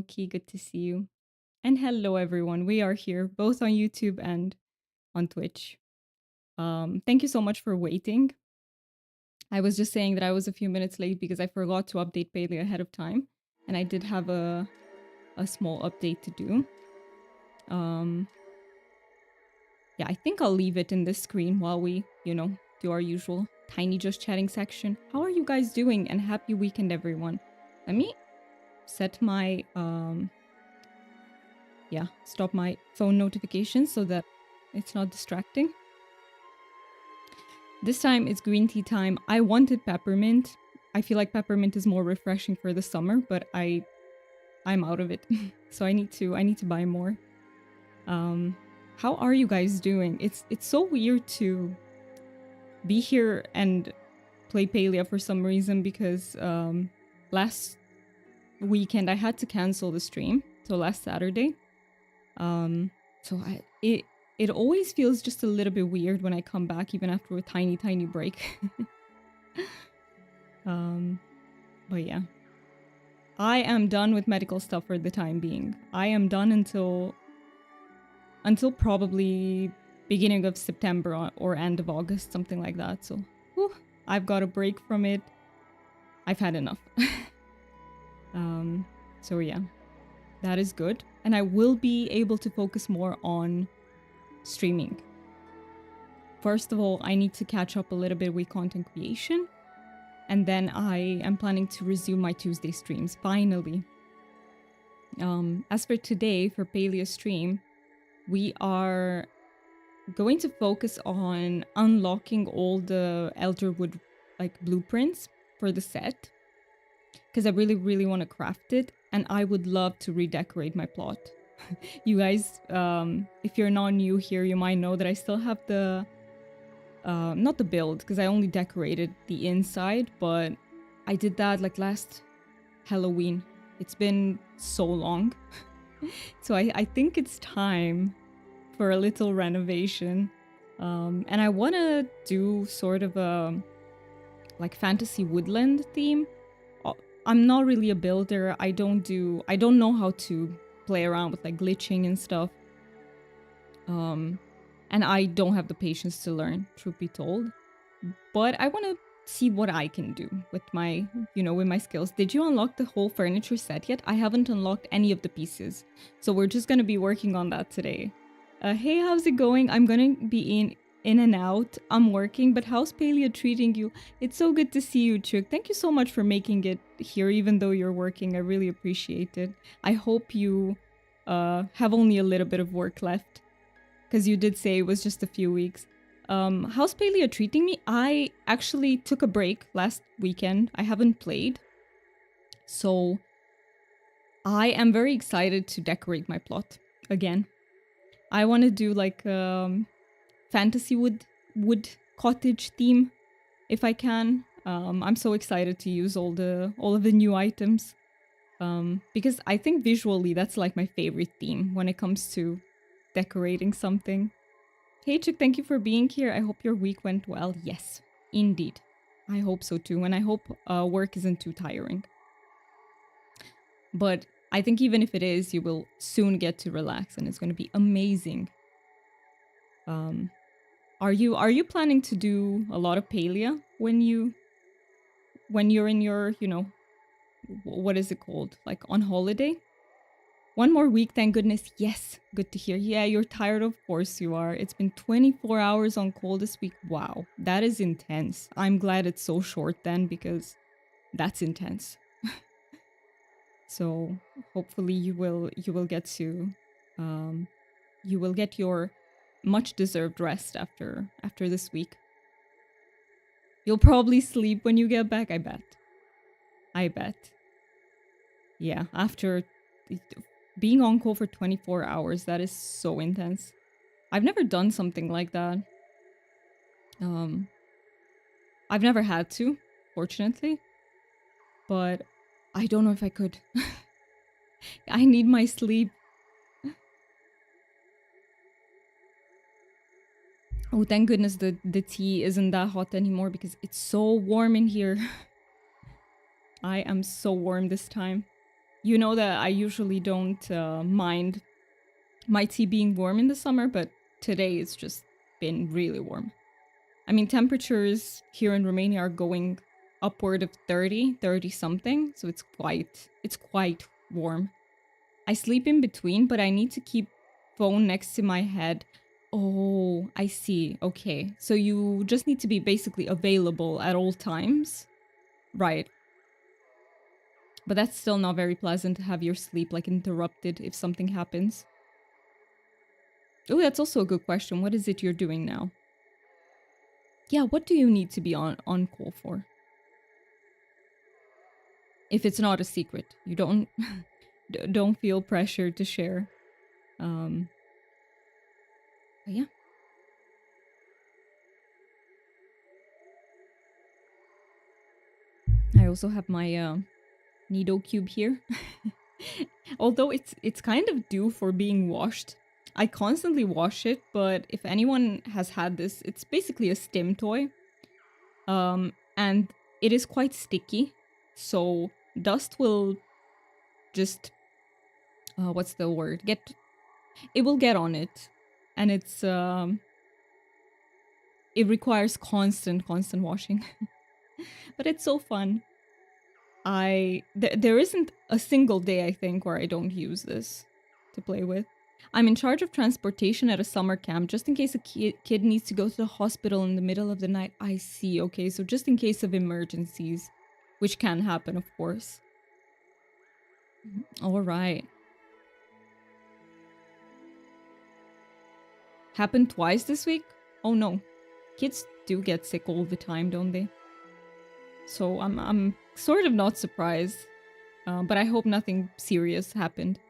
Smokey, good to see you. And hello everyone. We are here both on YouTube and on Twitch. Thank you so much for waiting. I was just saying that I was a few minutes late because I forgot to update Palia ahead of time. And I did have a small update to do. Yeah, I think I'll leave it in this screen while we, do our usual tiny just chatting section. How are you guys doing? And happy weekend, everyone. Let me set my, stop my phone notifications so that it's not distracting. This time it's green tea time. I wanted peppermint. I feel like peppermint is more refreshing for the summer, but I'm out of it. So I need to buy more. How are you guys doing? It's so weird to be here and play Palia for some reason because last weekend I had to cancel the stream. So last Saturday. So it always feels just a little bit weird when I come back even after a tiny break. But yeah. I am done with medical stuff for the time being. I am done until probably beginning of September or end of August, something like that. So I've got a break from it. I've had enough. So yeah, that is good. And I will be able to focus more on streaming. First of all, I need to catch up a little bit with content creation. And then I am planning to resume my Tuesday streams, finally. As for today, for Palia stream, we are going to focus on unlocking all the Elderwood blueprints for the set. Because I really want to craft it. And I would love to redecorate my plot. You guys, if you're not new here, you might know that I still have the... not the build, because I only decorated the inside, but I did that last Halloween. It's been so long. So I think it's time for a little renovation. And I want to do sort of a fantasy woodland theme. I'm not really a builder. I don't know how to play around with glitching and stuff. And I don't have the patience to learn, truth be told. But I want to see what I can do with my, with my skills. Did you unlock the whole furniture set yet? I haven't unlocked any of the pieces. So we're just going to be working on that today. Hey, how's it going? I'm going to be in and out. I'm working, but how's Palia treating you? It's so good to see you, Chuk. Thank you so much for making it here, even though you're working. I really appreciate it. I hope you have only a little bit of work left. Because you did say it was just a few weeks. How's Palia treating me? I actually took a break last weekend. I haven't played. So I am very excited to decorate my plot again. I want to do fantasy wood cottage theme if I can. I'm so excited to use all of the new items. Because I think visually that's my favorite theme when it comes to decorating something. Hey Chick, thank you for being here. I hope your week went well. Yes, indeed. I hope so too. And I hope work isn't too tiring. But I think even if it is, you will soon get to relax and it's going to be amazing. Are you planning to do a lot of Palia when you're in your, what is it called? On holiday? One more week, thank goodness. Yes, good to hear. Yeah, you're tired, of course you are. It's been 24 hours on call this week. Wow, that is intense. I'm glad it's so short then, because that's intense. So hopefully you will get to you will get your much deserved rest after this week. You'll probably sleep when you get back, I bet. Yeah, after being on call for 24 hours, that is so intense. I've never done something like that. I've never had to, fortunately. But I don't know if I could. I need my sleep. Oh, thank goodness the tea isn't that hot anymore because it's so warm in here. I am so warm this time. You know that I usually don't mind my tea being warm in the summer, but today it's just been really warm. I mean, temperatures here in Romania are going upward of 30, 30 something, so it's quite warm. I sleep in between, but I need to keep phone next to my head. Oh, I see. Okay. So you just need to be basically available at all times. Right. But that's still not very pleasant to have your sleep like interrupted if something happens. Oh, that's also a good question. What is it you're doing now? Yeah, what do you need to be on call for? If it's not a secret, you don't don't feel pressured to share. But yeah. I also have my needle cube here. Although it's kind of due for being washed. I constantly wash it, but if anyone has had this, it's basically a stim toy. And it is quite sticky. So dust will just what's the word? It will get on it. And it requires constant washing. But it's so fun. There isn't a single day I think where I don't use this to play with. I'm in charge of transportation at a summer camp just in case a kid needs to go to the hospital in the middle of the night. I see. Okay, so just in case of emergencies, which can happen, of course. All right. Happened twice this week? Oh no. Kids do get sick all the time, don't they? So I'm sort of not surprised. But I hope nothing serious happened.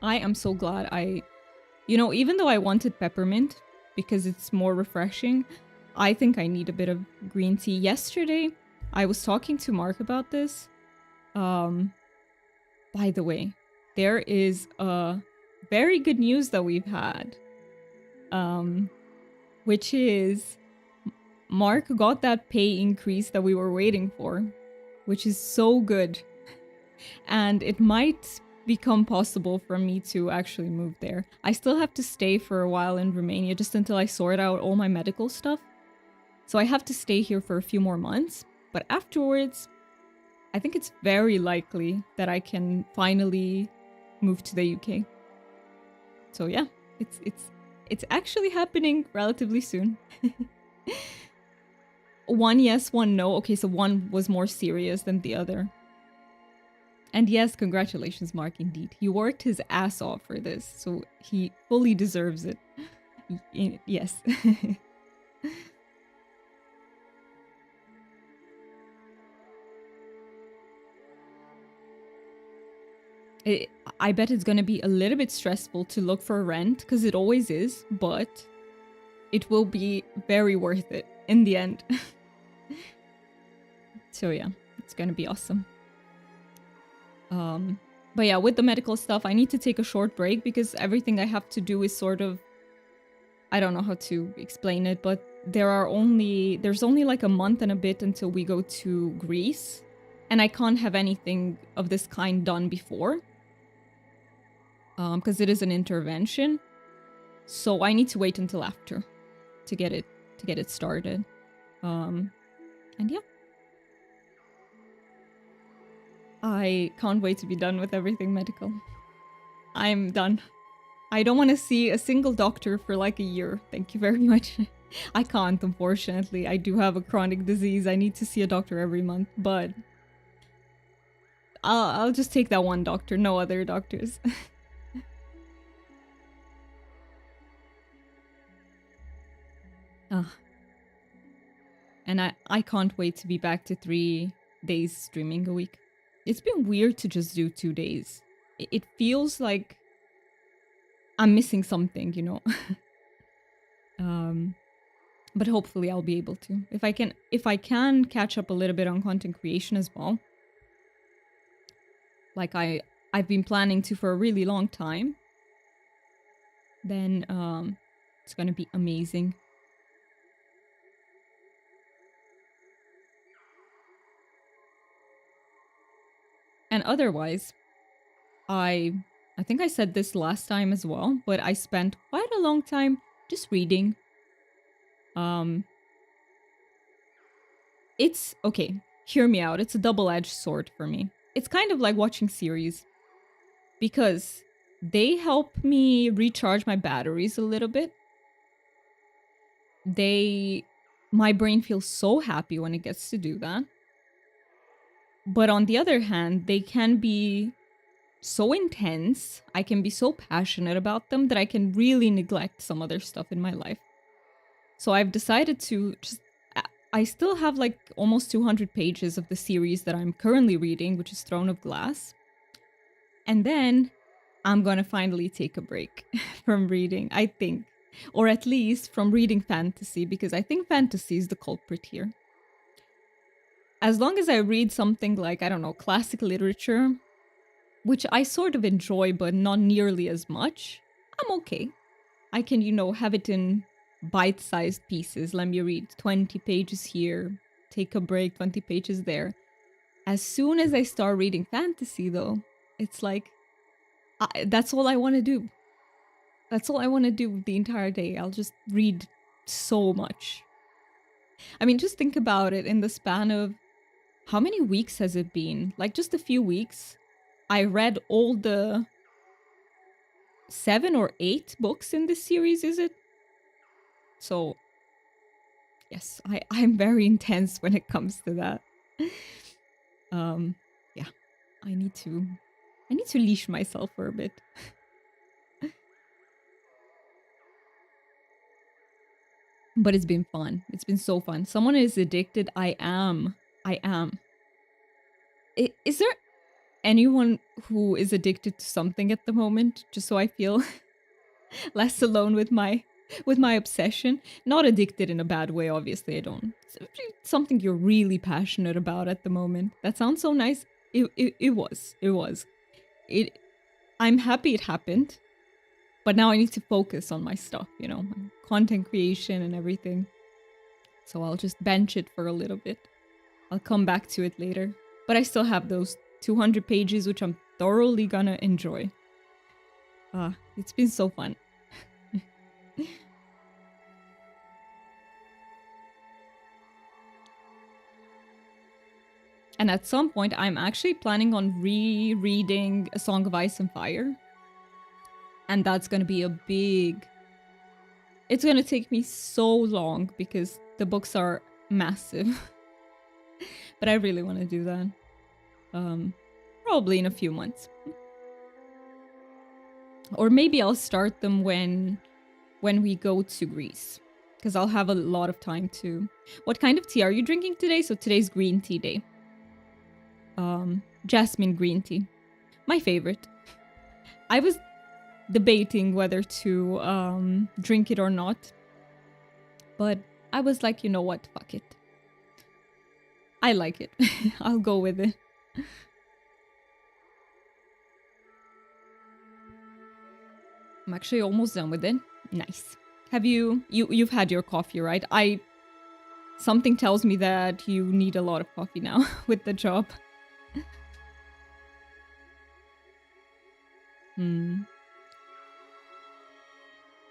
I am so glad even though I wanted peppermint because it's more refreshing, I think I need a bit of green tea. Yesterday, I was talking to Mark about this. By the way, there is a very good news that we've had. Which is Mark got that pay increase that we were waiting for, which is so good. And it might become possible for me to actually move there. I still have to stay for a while in Romania just until I sort out all my medical stuff. So I have to stay here for a few more months, but afterwards, I think it's very likely that I can finally move to the UK. So yeah, it's actually happening relatively soon. One yes, one no. Okay, so one was more serious than the other. And yes, congratulations, Mark, indeed. He worked his ass off for this, so he fully deserves it. Yes. I bet it's gonna be a little bit stressful to look for rent, because it always is, but it will be very worth it in the end. So yeah, it's gonna be awesome. But yeah, with the medical stuff, I need to take a short break because everything I have to do is sort of, I don't know how to explain it, but there's only like a month and a bit until we go to Greece, and I can't have anything of this kind done before, because it is an intervention. So I need to wait until after to get it started. And yeah. I can't wait to be done with everything medical. I'm done. I don't want to see a single doctor for like a year. Thank you very much. I can't, unfortunately. I do have a chronic disease. I need to see a doctor every month, but I'll just take that one doctor, no other doctors. And I can't wait to be back to 3 days streaming a week. It's been weird to just do 2 days. It feels like I'm missing something, you know? But hopefully I'll be able to. If I can catch up a little bit on content creation as well. Like I've been planning to for a really long time. Then it's gonna be amazing. And otherwise, I think I said this last time as well, but I spent quite a long time just reading. It's okay, hear me out. It's a double-edged sword for me. It's kind of like watching series because they help me recharge my batteries a little bit. My brain feels so happy when it gets to do that. But on the other hand, they can be so intense. I can be so passionate about them that I can really neglect some other stuff in my life. So I've decided to just I still have like almost 200 pages of the series that I'm currently reading, which is Throne of Glass. And then I'm gonna finally take a break from reading, I think. Or at least from reading fantasy, because I think fantasy is the culprit here. As long as I read something like, I don't know, classic literature, which I sort of enjoy, but not nearly as much, I'm okay. I can, have it in bite-sized pieces. Let me read 20 pages here, take a break, 20 pages there. As soon as I start reading fantasy, though, it's like, that's all I want to do. That's all I want to do the entire day. I'll just read so much. I mean, just think about it in the span of, how many weeks has it been? Like just a few weeks. I read all the 7 or 8 books in this series, is it? So, yes, I'm very intense when it comes to that. Yeah, I need to leash myself for a bit. But it's been fun. It's been so fun. Someone is addicted. I am. Is there anyone who is addicted to something at the moment? Just so I feel less alone with my obsession. Not addicted in a bad way, obviously. I don't. It's something you're really passionate about at the moment. That sounds so nice. It was. I'm happy it happened. But now I need to focus on my stuff, my content creation and everything. So I'll just bench it for a little bit. I'll come back to it later. But I still have those 200 pages, which I'm thoroughly gonna enjoy. It's been so fun. And at some point, I'm actually planning on rereading A Song of Ice and Fire. And that's gonna be a big... It's gonna take me so long because the books are massive. But I really want to do that. Probably in a few months. Or maybe I'll start them when we go to Greece. Because I'll have a lot of time to... What kind of tea are you drinking today? So today's green tea day. Jasmine green tea. My favorite. I was debating whether to drink it or not. But I was like, you know what? Fuck it. I like it. I'll go with it. I'm actually almost done with it. Nice. Have you've had your coffee, right? Something tells me that you need a lot of coffee now with the job. Do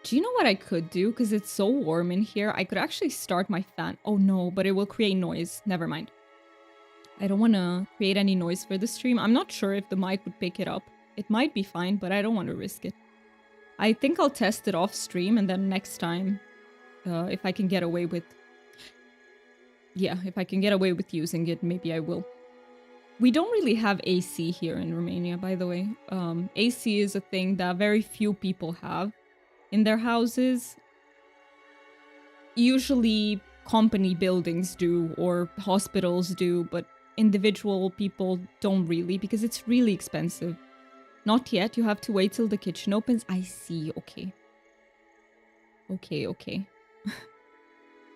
you know what I could do? Because it's so warm in here. I could actually start my fan. Oh no, but it will create noise. Never mind. I don't want to create any noise for the stream. I'm not sure if the mic would pick it up. It might be fine, but I don't want to risk it. I think I'll test it off stream, and then next time, if I can get away with... Yeah, if I can get away with using it, maybe I will. We don't really have AC here in Romania, by the way. AC is a thing that very few people have in their houses. Usually company buildings do, or hospitals do, but individual people don't really, because it's really expensive. Not yet, you have to wait till the kitchen opens. I see, okay. Okay.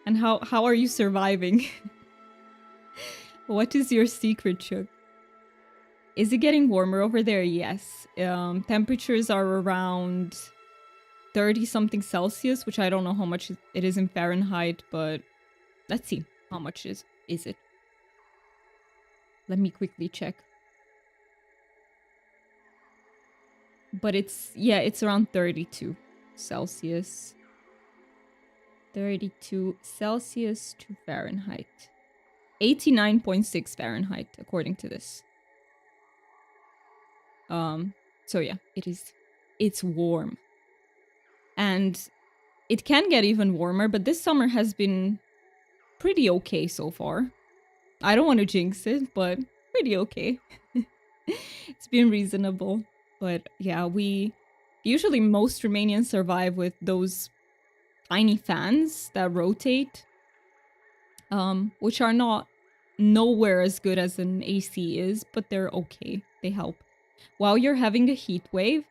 And how are you surviving? What is your secret, Chuck? Is it getting warmer over there? Yes. Temperatures are around 30-something Celsius, which I don't know how much it is in Fahrenheit, but let's see. How much is it? Let me quickly check. But it's, yeah, it's around 32 Celsius. 32 Celsius to Fahrenheit. 89.6 Fahrenheit, according to this. So yeah, it's warm. And it can get even warmer, but this summer has been pretty okay so far. I don't want to jinx it, but pretty okay. It's been reasonable. But yeah, usually most Romanians survive with those tiny fans that rotate, which are not nowhere as good as an AC is, but they're okay. They help. While you're having a heat wave,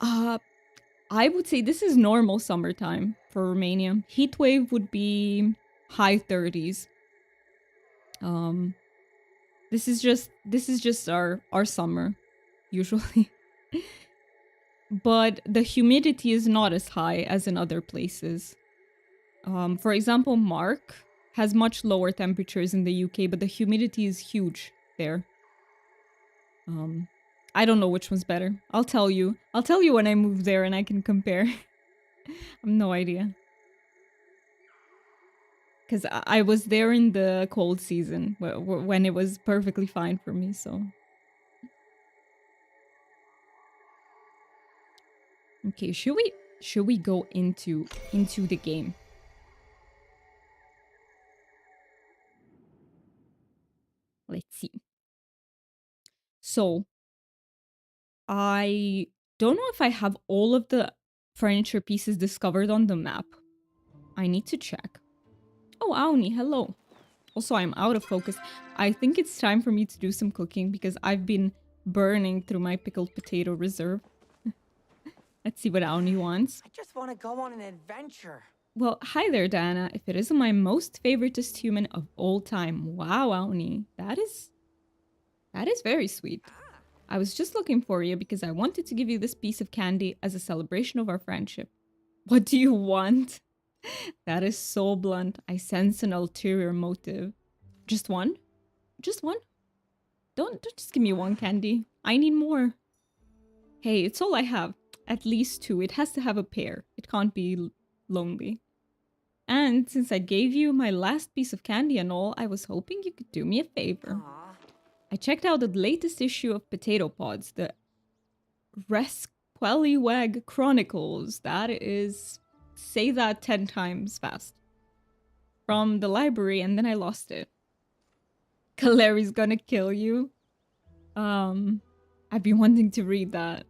I would say this is normal summertime for Romania. Heat wave would be high 30s. This is just our summer usually. But the humidity is not as high as in other places. For example, Mark has much lower temperatures in the UK, but the humidity is huge there. I don't know which one's better. I'll tell you. I'll tell you when I move there and I can compare. I have no idea. Because I was there in the cold season when it was perfectly fine for me, so. Okay, should we go into the game? Let's see. So, I don't know if I have all of the furniture pieces discovered on the map. I need to check. Oh, Auni, hello. Also, I'm out of focus. I think it's time for me to do some cooking because I've been burning through my pickled potato reserve. Let's see what Auni wants. I just want to go on an adventure. Well, hi there, Diana. If it isn't my most favoritist human of all time. Wow, Auni. That is very sweet. I was just looking for you because I wanted to give you this piece of candy as a celebration of our friendship. What do you want? That is so blunt. I sense an ulterior motive. Just one? Just one? Don't just give me one candy. I need more. Hey, it's all I have. At least two. It has to have a pair. It can't be lonely. And since I gave you my last piece of candy and all, I was hoping you could do me a favor. Aw. I checked out the latest issue of Potato Pods, the Resqueliwag Chronicles. That is, say that 10 times fast. From the library, and then I lost it. Kaleri's gonna kill you. I've been wanting to read that.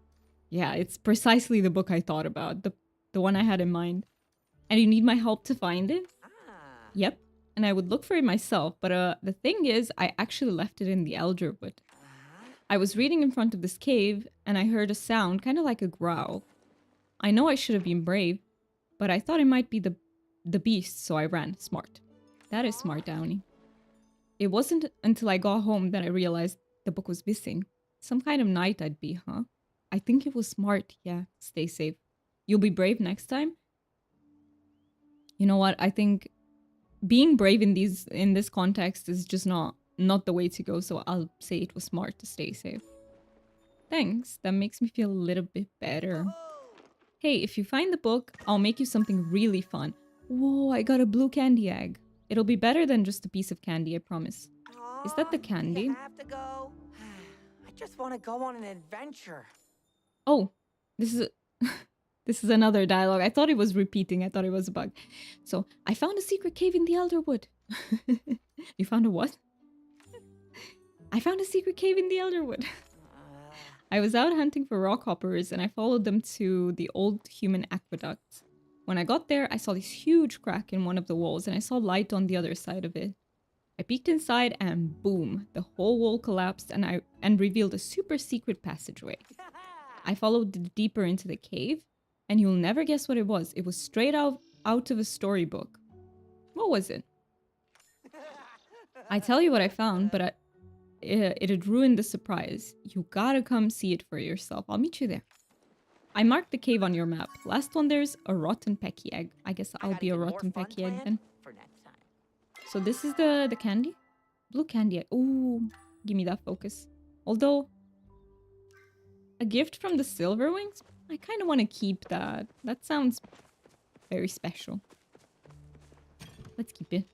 Yeah, it's precisely the book I thought about, the one I had in mind. And you need my help to find it? Ah. Yep. And I would look for it myself, but the thing is, I actually left it in the Elderwood. I was reading in front of this cave, and I heard a sound, kind of like a growl. I know I should have been brave, but I thought it might be the beast, so I ran. Smart. That is smart, Downey. It wasn't until I got home that I realized the book was missing. Some kind of knight I'd be, huh? I think it was smart. Yeah, stay safe. You'll be brave next time? You know what? I think being brave in this context is just not the way to go, so I'll say it was smart to stay safe. Thanks. That makes me feel a little bit better. Hey, if you find the book, I'll make you something really fun. Whoa, I got a blue candy egg. It'll be better than just a piece of candy, I promise. Is that the candy? You have to go. I just want to go on an adventure. Oh, this is this is another dialogue. I thought it was repeating. I thought it was a bug. So, I found a secret cave in the Elderwood. You found a what? I found a secret cave in the Elderwood. I was out hunting for rock hoppers and I followed them to the old human aqueduct. When I got there, I saw this huge crack in one of the walls and I saw light on the other side of it. I peeked inside and boom, the whole wall collapsed and revealed a super secret passageway. I followed deeper into the cave and you'll never guess what it was. It was straight out of a storybook. What was it? I tell you what I found, but it had ruined the surprise. You gotta come see it for yourself. I'll meet you there. I marked the cave on your map. Last one there's a rotten pecky egg. I guess I'll be a rotten pecky egg then. For next time. So this is the candy? Blue candy egg. Ooh, give me that focus. Although, A gift from the Silverwings? I kind of want to keep that. That sounds very special. Let's keep it.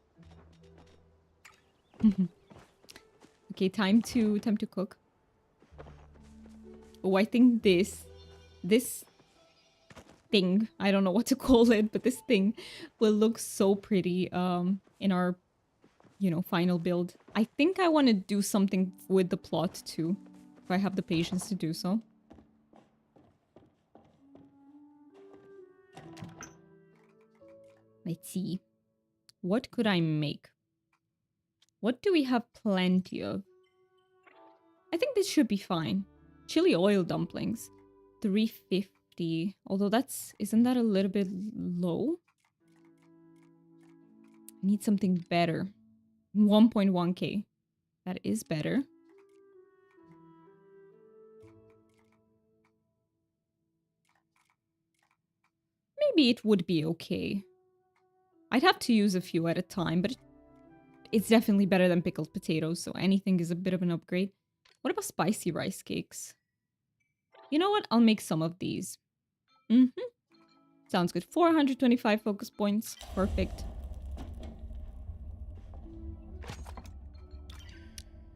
Okay, time to cook. Oh, I think this thing, I don't know what to call it, but this thing will look so pretty in our, you know, final build. I think I want to do something with the plot too, if I have the patience to do so. Let's see. What could I make? What do we have plenty of? I think this should be fine. Chili oil dumplings. 350. Although isn't that a little bit low? I need something better. 1.1k. That is better. Maybe it would be okay. I'd have to use a few at a time, but it's definitely better than pickled potatoes, so anything is a bit of an upgrade. What about spicy rice cakes? You know what? I'll make some of these. Sounds good. 425 focus points. Perfect.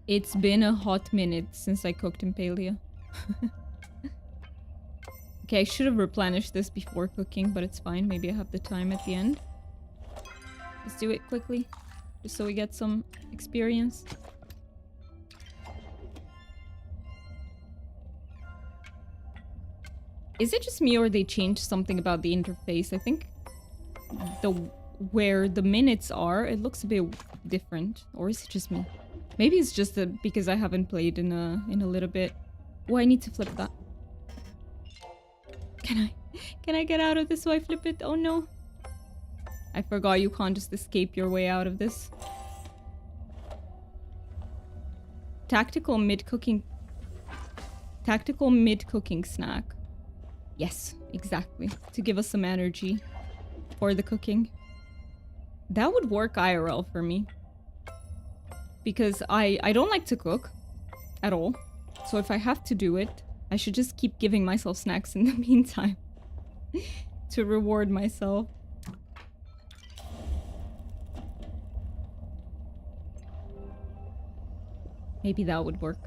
It's been a hot minute since I cooked in Palia. Okay, I should have replenished this before cooking, but it's fine. Maybe I have the time at the end. Let's do it quickly, just so we get some experience. Is it just me or they changed something about the interface? I think where the minutes are, it looks a bit different. Or is it just me? Maybe it's just because I haven't played in a little bit. Oh, I need to flip that. Can I get out of this so I flip it? Oh no. I forgot you can't just escape your way out of this. Tactical mid-cooking snack. Yes, exactly. To give us some energy for the cooking. That would work IRL for me. Because I don't like to cook at all. So if I have to do it, I should just keep giving myself snacks in the meantime. To reward myself. Maybe that would work.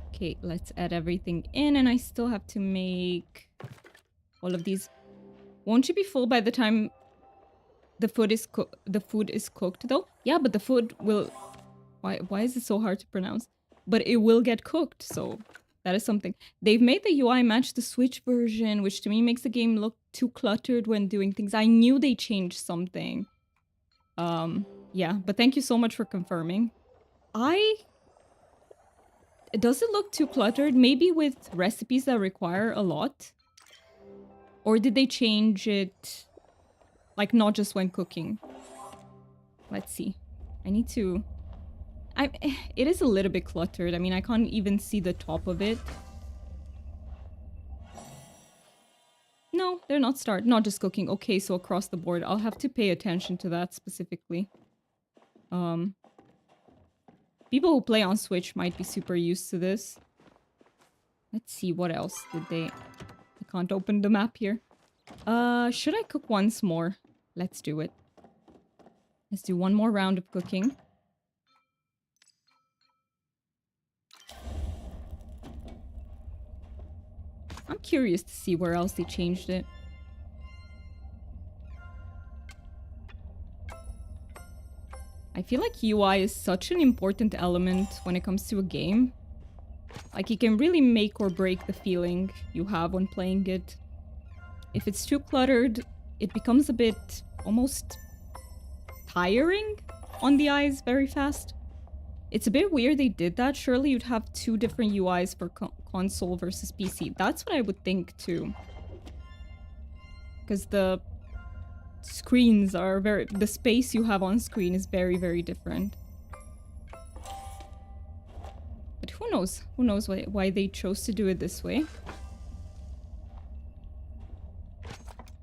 Okay, let's add everything in, and I still have to make all of these. Won't you be full by the time the food is cooked though? Yeah, but the food will... Why is it so hard to pronounce? But it will get cooked, so that is something. They've made the UI match the Switch version, which to me makes the game look too cluttered when doing things. I knew they changed something. Yeah, but thank you so much for confirming. Does it look too cluttered? Maybe with recipes that require a lot? Or did they change it, like, not just when cooking? Let's see. I need to... It is a little bit cluttered. I mean, I can't even see the top of it. No, they're not not just cooking. Okay, so across the board. I'll have to pay attention to that specifically. People who play on Switch might be super used to this. Let's see, what else did they... I can't open the map here. Should I cook once more? Let's do it. Let's do one more round of cooking. I'm curious to see where else they changed it. I feel like UI is such an important element when it comes to a game. Like, it can really make or break the feeling you have when playing it. If it's too cluttered, it becomes a bit almost tiring on the eyes very fast. It's a bit weird they did that. Surely you'd have two different UIs for console versus PC. That's what I would think too. Because the screens are the space you have on screen is very, very different. But who knows? Who knows why they chose to do it this way?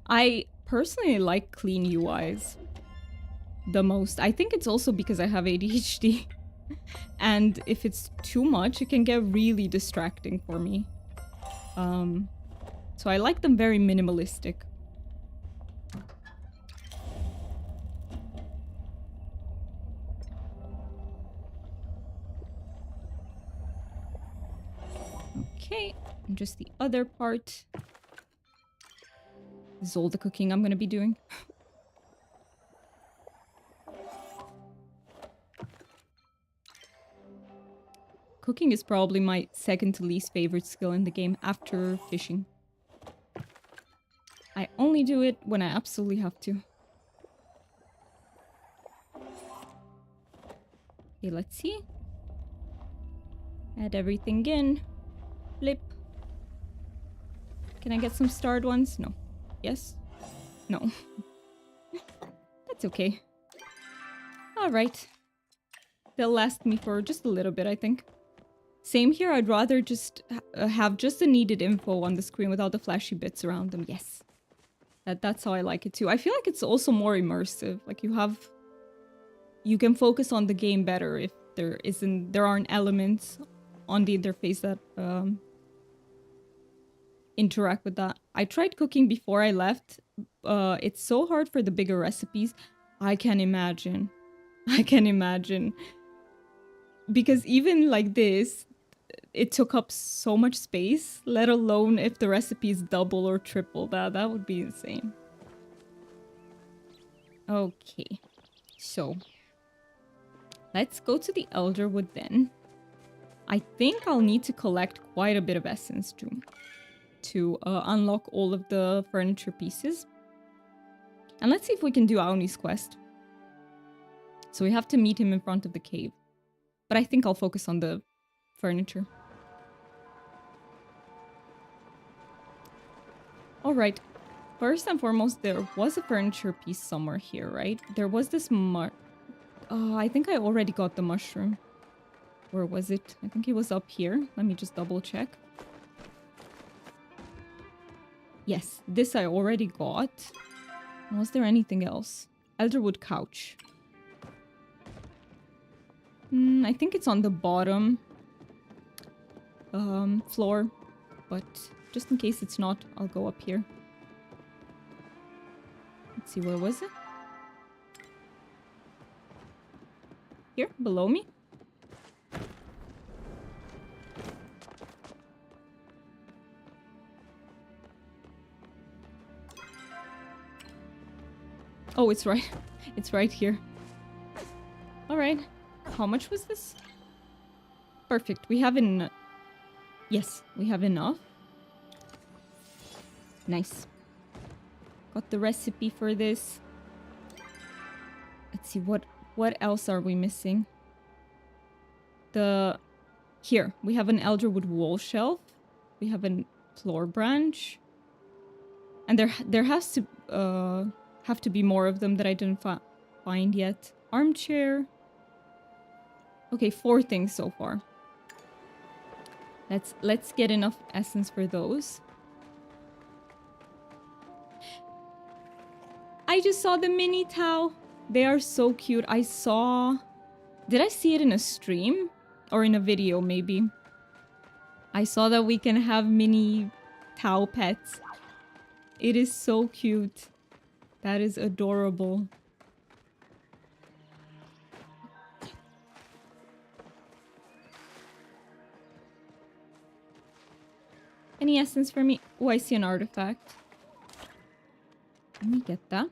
I personally like clean UIs the most. I think it's also because I have ADHD. And if it's too much, it can get really distracting for me. So I like them very minimalistic. Okay, and just the other part. This is all the cooking I'm gonna be doing. Cooking is probably my second to least favorite skill in the game after fishing. I only do it when I absolutely have to. Okay, let's see. Add everything in. Flip. Can I get some starred ones? No. Yes? No. That's okay. Alright. They'll last me for just a little bit, I think. Same here, I'd rather just have just the needed info on the screen without the flashy bits around them. Yes. That's how I like it too. I feel like it's also more immersive. Like you can focus on the game better if there aren't elements on the interface that interact with that. I tried cooking before I left. It's so hard for the bigger recipes. I can imagine. I can imagine. Because even like this, it took up so much space, let alone if the recipe is double or triple. That would be insane. Okay. So, let's go to the Elderwood then. I think I'll need to collect quite a bit of essence to unlock all of the furniture pieces. And let's see if we can do Auni's quest. So we have to meet him in front of the cave. But I think I'll focus on the furniture. Alright. First and foremost, there was a furniture piece somewhere here, right? There was this I think I already got the mushroom. Where was it? I think it was up here. Let me just double check. Yes, this I already got. Was there anything else? Elderwood couch. I think it's on the bottom floor. But just in case it's not, I'll go up here. Let's see, where was it? Here, below me? Oh, it's right. It's right here. Alright. How much was this? Perfect. We have Yes, we have enough. Nice. Got the recipe for this. Let's see, what else are we missing? Here, we have an Elderwood wall shelf. We have a floor branch. And there has to have to be more of them that I didn't find yet. Armchair. Okay, 4 things so far. Let's get enough essence for those. I just saw the mini Tao. They are so cute. Did I see it in a stream? Or in a video, maybe? I saw that we can have mini Tao pets. It is so cute. That is adorable. Any essence for me? Oh, I see an artifact. Let me get that.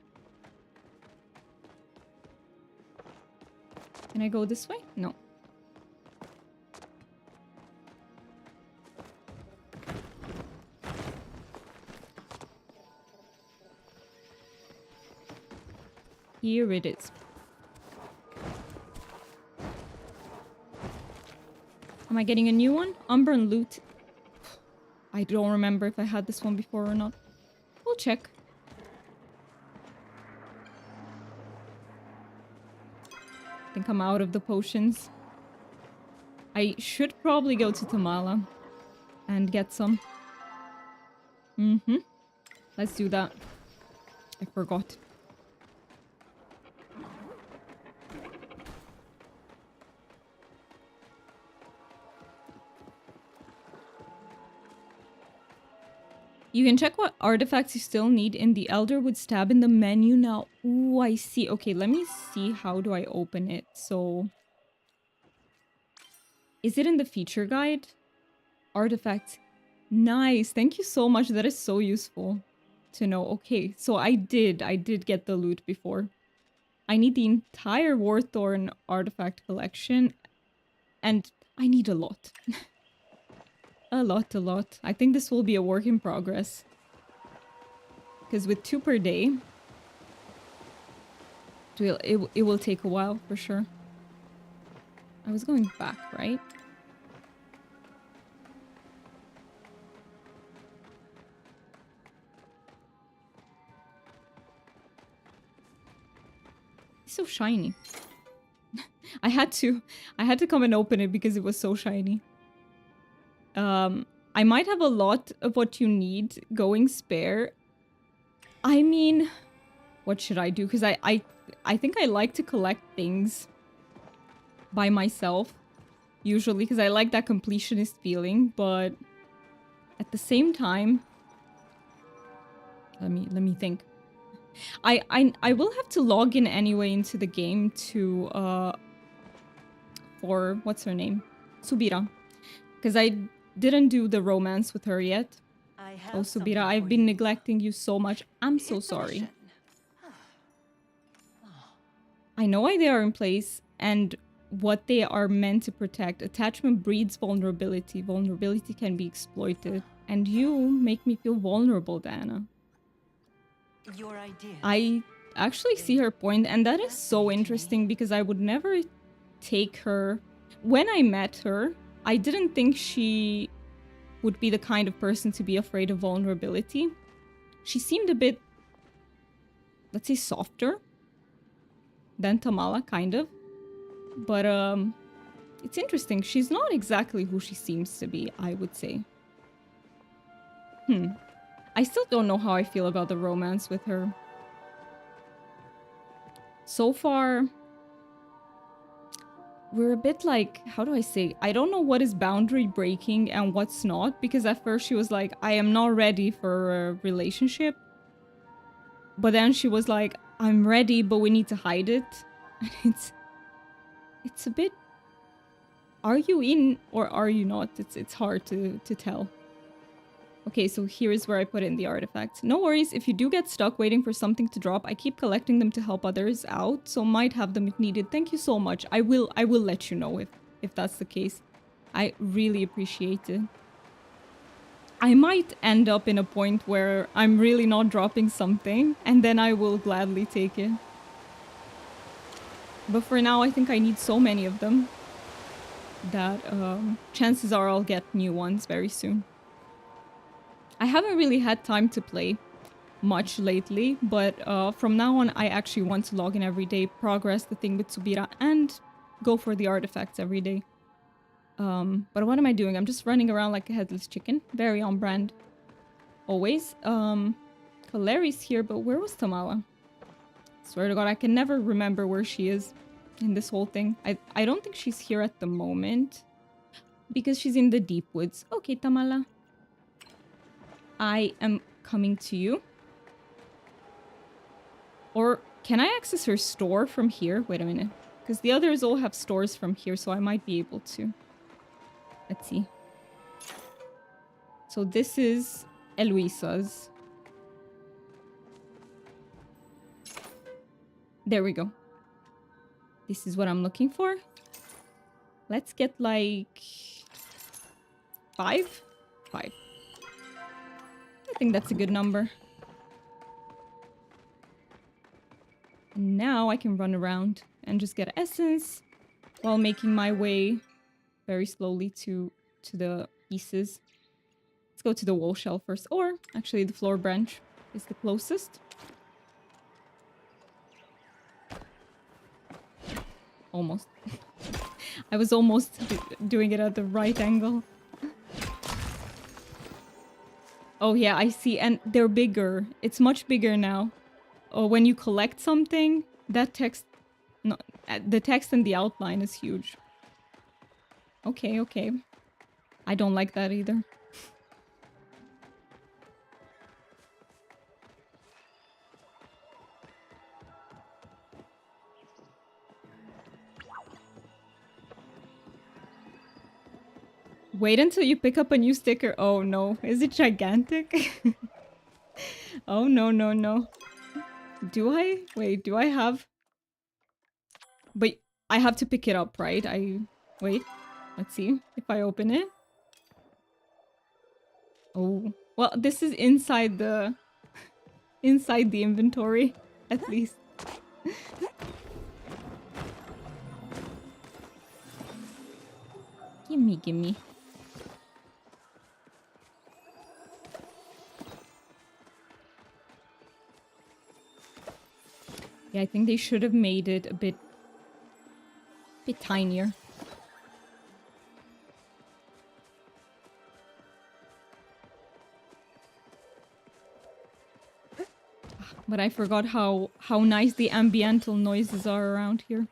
Can I go this way? No. Here it is. Am I getting a new one? Umber and Loot. I don't remember if I had this one before or not. We'll check. I think I'm out of the potions. I should probably go to Tamala and get some. Let's do that. I forgot. You can check what artifacts you still need in the Elderwood tab in the menu now. Ooh, I see. Okay, let me see. How do I open it? So, is it in the feature guide? Artifacts. Nice. Thank you so much. That is so useful to know. Okay, so I did get the loot before. I need the entire Warthorn artifact collection, and I need a lot. A lot. I think this will be a work in progress. Because with 2 per day, it will take a while for sure. I was going back, right? It's so shiny. I had to come and open it because it was so shiny. I might have a lot of what you need going spare. I mean, what should I do? Because I think I like to collect things by myself, usually, because I like that completionist feeling, but at the same time, let me think. I will have to log in anyway into the game to for what's her name? Subira. Because I didn't do the romance with her yet. Oh, Subira, I've been neglecting you so much. I'm so sorry. I know why they are in place and what they are meant to protect. Attachment breeds vulnerability. Vulnerability can be exploited. And you make me feel vulnerable, Diana. Your idea. I actually see her point, and that is so interesting because I would never take her. When I met her, I didn't think she would be the kind of person to be afraid of vulnerability. She seemed a bit, let's say, softer than Tamala, kind of. But it's interesting. She's not exactly who she seems to be, I would say. I still don't know how I feel about the romance with her. So far, we're a bit like, how do I say? I don't know what is boundary breaking and what's not, because at first she was like, I am not ready for a relationship. But then she was like, I'm ready, but we need to hide it. And it's a bit, are you in or are you not? It's hard to tell. Okay, so here's where I put in the artifact. No worries, if you do get stuck waiting for something to drop, I keep collecting them to help others out, so might have them if needed. Thank you so much. I will let you know if that's the case. I really appreciate it. I might end up in a point where I'm really not dropping something, and then I will gladly take it. But for now, I think I need so many of them that chances are I'll get new ones very soon. I haven't really had time to play much lately, but from now on, I actually want to log in every day, progress the thing with Subira, and go for the artifacts every day. But what am I doing? I'm just running around like a headless chicken. Very on brand. Always. Kaleri's here, but where was Tamala? Swear to God, I can never remember where she is in this whole thing. I don't think she's here at the moment, because she's in the deep woods. Okay, Tamala. I am coming to you. Or can I access her store from here? Wait a minute. Because the others all have stores from here, so I might be able to. Let's see. So this is Eloisa's. There we go. This is what I'm looking for. Let's get like 5? 5. I think that's a good number. And now I can run around and just get essence while making my way very slowly to the pieces. Let's go to the wall shell first, or actually the floor branch is the closest. Almost. I was almost doing it at the right angle. Oh yeah, I see. And they're bigger. It's much bigger now. Oh, when you collect something, that text... No, the text and the outline is huge. Okay, okay. I don't like that either. Wait until you pick up a new sticker. Oh no, is it gigantic? Oh no, no, no. Do I? Wait, do I have... But I have to pick it up, right? Wait, let's see if I open it. Oh, well, this is inside the... Inside the inventory, at least. Gimme, gimme. Yeah, I think they should have made it a bit tinier. But I forgot how nice the ambiental noises are around here.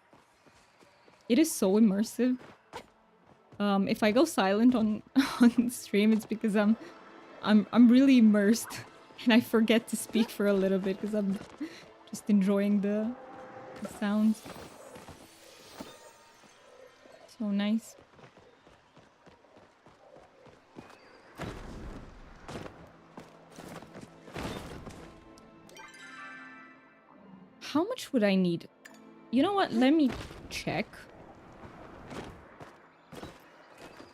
It is so immersive. If I go silent on on stream, it's because I'm really immersed and I forget to speak for a little bit because I'm just enjoying the sounds. So nice. How much would I need? You know what? Let me check.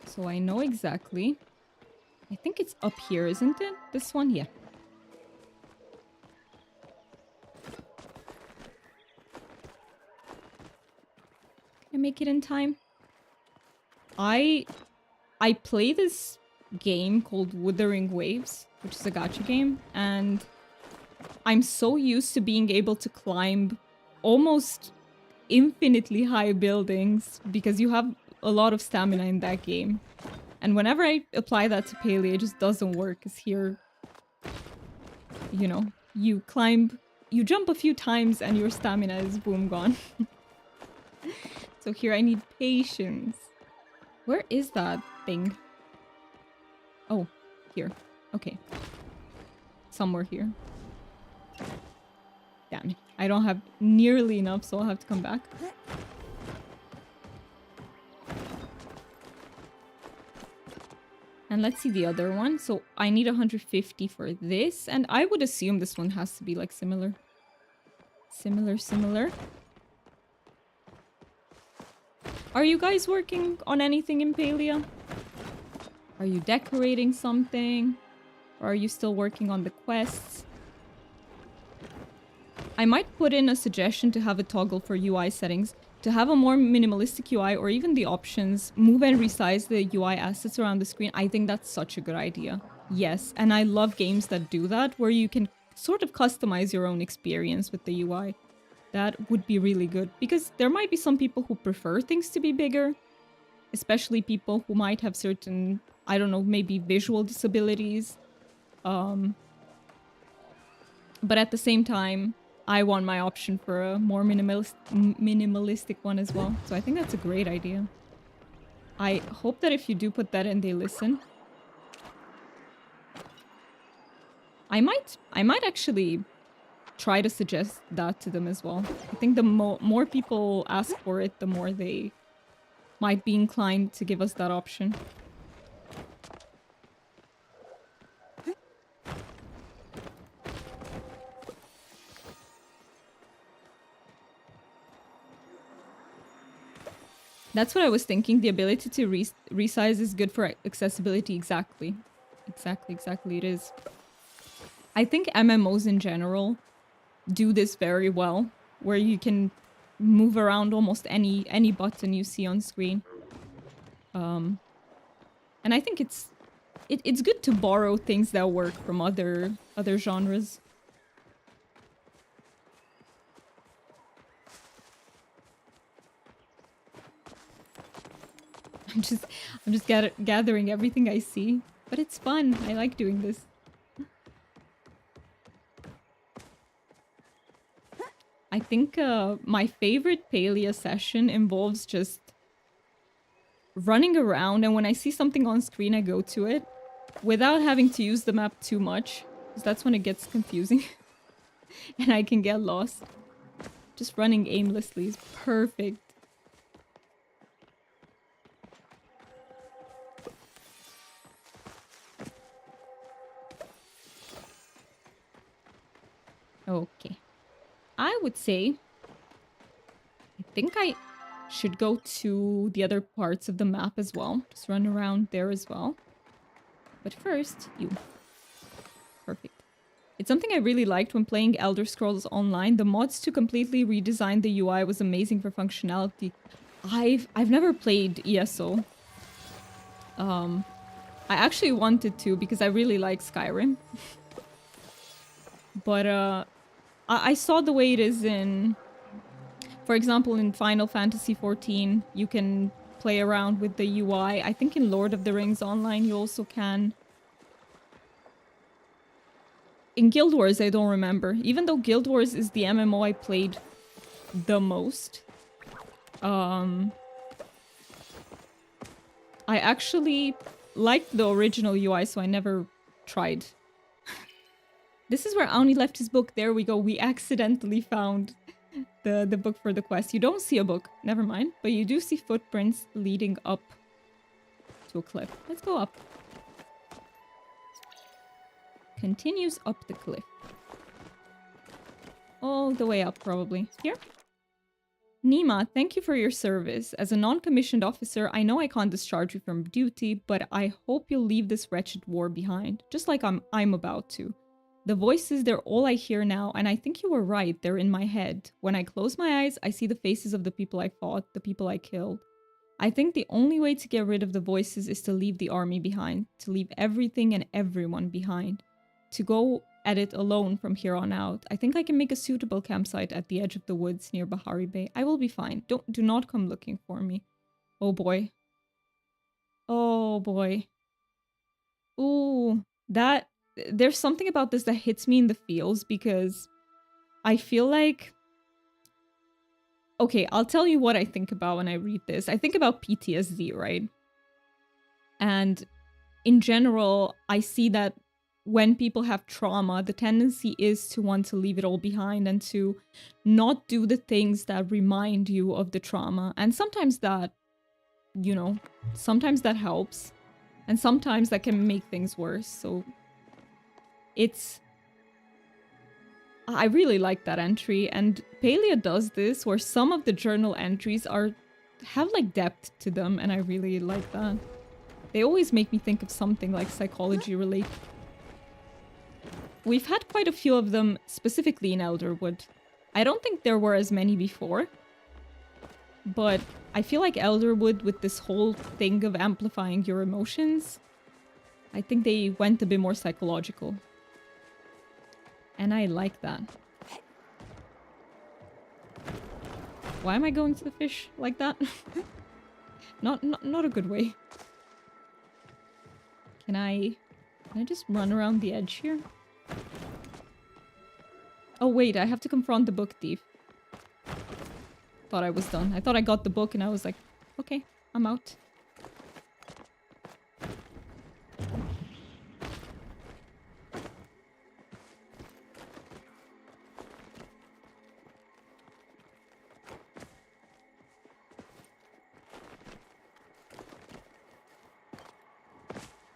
So I know exactly. I think it's up here, isn't it? This one? Yeah. Can I make it in time? I play this game called Wuthering Waves, which is a gacha game, and I'm so used to being able to climb almost infinitely high buildings because you have a lot of stamina in that game. And whenever I apply that to Palia, it just doesn't work, because here, you know, you jump a few times and your stamina is boom gone. So here I need patience. Where is that thing? Oh, here. Okay. Somewhere here. Damn it. I don't have nearly enough, so I'll have to come back. And let's see the other one. So I need 150 for this. And I would assume this one has to be like similar. Similar. Are you guys working on anything in Palia? Are you decorating something? Or are you still working on the quests? I might put in a suggestion to have a toggle for UI settings to have a more minimalistic UI, or even the options move and resize the UI assets around the screen. I think that's such a good idea. Yes, and I love games that do that, where you can sort of customize your own experience with the UI. That would be really good, because there might be some people who prefer things to be bigger, especially people who might have certain, I don't know, maybe visual disabilities. But at the same time, I want my option for a more minimalistic one as well. So I think that's a great idea. I hope that if you do put that in, they listen. I might actually try to suggest that to them as well. I think the more people ask for it, the more they might be inclined to give us that option. That's what I was thinking. The ability to resize is good for accessibility. Exactly. Exactly. It is. I think MMOs in general do this very well, where you can move around almost any button you see on screen. And I think it's good to borrow things that work from other genres. I'm just gathering everything I see, but it's fun. I like doing this. I think my favorite Palia session involves just running around, and when I see something on screen, I go to it without having to use the map too much, because that's when it gets confusing and I can get lost. Just running aimlessly is perfect. Okay. I would say... I think I should go to the other parts of the map as well. Just run around there as well. But first, you. Perfect. It's something I really liked when playing Elder Scrolls Online. The mods to completely redesign the UI was amazing for functionality. I've never played ESO. I actually wanted to because I really like Skyrim. But I saw the way it is in, for example, in Final Fantasy XIV, you can play around with the UI. I think in Lord of the Rings Online you also can. In Guild Wars, I don't remember. Even though Guild Wars is the MMO I played the most. I actually liked the original UI, so I never tried. This is where Auni left his book. There we go. We accidentally found the book for the quest. You don't see a book. Never mind. But you do see footprints leading up to a cliff. Let's go up. Continues up the cliff. All the way up, probably. Here? Nima, thank you for your service. As a non-commissioned officer, I know I can't discharge you from duty, but I hope you'll leave this wretched war behind, just like I'm about to. The voices, they're all I hear now, and I think you were right, they're in my head. When I close my eyes, I see the faces of the people I fought, the people I killed. I think the only way to get rid of the voices is to leave the army behind, to leave everything and everyone behind. To go at it alone from here on out. I think I can make a suitable campsite at the edge of the woods near Bahari Bay. I will be fine. Do not come looking for me. Oh boy. Oh boy. Ooh, there's something about this that hits me in the feels because I feel like... Okay, I'll tell you what I think about when I read this. I think about PTSD, right? And in general, I see that when people have trauma, the tendency is to want to leave it all behind and to not do the things that remind you of the trauma. And sometimes that, you know, sometimes that helps. And sometimes that can make things worse. So I really like that entry. And Palia does this where some of the journal entries have like depth to them. And I really like that. They always make me think of something like psychology related. We've had quite a few of them specifically in Elderwood. I don't think there were as many before. But I feel like Elderwood, with this whole thing of amplifying your emotions, I think they went a bit more psychological. And I like that. Why am I going to the fish like that? Not a good way. Can I just run around the edge here? Oh wait, I have to confront the book thief. Thought I was done. I thought I got the book and I was like, okay, I'm out.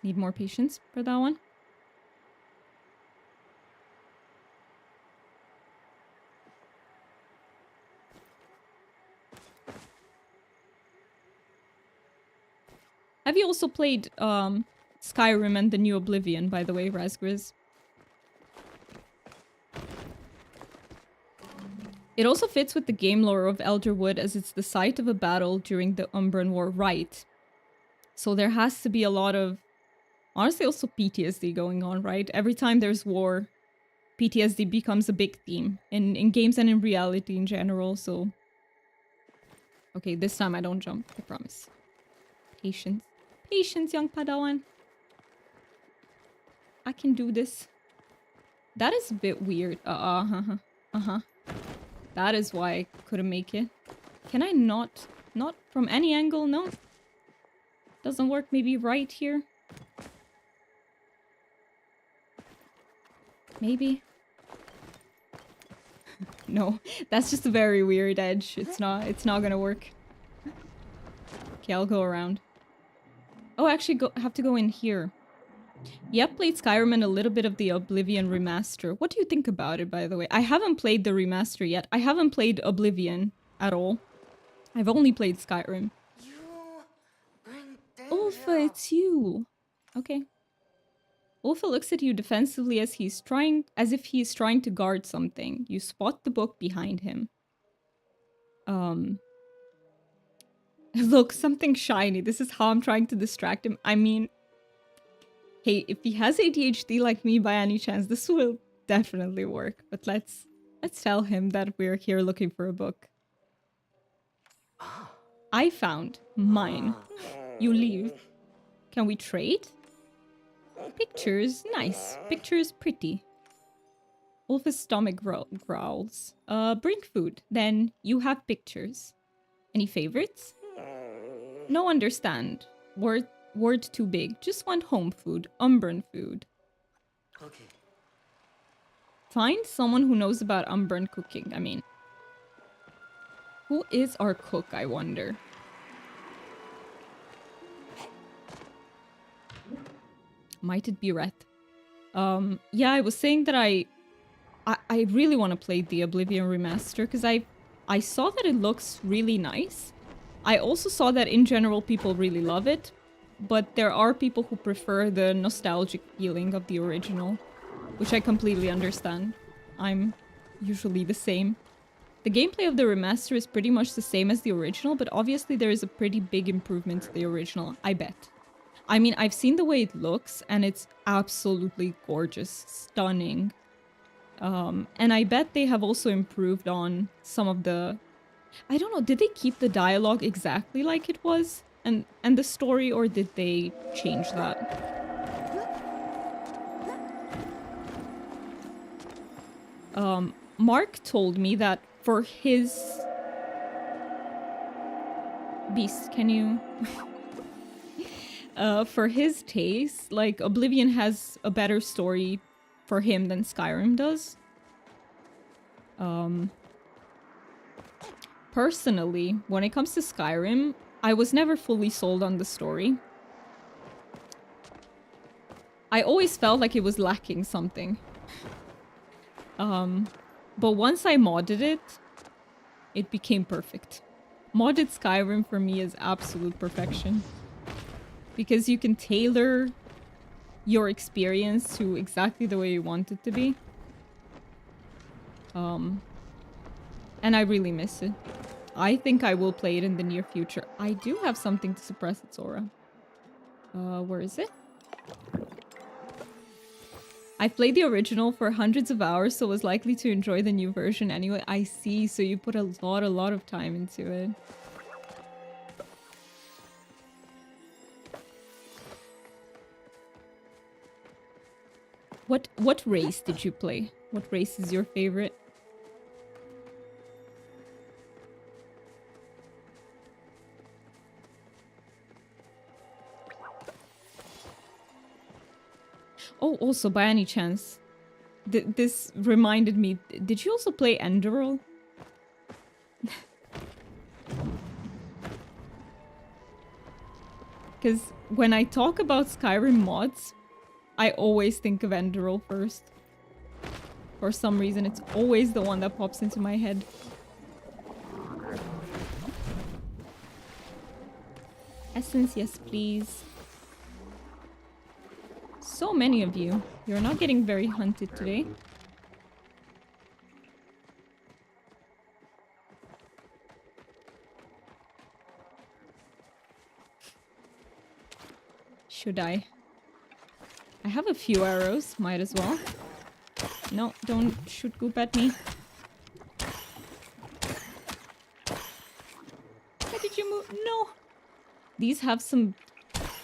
Need more patience for that one. Have you also played Skyrim and the New Oblivion, by the way, Razgriz? It also fits with the game lore of Elderwood as it's the site of a battle during the Umbran War, right? So there has to be a lot of, honestly, also PTSD going on, right? Every time there's war, PTSD becomes a big theme in games and in reality in general, so... Okay, this time I don't jump, I promise. Patience. Patience, young Padawan. I can do this. That is a bit weird. That is why I couldn't make it. Can I not from any angle? No. Doesn't work. Maybe right here. Maybe. No, that's just a very weird edge. It's not gonna work. Okay, I'll go around. Oh, actually have to go in here. Yep, played Skyrim and a little bit of the Oblivion remaster. What do you think about it, by the way? I haven't played the remaster yet. I haven't played Oblivion at all. I've only played Skyrim. You bring Ulfa, danger. it's you. Okay. Ulfa looks at you defensively as if he's trying to guard something. You spot the book behind him. Look, something shiny. This is how I'm trying to distract him. I mean, hey, if he has ADHD like me by any chance, this will definitely work. But let's tell him that we're here looking for a book. I found mine. You leave. Can we trade? Pictures, nice. Pictures, pretty. Wolf's stomach growls. Bring food. Then you have pictures. Any favorites? No understand. Word too big. Just want home food. Umbran food. Okay. Find someone who knows about Umbran cooking. I mean, who is our cook, I wonder? Might it be Ret? Yeah, I was saying that I really want to play the Oblivion remaster because I saw that it looks really nice. I also saw that in general people really love it, but there are people who prefer the nostalgic feeling of the original, which I completely understand. I'm usually the same. The gameplay of the remaster is pretty much the same as the original, but obviously there is a pretty big improvement to the original, I bet. I mean, I've seen the way it looks, and it's absolutely gorgeous, stunning. And I bet they have also improved on some of the... I don't know, did they keep the dialogue exactly like it was? And the story, or did they change that? Mark told me that for his... Beast, can you... for his taste, like, Oblivion has a better story for him than Skyrim does. Personally, when it comes to Skyrim, I was never fully sold on the story. I always felt like it was lacking something. But once I modded it, it became perfect. Modded Skyrim for me is absolute perfection. Because you can tailor your experience to exactly the way you want it to be. And I really miss it. I think I will play it in the near future. I do have something to suppress its aura. Where is it? I played the original for hundreds of hours, so was likely to enjoy the new version anyway. I see, so you put a lot of time into it. What race did you play? What race is your favorite? Oh, also, by any chance, this reminded me, did you also play Enderal? Because when I talk about Skyrim mods, I always think of Enderal first. For some reason, it's always the one that pops into my head. Essence, yes please. So many of you. You're not getting very hunted today. Should I? I have a few arrows, might as well. No, don't shoot goop at me. Why did you move? No! These have some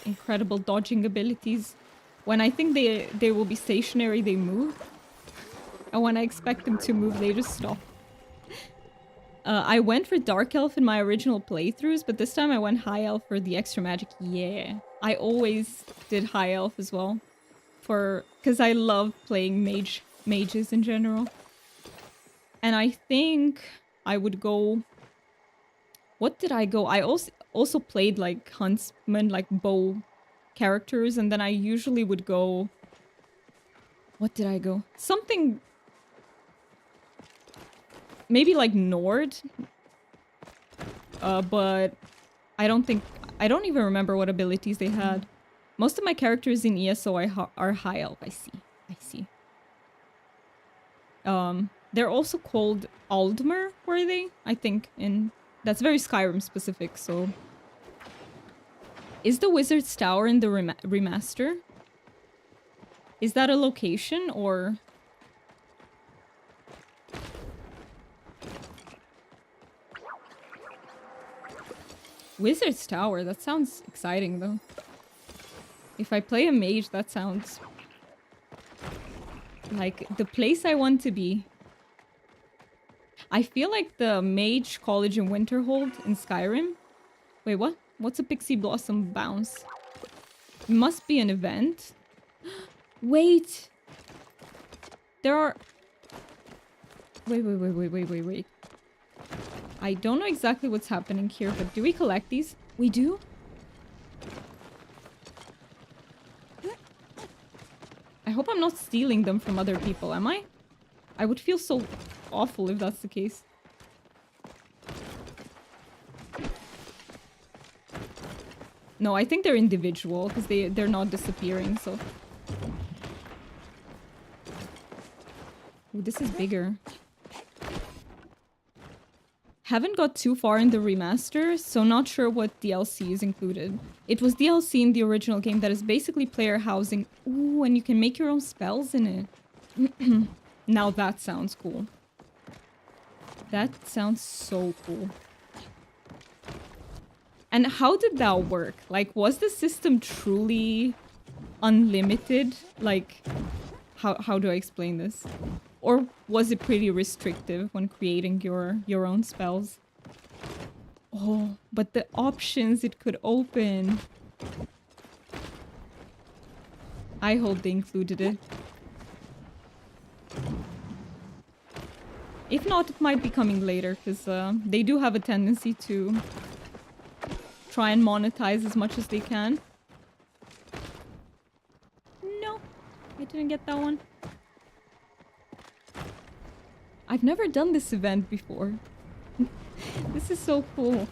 incredible dodging abilities. When I think they will be stationary, they move. And when I expect them to move, they just stop. I went for Dark Elf in my original playthroughs, but this time I went High Elf for the extra magic. Yeah. I always did High Elf as well. Because I love playing mages in general. And I think I would go... What did I go? I also played like Huntsman, like bow characters, and then I usually would go... What did I go? Something... Maybe like Nord. But I don't think... I don't even remember what abilities they had. Most of my characters in ESO are high elf. I see. I see. They're also called Aldmer, were they? I think in... That's very Skyrim specific, so... Is the Wizard's Tower in the remaster? Is that a location, or... Wizard's Tower? That sounds exciting, though. If I play a mage, that sounds... like the place I want to be. I feel like the Mage College in Winterhold in Skyrim. Wait, what? What's a Pixie Blossom Bounce? It must be an event. Wait! There are... Wait. I don't know exactly what's happening here, but do we collect these? We do? I hope I'm not stealing them from other people, am I? I would feel so awful if that's the case. No, I think they're individual, because they're not disappearing, so... Ooh, this is bigger. Haven't got too far in the remaster, so not sure what DLC is included. It was DLC in the original game that is basically player housing. Ooh, and you can make your own spells in it. Now that sounds cool. That sounds so cool. And how did that work? Like, was the system truly unlimited? Like, how do I explain this? Or was it pretty restrictive when creating your own spells? Oh, but the options it could open. I hope they included it. If not, it might be coming later, because they do have a tendency to try and monetize as much as they can. No, I didn't get that one. I've never done this event before. This is so cool.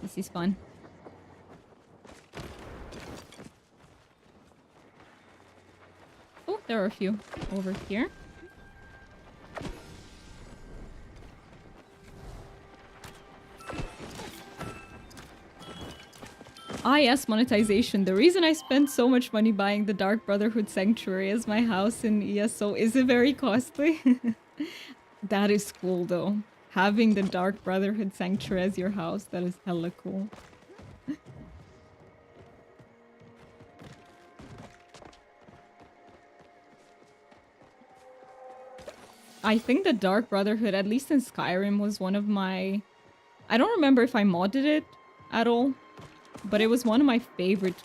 This is fun. Oh, there are a few over here. Ah yes, monetization. The reason I spent so much money buying the Dark Brotherhood Sanctuary as my house in ESO is it very costly? That is cool though. Having the Dark Brotherhood Sanctuary as your house, that is hella cool. I think the Dark Brotherhood, at least in Skyrim, was one of my... I don't remember if I modded it at all, but it was one of my favorite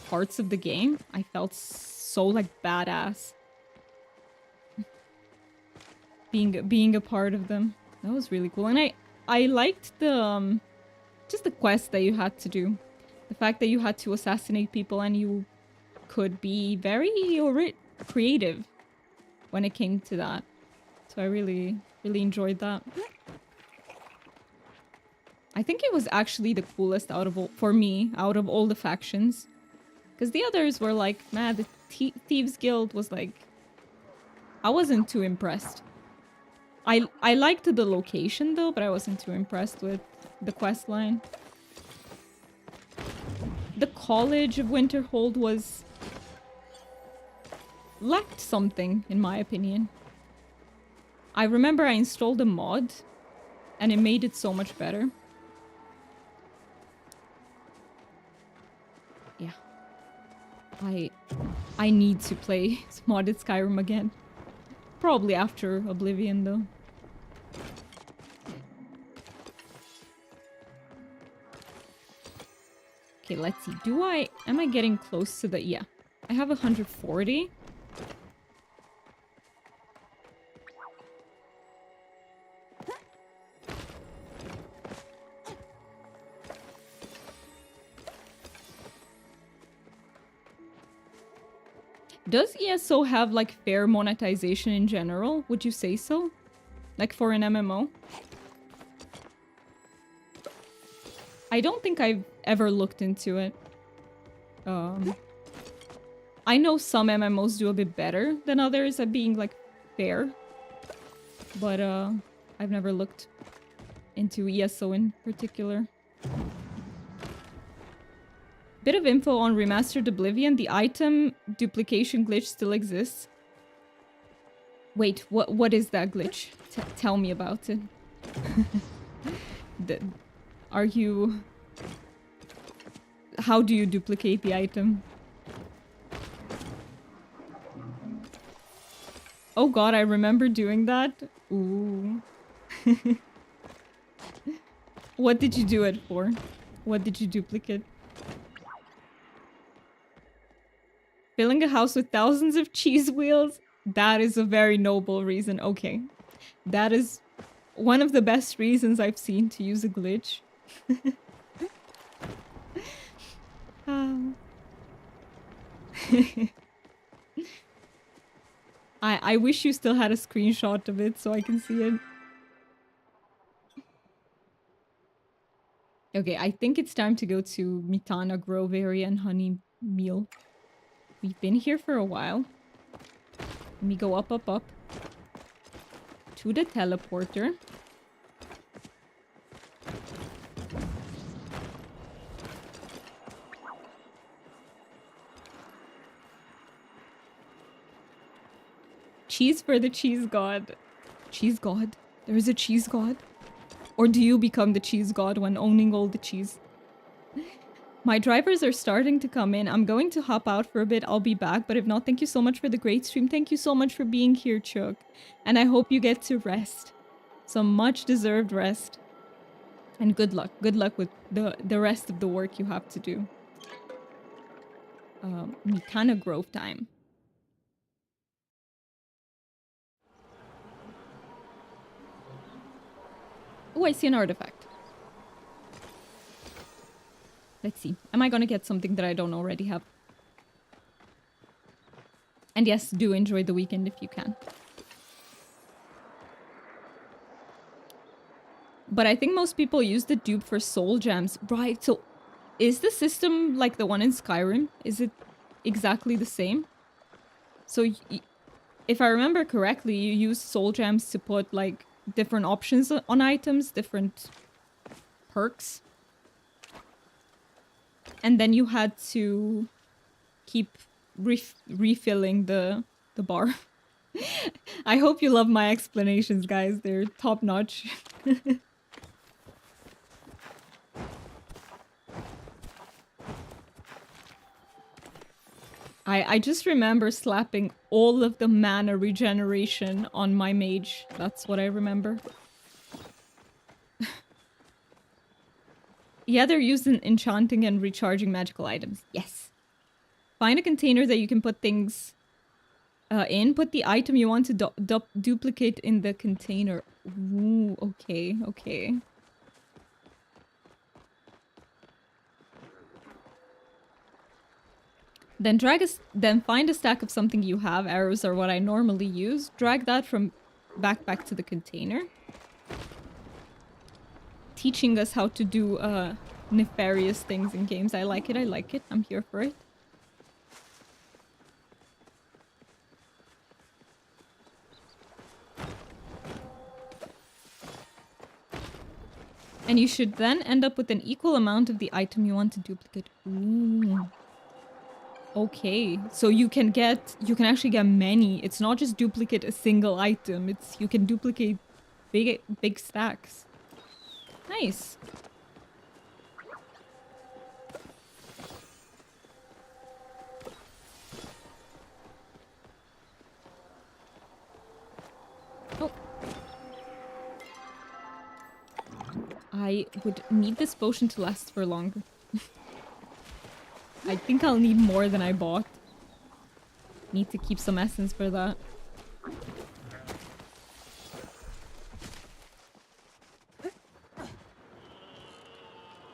parts of the game. I felt so, like, badass. Being a part of them. That was really cool. And I liked the... just the quest that you had to do. The fact that you had to assassinate people and you could be very creative when it came to that. So I really enjoyed that. I think it was actually the coolest out of all, for me, out of all the factions. Because the others were like, man, the Thieves Guild was like... I wasn't too impressed. I liked the location though, but I wasn't too impressed with the quest line. The College of Winterhold was... lacked something, in my opinion. I remember I installed a mod, and it made it so much better. Yeah. I need to play modded Skyrim again. Probably after Oblivion, though. Okay, let's see. Am I getting close to the... Yeah. I have 140. Does ESO have, like, fair monetization in general? Would you say so? Like, for an MMO? I don't think I've ever looked into it. I know some MMOs do a bit better than others at being, like, fair. But, I've never looked into ESO in particular. Bit of info on Remastered Oblivion. The item duplication glitch still exists. Wait, what is that glitch? Tell me about it. Are you... How do you duplicate the item? Oh god, I remember doing that. Ooh. What did you do it for? What did you duplicate? Filling a house with thousands of cheese wheels? That is a very noble reason. Okay. That is one of the best reasons I've seen to use a glitch. I wish you still had a screenshot of it so I can see it. Okay, I think it's time to go to Mitana Grove area and Honey Meal. We've been here for a while. Let me go up, up, up. To the teleporter. Cheese for the cheese god. Cheese god? There is a cheese god? Or do you become the cheese god when owning all the cheese? My drivers are starting to come in. I'm going to hop out for a bit. I'll be back. But if not, thank you so much for the great stream. Thank you so much for being here, Chuck. And I hope you get to rest. Some much deserved rest. And good luck. Good luck with the rest of the work you have to do. Mikana Grove time. Oh, I see an artifact. Let's see. Am I gonna get something that I don't already have? And yes, do enjoy the weekend if you can. But I think most people use the dupe for soul gems. Right, so is the system like the one in Skyrim? Is it exactly the same? So if I remember correctly, you use soul gems to put like different options on items, different perks. And then you had to keep refilling the bar. I hope you love my explanations, guys. They're top notch. I just remember slapping all of the mana regeneration on my mage. That's what I remember. Yeah, they're used in enchanting and recharging magical items. Yes. Find a container that you can put things in. Put the item you want to duplicate in the container. Ooh, okay, okay. Then find a stack of something you have. Arrows are what I normally use. Drag that from back to the container. Teaching us how to do nefarious things in games. I like it, I like it. I'm here for it. And you should then end up with an equal amount of the item you want to duplicate. Ooh. Okay, so you can actually get many. It's not just duplicate a single item. You can duplicate big stacks. Nice. I would need this potion to last for longer. I think I'll need more than I bought. Need to keep some essence for that.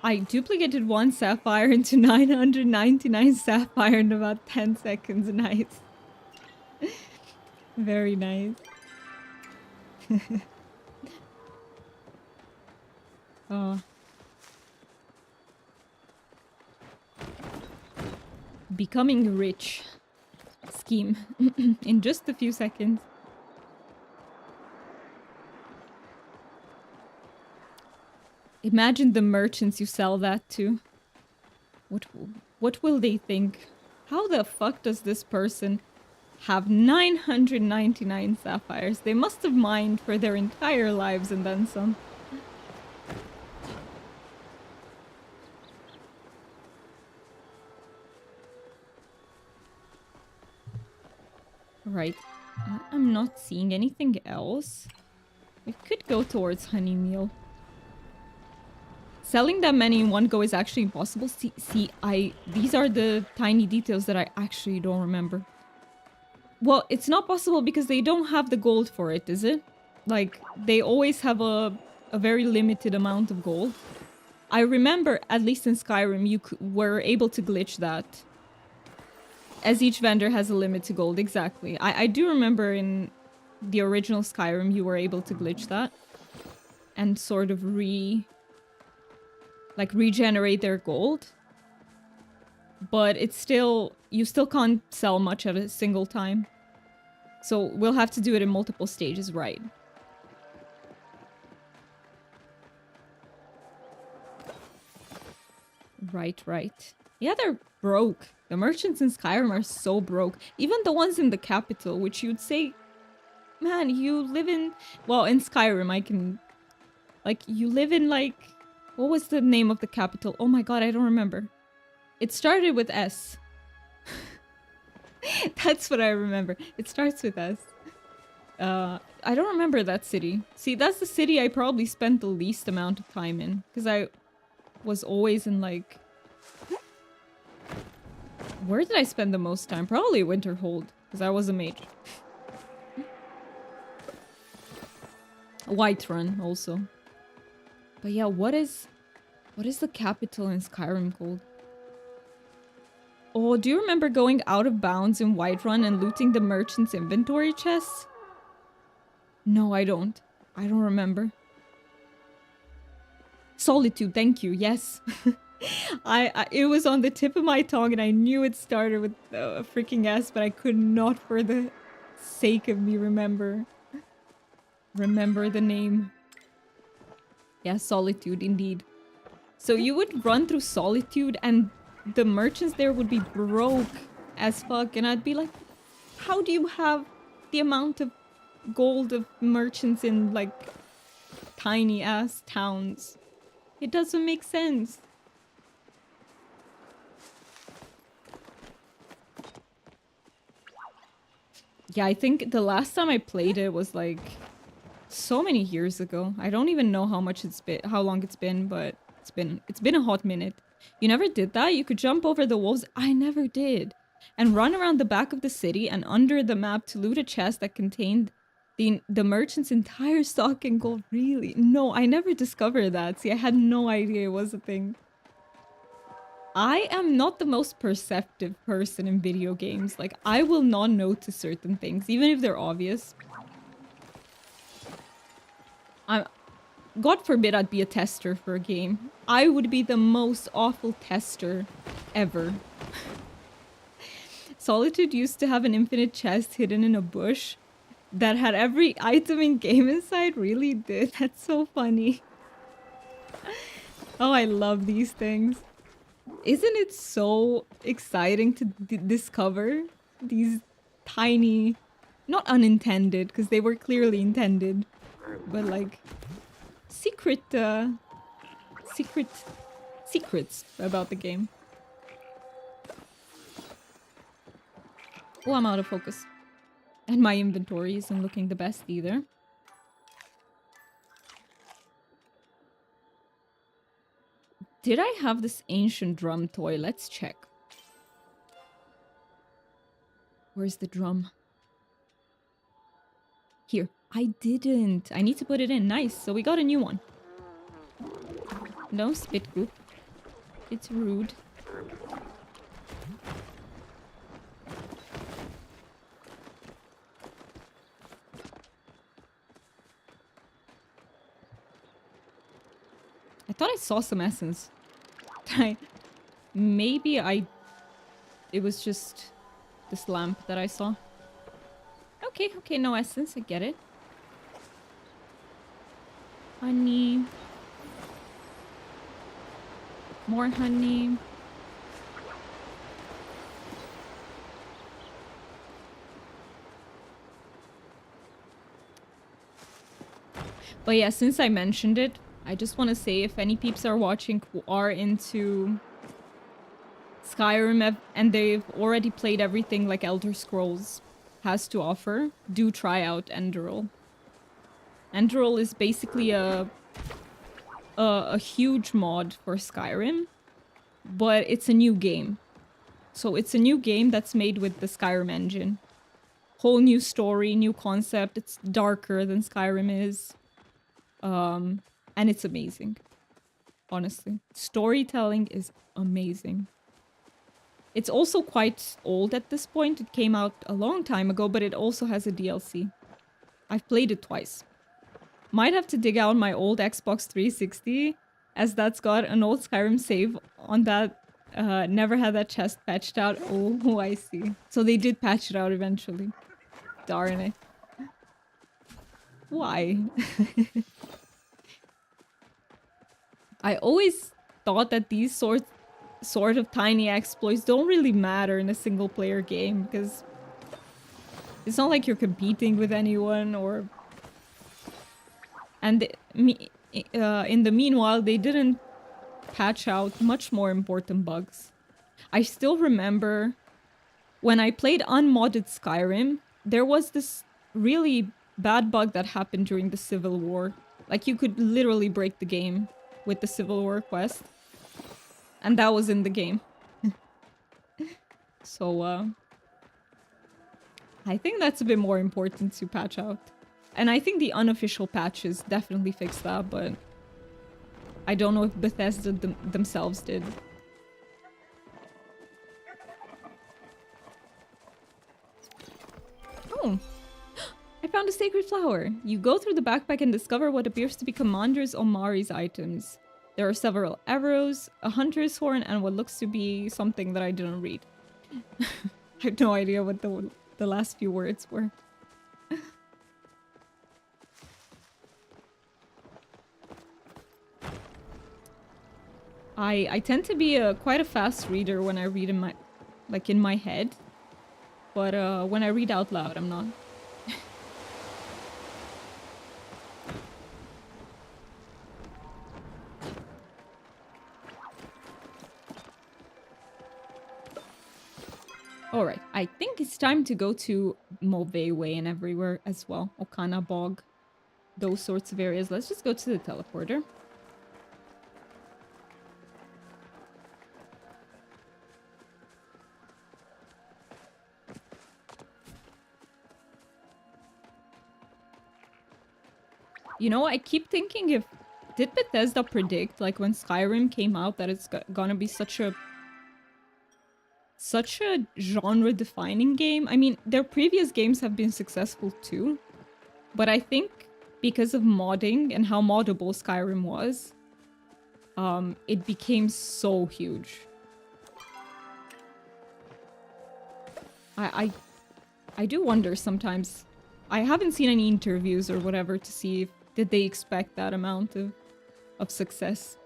I duplicated 1 sapphire into 999 sapphire in about 10 seconds. Nice. Very nice. Oh. Becoming rich scheme in just a few seconds. Imagine the merchants you sell that to. What will they think? How the fuck does this person have 999 sapphires? They must have mined for their entire lives and then some. Right. I'm not seeing anything else. We could go towards honey meal. Selling that many in one go is actually impossible. These are the tiny details that I actually don't remember. Well, it's not possible because they don't have the gold for it, is it? Like, they always have a very limited amount of gold. I remember, at least in Skyrim, you were able to glitch that. As each vendor has a limit to gold, exactly. I do remember in the original Skyrim, you were able to glitch that. And sort of regenerate their gold. But it's still, you still can't sell much at a single time. So we'll have to do it in multiple stages, right? Right. Yeah, they're broke. The merchants in Skyrim are so broke. Even the ones in the capital, which you'd say, man, you live in... Well, in Skyrim, I can... Like, you live in, like... What was the name of the capital? Oh my god, I don't remember. It started with S. That's what I remember. It starts with S. I don't remember that city. See, that's the city I probably spent the least amount of time in. Because I was always in, like... Where did I spend the most time? Probably Winterhold. Because I was a mage. Whiterun, also. But yeah, what is the capital in Skyrim called? Oh, do you remember going out of bounds in Whiterun and looting the merchant's inventory chests? No, I don't. I don't remember. Solitude, thank you. Yes. It was on the tip of my tongue and I knew it started with a freaking S, but I could not for the sake of me remember the name. Yeah, Solitude, indeed. So you would run through Solitude and the merchants there would be broke as fuck. And I'd be like, how do you have the amount of gold of merchants in, like, tiny-ass towns? It doesn't make sense. Yeah, I think the last time I played it was, like... so many years ago. I don't even know how long it's been, but it's been a hot minute. You never did that? You could jump over the wolves. I never did. And run around the back of the city and under the map to loot a chest that contained the merchant's entire stock in gold. Really? No, I never discovered that. See, I had no idea it was a thing. I am not the most perceptive person in video games. Like, I will not notice certain things, even if they're obvious. God forbid I'd be a tester for a game. I would be the most awful tester ever. Solitude used to have an infinite chest hidden in a bush that had every item in game inside. Really did. That's so funny. Oh, I love these things. Isn't it so exciting to discover these tiny, not unintended, because they were clearly intended, but like secrets about the game. Oh, I'm out of focus. And my inventory isn't looking the best either. Did I have this ancient drum toy? Let's check. Where's the drum? Here. I didn't. I need to put it in. Nice. So we got a new one. No spit goop. It's rude. I thought I saw some essence. Maybe it was just this lamp that I saw. Okay, okay, no essence, I get it. Honey. More honey. But yeah, since I mentioned it, I just want to say if any peeps are watching who are into Skyrim and they've already played everything like Elder Scrolls has to offer, do try out Enderal. Enderal is basically a huge mod for Skyrim, but it's a new game. So it's a new game that's made with the Skyrim engine. Whole new story, new concept. It's darker than Skyrim is. And it's amazing. Honestly. Storytelling is amazing. It's also quite old at this point. It came out a long time ago, but it also has a DLC. I've played it twice. Might have to dig out my old Xbox 360, as that's got an old Skyrim save on that. Never had that chest patched out. Oh, I see. So they did patch it out eventually. Darn it. Why? I always thought that these sort of tiny exploits don't really matter in a single player game, because it's not like you're competing with anyone or... And in the meanwhile, they didn't patch out much more important bugs. I still remember when I played unmodded Skyrim, there was this really bad bug that happened during the Civil War. Like, you could literally break the game with the Civil War quest. And that was in the game. So, I think that's a bit more important to patch out. And I think the unofficial patches definitely fixed that, but I don't know if Bethesda themselves did. Oh, I found a sacred flower. You go through the backpack and discover what appears to be Commander's Omari's items. There are several arrows, a hunter's horn, and what looks to be something that I didn't read. I have no idea what the last few words were. I tend to be quite a fast reader when I read in my head, but when I read out loud, I'm not. Alright, I think it's time to go to Mauvais Way and everywhere as well. Okana Bog. Those sorts of areas. Let's just go to the teleporter. You know, I keep thinking if... Did Bethesda predict, like, when Skyrim came out, that it's gonna be such a genre-defining game? I mean, their previous games have been successful too. But I think because of modding and how moddable Skyrim was, it became so huge. I do wonder sometimes. I haven't seen any interviews or whatever to see if did they expect that amount of success.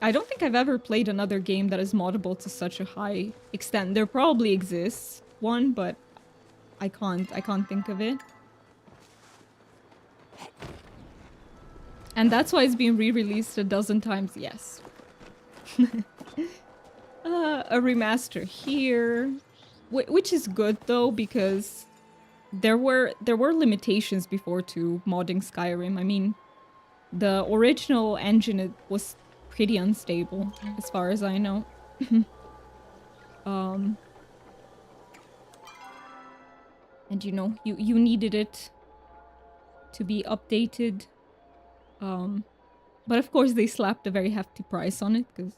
I don't think I've ever played another game that is moddable to such a high extent. There probably exists one, but I can't think of it. And that's why it's been re-released a dozen times, yes. A remaster here, which is good though, because there were limitations before to modding Skyrim. I mean, The original engine, it was pretty unstable, as far as I know. um, and you know, you needed it to be updated. But of course they slapped a very hefty price on it, because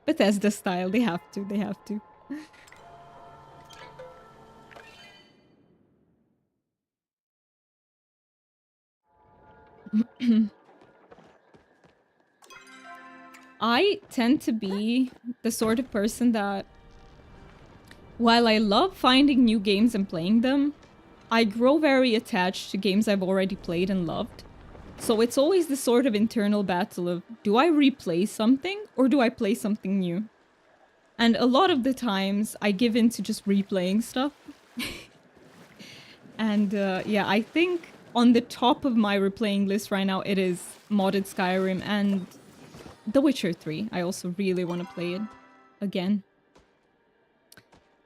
Bethesda style, they have to, they have to. I tend to be the sort of person that, while I love finding new games and playing them, I grow very attached to games I've already played and loved. So it's always this sort of internal battle of, do I replay something or do I play something new? And a lot of the times I give in to just replaying stuff. And yeah, I think on the top of my replaying list right now, it is modded Skyrim and The Witcher 3. I also really want to play it again.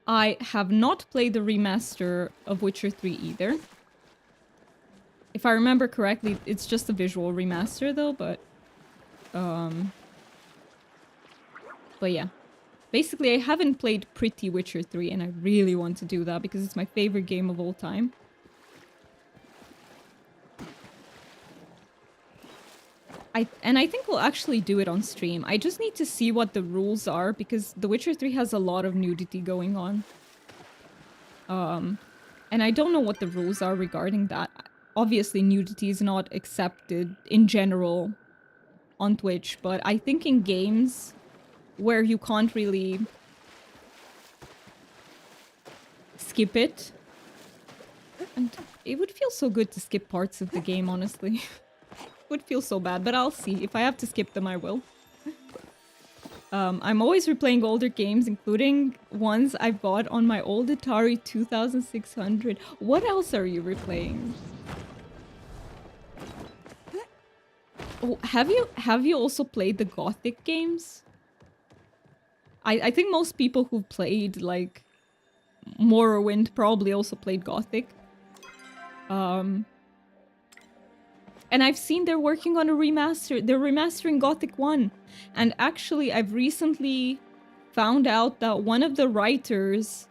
I have not played the remaster of Witcher 3 either. If I remember correctly, it's just a visual remaster though, but yeah. Basically, I haven't played Pretty Witcher 3 and I really want to do that because it's my favorite game of all time. I think we'll actually do it on stream. I just need to see what the rules are because The Witcher 3 has a lot of nudity going on. And I don't know what the rules are regarding that. Obviously, nudity is not accepted in general on Twitch, but I think in games where you can't really skip it, and it would feel so good to skip parts of the game, honestly. Would feel so bad, but I'll see. If I have to skip them, I will. I'm always replaying older games, including ones I bought on my old Atari 2600. What else are you replaying? Oh, have you also played the Gothic games? I think most people who played like Morrowind probably also played Gothic. And I've seen they're working on a remaster. They're remastering Gothic 1. And actually, I've recently found out that one of the writers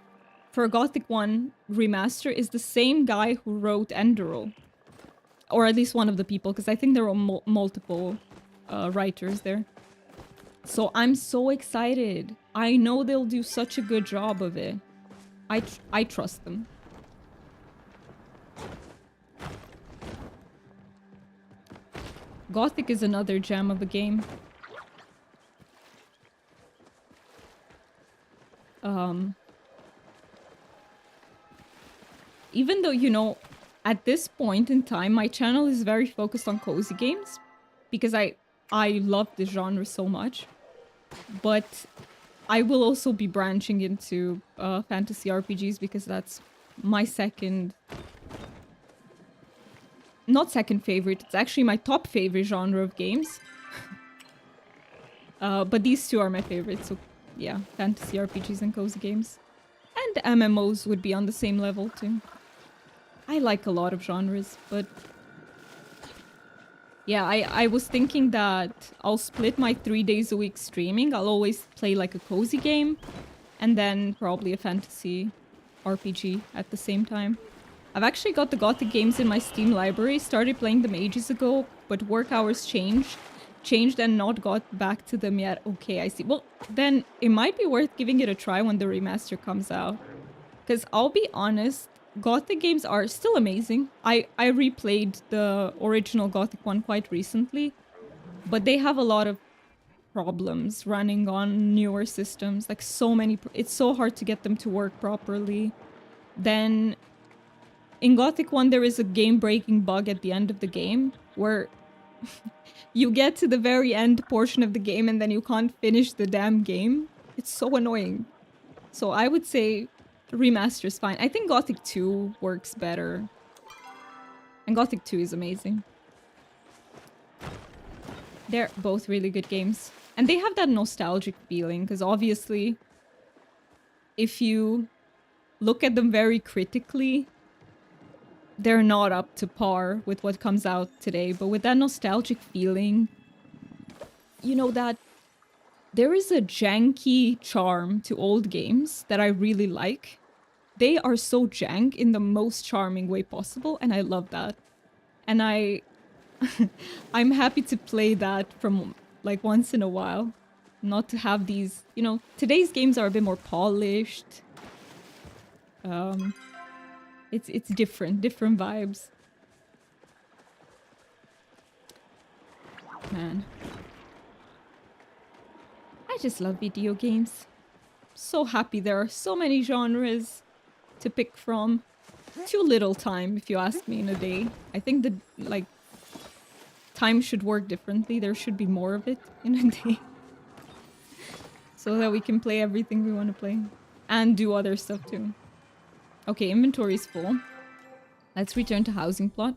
for Gothic 1 remaster is the same guy who wrote Enderal. Or at least one of the people, because I think there are multiple writers there. So I'm so excited. I know they'll do such a good job of it. I trust them. Gothic is another gem of a game. Even though, you know, at this point in time, my channel is very focused on cozy games because I love the genre so much. But I will also be branching into fantasy RPGs because that's my second... Not second favorite, it's actually my top favorite genre of games. But these two are my favorites, so yeah, fantasy RPGs and cozy games. And MMOs would be on the same level too. I like a lot of genres, but... Yeah, I was thinking that I'll split my 3 days a week streaming. I'll always play like a cozy game, and then probably a fantasy RPG at the same time. I've actually got the Gothic games in my Steam library, started playing them ages ago, but work hours changed and not got back to them yet. Okay, I see. Well, then it might be worth giving it a try when the remaster comes out. Because I'll be honest, Gothic games are still amazing. I replayed the original Gothic one quite recently, but they have a lot of problems running on newer systems. Like so many, it's so hard to get them to work properly. Then in Gothic 1, there is a game-breaking bug at the end of the game where you get to the very end portion of the game and then you can't finish the damn game. It's so annoying. So I would say remaster is fine. I think Gothic 2 works better. And Gothic 2 is amazing. They're both really good games. And they have that nostalgic feeling, because obviously, if you look at them very critically, they're not up to par with what comes out today, but with that nostalgic feeling, you know, that there is a janky charm to old games that I really like. They are so jank in the most charming way possible, and I love that. And I'm happy to play that from like once in a while. Not to have these, you know, today's games are a bit more polished. Um, it's different vibes. Man. I just love video games. So happy there are so many genres to pick from. Too little time, if you ask me, in a day. I think that, like, time should work differently. There should be more of it in a day. So that we can play everything we want to play. And do other stuff too. Okay, inventory's full. Let's return to housing plot.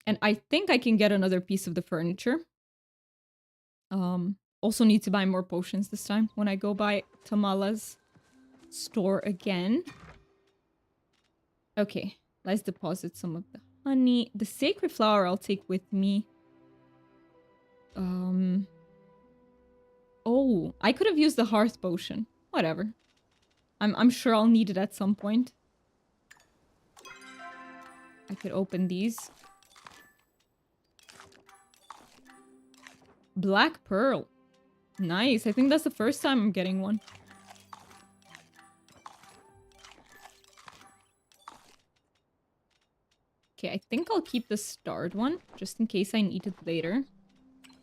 And I think I can get another piece of the furniture. Also need to buy more potions this time when I go by Tamala's store again. Okay, let's deposit some of the honey. The sacred flower I'll take with me. Oh, I could have used the hearth potion. Whatever. I'm sure I'll need it at some point. I could open these. Black pearl. Nice. I think that's the first time I'm getting one. Okay, I think I'll keep the starred one, just in case I need it later.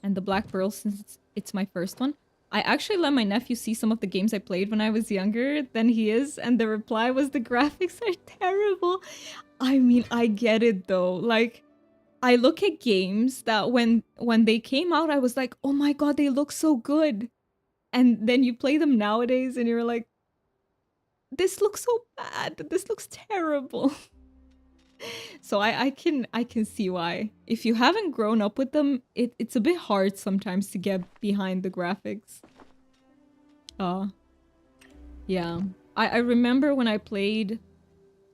And the black pearl, since it's my first one. I actually let my nephew see some of the games I played when I was younger than he is, and the reply was the graphics are terrible. I mean, I get it though. Like, I look at games that when they came out, I was like, oh my god, they look so good. And then you play them nowadays and you're like, this looks so bad. This looks terrible. So I can see why. If you haven't grown up with them, it's a bit hard sometimes to get behind the graphics. Yeah. I remember when I played...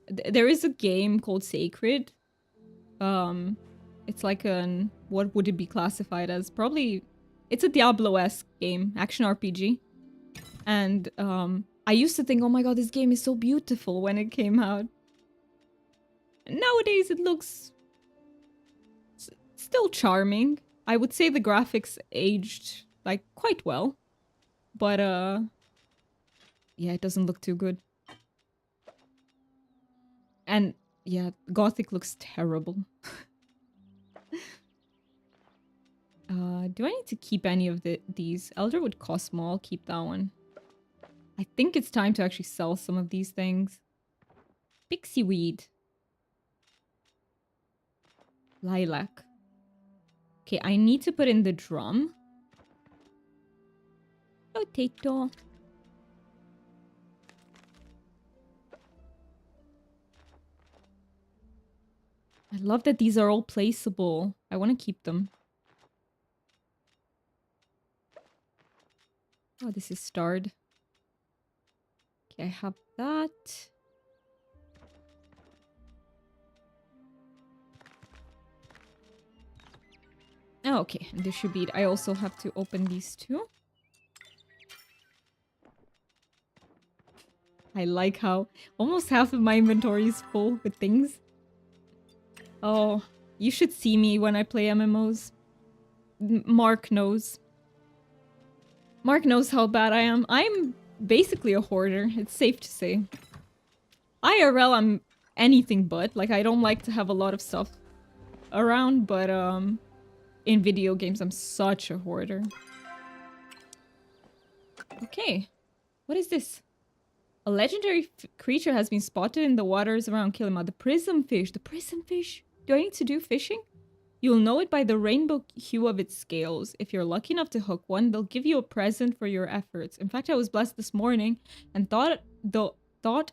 There is a game called Sacred. It's like an... What would it be classified as? Probably... It's a Diablo-esque game. Action RPG. And I used to think, oh my god, this game is so beautiful when it came out. Nowadays it looks still charming. I would say the graphics aged like quite well. But yeah, it doesn't look too good. And yeah, Gothic looks terrible. Do I need to keep any of these? Elderwood Cosmo, I'll keep that one. I think it's time to actually sell some of these things. Pixie weed. Lilac. Okay, I need to put in the drum. Potato. I love that these are all placeable. I want to keep them. Oh, this is starred. Okay, I have that. Oh, okay, and this should be it. I also have to open these two. I like how almost half of my inventory is full with things. Oh, you should see me when I play MMOs. Mark knows. Mark knows how bad I am. I'm basically a hoarder, it's safe to say. IRL, I'm anything but. Like, I don't like to have a lot of stuff around, but in video games, I'm such a hoarder. Okay. What is this? A legendary creature has been spotted in the waters around Kilima. The prismfish. The prismfish? Do I need to do fishing? You'll know it by the rainbow hue of its scales. If you're lucky enough to hook one, they'll give you a present for your efforts. In fact, I was blessed this morning and thought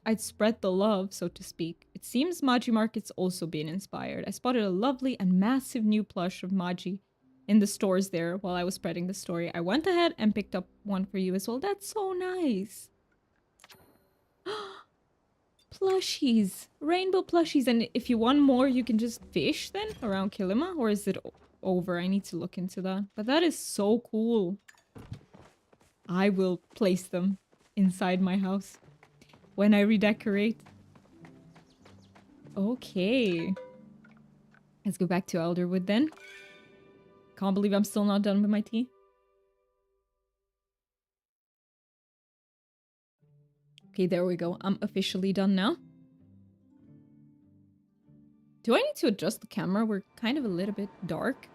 I'd spread the love, so to speak. It seems Magi Market's also been inspired. I spotted a lovely and massive new plush of Magi in the stores there while I was spreading the story. I went ahead and picked up one for you as well. That's so nice. Plushies. Rainbow plushies. And if you want more, you can just fish then around Kilima? Or is it over? I need to look into that. But that is so cool. I will place them inside my house when I redecorate. Okay. Let's go back to Elderwood then. Can't believe I'm still not done with my tea. Okay, there we go. I'm officially done now. Do I need to adjust the camera? We're kind of a little bit dark.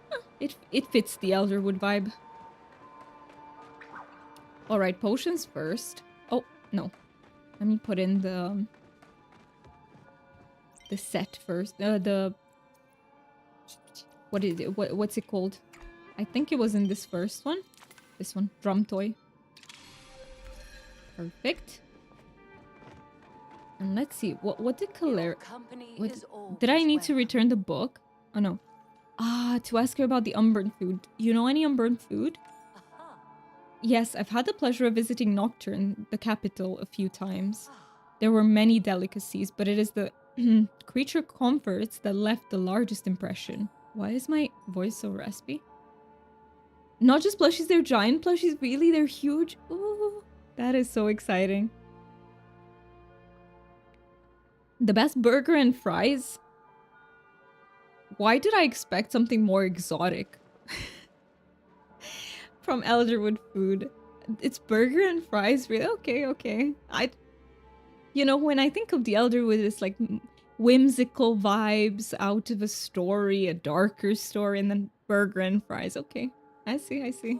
Huh, it fits the Elderwood vibe. Alright, potions first. Oh, no. Let me put in the set first. What is it? What's it called? I think it was in this first one. This one. Drum toy. Perfect. And let's see. What did Claire... Did I need to return the book? Oh, no. Ah, to ask her about the unburned food. You know any unburned food? Yes, I've had the pleasure of visiting Nocturne, the capital, a few times. There were many delicacies, but it is the creature comforts that left the largest impression. Why is my voice so raspy? Not just plushies, they're giant plushies. Really? They're huge? Ooh, that is so exciting. The best burger and fries? Why did I expect something more exotic? From Elderwood food. It's burger and fries, really? Okay, okay. You know, when I think of the Elderwood, it's like whimsical vibes out of a story, a darker story, and then burger and fries. Okay, I see, I see.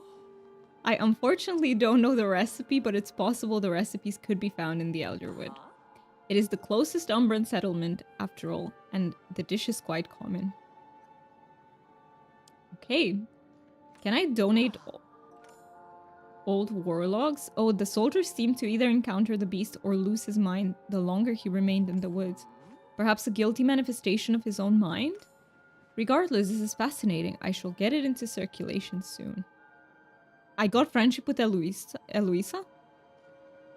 I unfortunately don't know the recipe, but it's possible the recipes could be found in the Elderwood. It is the closest Umbran settlement, after all, and the dish is quite common. Okay. Can I donate old warlogs? Oh, the soldier seemed to either encounter the beast or lose his mind the longer he remained in the woods. Perhaps a guilty manifestation of his own mind? Regardless, this is fascinating. I shall get it into circulation soon. I got friendship with Eloisa?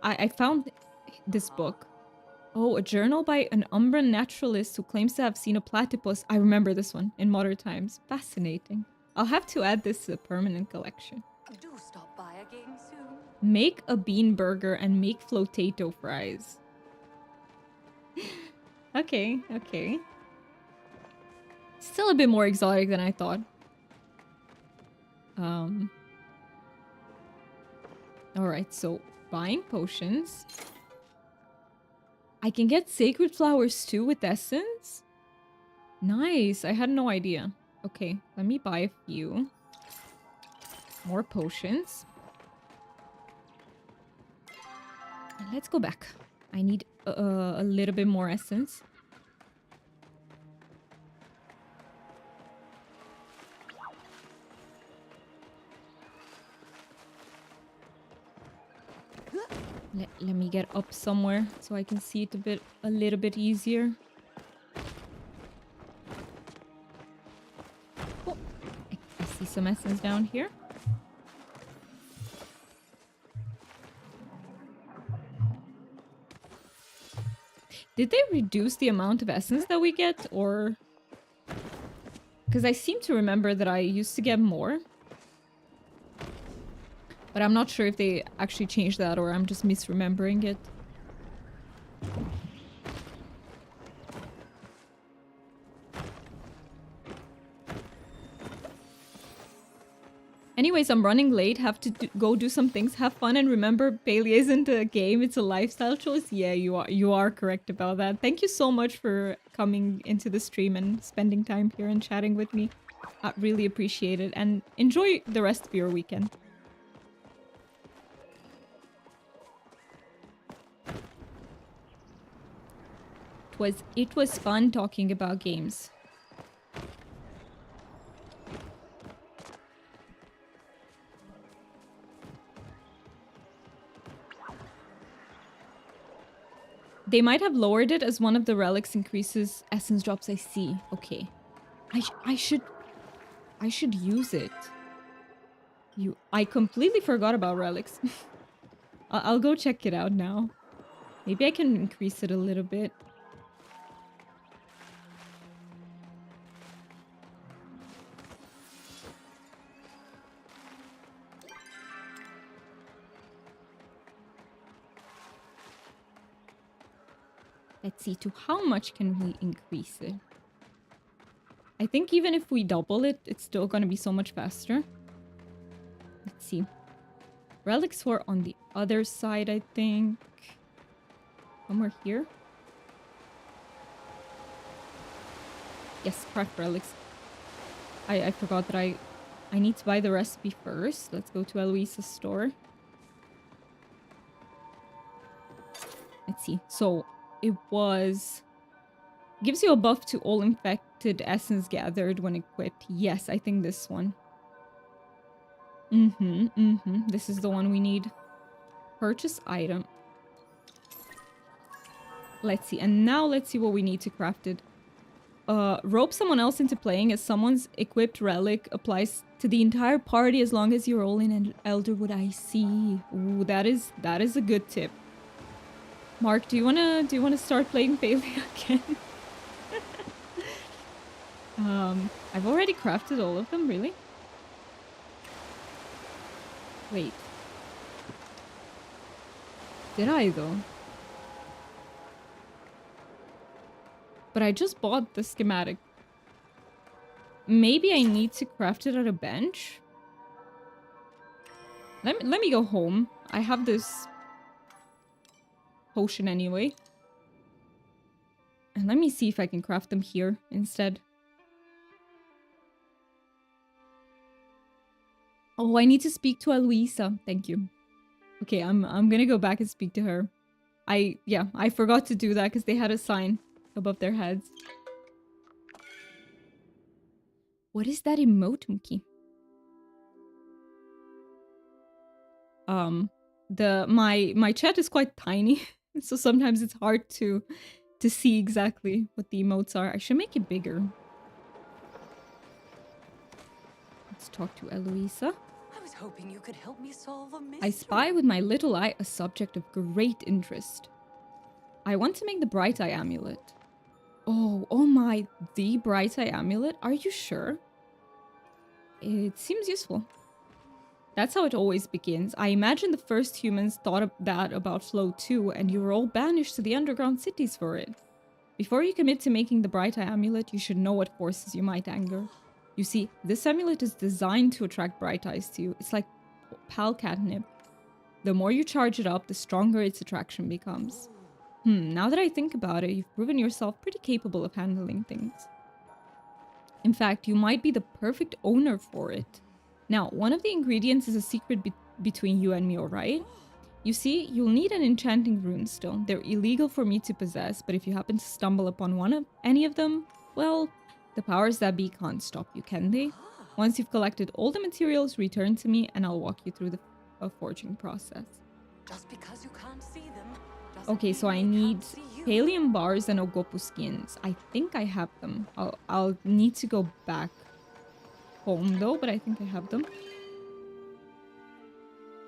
I found this book. Oh, a journal by an Umbran naturalist who claims to have seen a platypus. I remember this one in modern times. Fascinating. I'll have to add this to the permanent collection. Do stop by again soon. Make a bean burger and make flotato fries. Okay, okay. Still a bit more exotic than I thought. Alright, so buying potions. I can get sacred flowers too with essence? Nice, I had no idea. Okay, let me buy a few. More potions. And let's go back. I need a little bit more essence. Let me get up somewhere so I can see it a little bit easier. Oh, I see some essence down here. Did they reduce the amount of essence that we get, or... Because I seem to remember that I used to get more. But I'm not sure if they actually changed that or I'm just misremembering it. Anyways, I'm running late. Have to go do some things. Have fun and remember, Palia isn't a game. It's a lifestyle choice. Yeah, you are correct about that. Thank you so much for coming into the stream and spending time here and chatting with me. I really appreciate it. And enjoy the rest of your weekend. It was fun talking about games. They might have lowered it as one of the relics increases essence drops. I see. Okay. I should... I should use it. I completely forgot about relics. I'll go check it out now. Maybe I can increase it a little bit. Let's see, to how much can we increase it? I think even if we double it, it's still gonna be so much faster. Let's see. Relics were on the other side, I think. Somewhere here. Yes, craft relics. I forgot that I need to buy the recipe first. Let's go to Eloisa's store. Let's see. So it was... Gives you a buff to all infected essence gathered when equipped. Yes, I think this one. This is the one we need. Purchase item. Let's see. And now let's see what we need to craft it. Rope someone else into playing as someone's equipped relic applies to the entire party as long as you're all in Elderwood. I see. Ooh, that is a good tip. Mark, do you wanna start playing Palia again? I've already crafted all of them, really? Wait. Did I though? But I just bought the schematic. Maybe I need to craft it at a bench? Let me go home. I have this potion anyway. And let me see if I can craft them here instead. Oh, I need to speak to Eloisa. Thank you. Okay, I'm gonna go back and speak to her. I forgot to do that because they had a sign above their heads. What is that emote, Mookie? My chat is quite tiny, so sometimes it's hard to see exactly what the emotes are. I should make it bigger. Let's talk to Eloisa. I was hoping you could help me solve a mystery. I spy with my little eye a subject of great interest. I want to make the Bright Eye Amulet. Oh my, the Bright Eye Amulet? Are you sure? It seems useful. That's how it always begins. I imagine the first humans thought of that about Flow too, and you were all banished to the underground cities for it. Before you commit to making the Bright Eye Amulet, you should know what forces you might anger. You see, this amulet is designed to attract bright eyes to you. It's like pal catnip. The more you charge it up, the stronger its attraction becomes. Now that I think about it, you've proven yourself pretty capable of handling things. In fact, you might be the perfect owner for it. Now, one of the ingredients is a secret between you and me, alright? You see, you'll need an enchanting runestone. They're illegal for me to possess, but if you happen to stumble upon any of them, well, the powers that be can't stop you, can they? Once you've collected all the materials, return to me and I'll walk you through the forging process. Just because you can't see them. Okay, so I need Pallium bars and Ogopu skins. I think I have them. I'll need to go back home though, but I think I have them.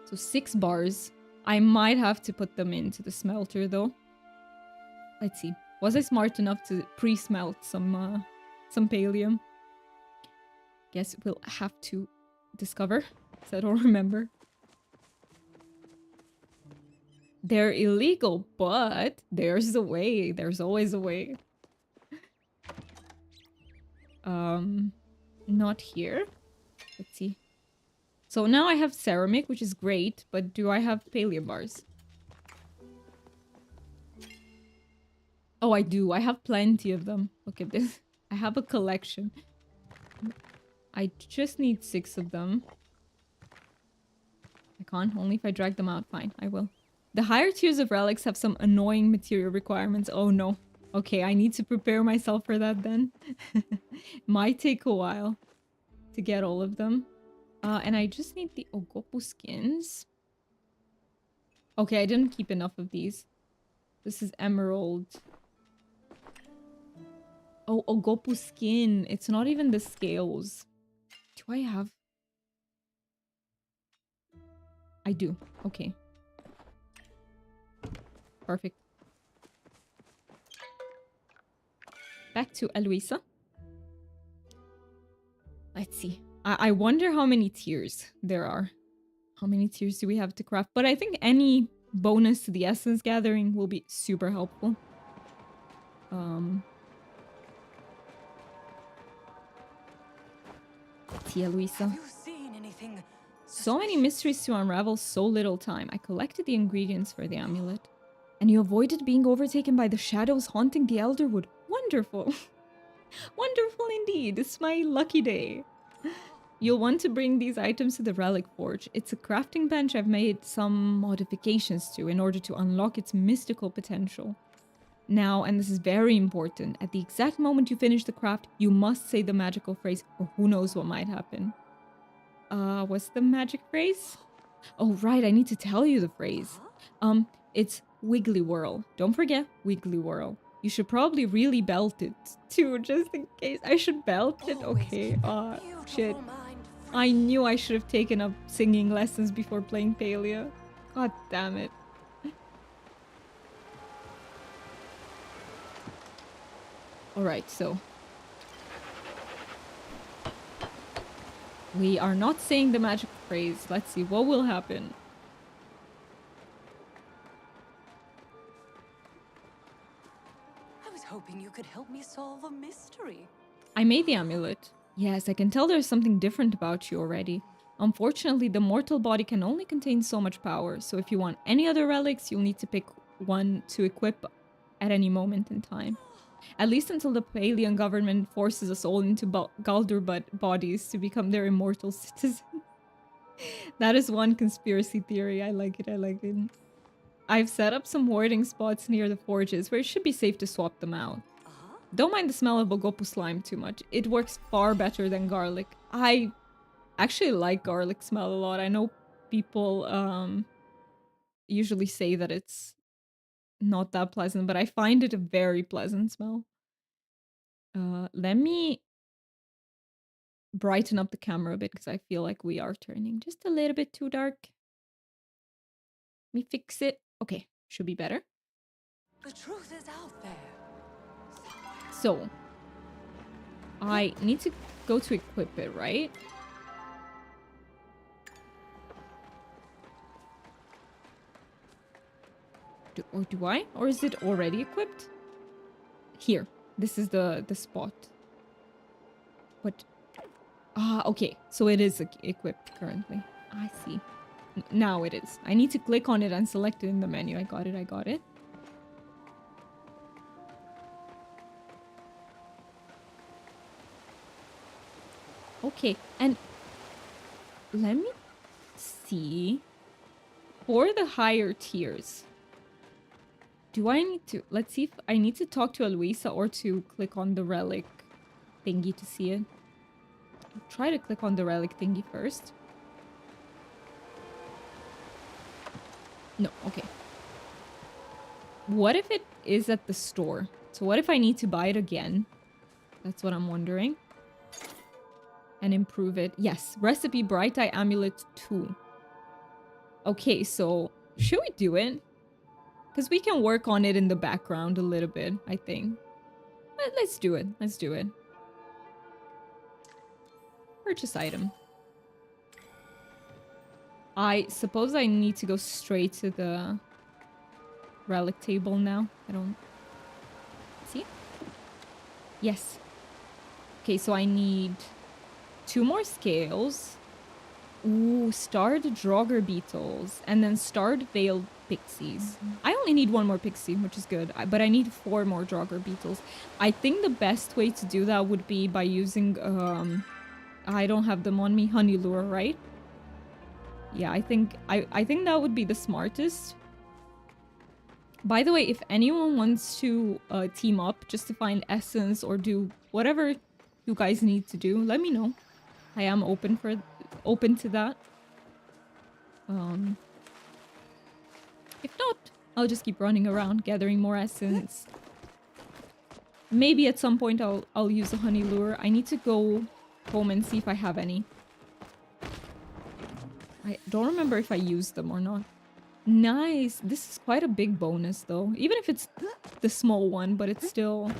So 6 bars. I might have to put them into the smelter though. Let's see. Was I smart enough to pre-smelt some Pallium? Guess we'll have to discover, because I don't remember. They're illegal, but there's a way. There's always a way. Not here. Let's see. So now I have ceramic, which is great, but do I have Pallium bars? Oh, I do. I have plenty of them. Look at this. I have a collection. I just need 6 of them. I can't. Only if I drag them out. Fine, I will. The higher tiers of relics have some annoying material requirements. Oh no. Okay, I need to prepare myself for that then. Might take a while to get all of them. And I just need the Ogopu skins. Okay, I didn't keep enough of these. This is emerald. Oh, Ogopu skin. It's not even the scales. Do I have... I do. Okay. Perfect. Back to Eloisa. Let's see. I wonder how many tiers there are. How many tiers do we have to craft? But I think any bonus to the essence gathering will be super helpful. Tia Luisa. Have you seen anything So many mysteries to unravel, so little time. I collected the ingredients for the amulet. And you avoided being overtaken by the shadows haunting the Elderwood. Wonderful. Wonderful indeed. It's my lucky day. You'll want to bring these items to the Relic Forge. It's a crafting bench I've made some modifications to in order to unlock its mystical potential. Now, and this is very important, at the exact moment you finish the craft, you must say the magical phrase, or who knows what might happen. What's the magic phrase? Oh, right, I need to tell you the phrase. It's Wiggly Whirl. Don't forget, Wiggly Whirl. You should probably really belt it, too, just in case. I should belt it? Okay, shit. I knew I should have taken up singing lessons before playing Palia. God damn it. Alright, so... we are not saying the magic phrase. Let's see, what will happen? I was hoping you could help me solve a mystery. I made the amulet. Yes, I can tell there's something different about you already. Unfortunately, the mortal body can only contain so much power, so if you want any other relics, you'll need to pick one to equip at any moment in time. At least until the Palian government forces us all into Galdurbut bodies to become their immortal citizens. That is one conspiracy theory. I like it, I like it. I've set up some hoarding spots near the forges where it should be safe to swap them out. Don't mind the smell of Bogopu slime too much. It works far better than garlic. I actually like garlic smell a lot. I know people usually say that it's not that pleasant, but I find it a very pleasant smell. Let me brighten up the camera a bit because I feel like we are turning just a little bit too dark. Let me fix it. Okay, should be better. The truth is out there. So, I need to go to equip it, right? Do I? Or is it already equipped? Here. This is the spot. What? Ah, okay. So it is equipped currently. I see. Now it is. I need to click on it and select it in the menu. I got it, I got it. Okay, and let me see. For the higher tiers, do I need to... let's see if I need to talk to Eloisa or to click on the relic thingy to see it. I'll try to click on the relic thingy first. No, okay. What if it is at the store? So what if I need to buy it again? That's what I'm wondering. And improve it. Yes, recipe Bright Eye Amulet 2. Okay, so should we do it? Because we can work on it in the background a little bit, I think. Let's do it. Let's do it. Purchase item. I suppose I need to go straight to the relic table now. I don't... see? Yes. Okay, so I need 2 more scales. Ooh, starred Draugr beetles. And then starred veiled pixies. I only need 1 more pixie, which is good. But I need 4 more Draugr beetles. I think the best way to do that would be by using... I don't have them on me. Honey lure, right? Yeah, I think that would be the smartest. By the way, if anyone wants to team up just to find essence or do whatever you guys need to do, let me know. I am open to that. If not, I'll just keep running around gathering more essence. Maybe at some point I'll use a honey lure. I need to go home and see if I have any. I don't remember if I used them or not. Nice! This is quite a big bonus though. Even if it's the small one, but it still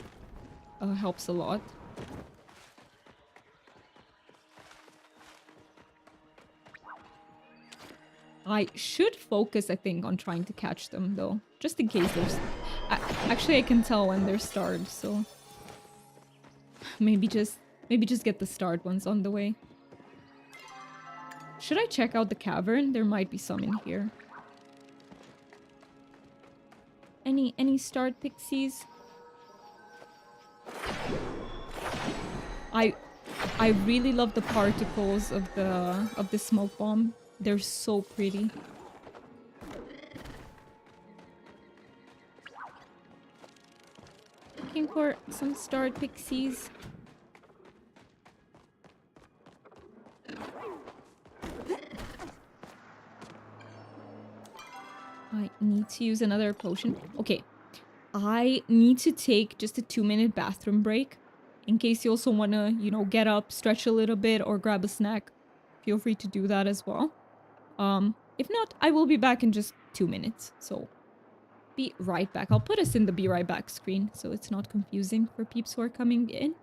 helps a lot. I should focus, I think, on trying to catch them though. Just in case there's... actually, I can tell when they're starved, so... Maybe just get the starved ones on the way. Should I check out the cavern? There might be some in here. Any starved pixies? I really love the particles of the smoke bomb. They're so pretty. Looking for some starred pixies. I need to use another potion. Okay. I need to take just a 2-minute bathroom break. In case you also want to, you know, get up, stretch a little bit, or grab a snack. Feel free to do that as well. If not, I will be back in just 2 minutes. So, be right back. I'll put us in the be right back screen so it's not confusing for peeps who are coming in.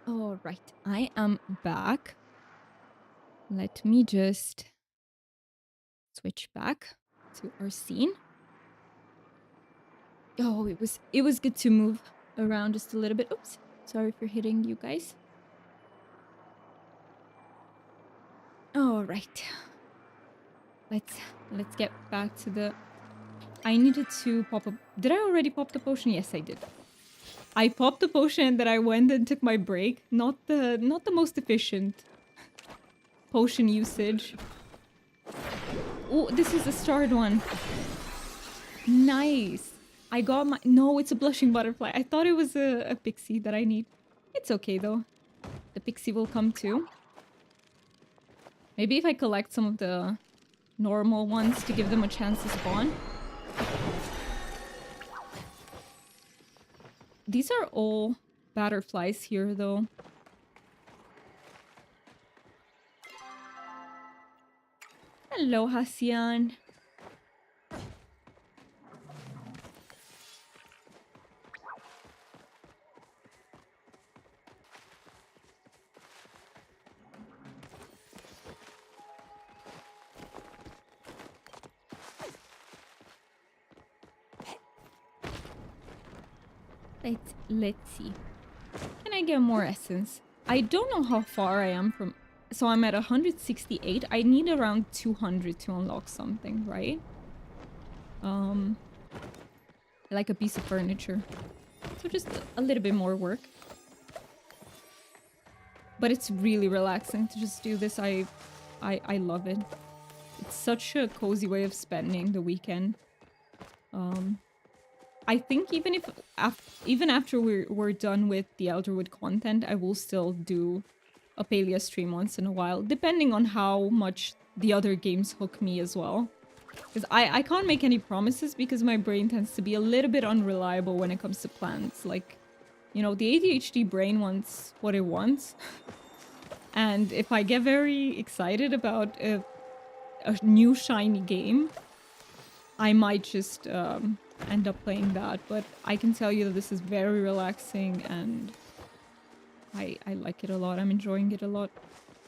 All right, I am back. Let me just switch back to our scene. Oh, it was good to move around just a little bit. Oops, sorry for hitting you guys. All right, let's get back to the... I needed to pop up. Did I already pop the potion? Yes, I did. I popped the potion and then I went and took my break. Not the most efficient potion usage. Oh, this is the starred one. Nice. I got my... No, it's a blushing butterfly. I thought it was a pixie that I need. It's okay, though. The pixie will come, too. Maybe if I collect some of the normal ones to give them a chance to spawn. These are all butterflies here, though. Hello, Hasian. Let's see. Can I get more essence? I don't know how far I am from... So I'm at 168. I need around 200 to unlock something, right? Like a piece of furniture. So just a little bit more work. But it's really relaxing to just do this. I love it. It's such a cozy way of spending the weekend. I think even after we're done with the Elderwood content, I will still do a Palia stream once in a while, depending on how much the other games hook me as well. Because I can't make any promises because my brain tends to be a little bit unreliable when it comes to plans. Like, you know, the ADHD brain wants what it wants. And if I get very excited about a new shiny game, I might just end up playing that. But I can tell you that this is very relaxing and I like it a lot. I'm enjoying it a lot.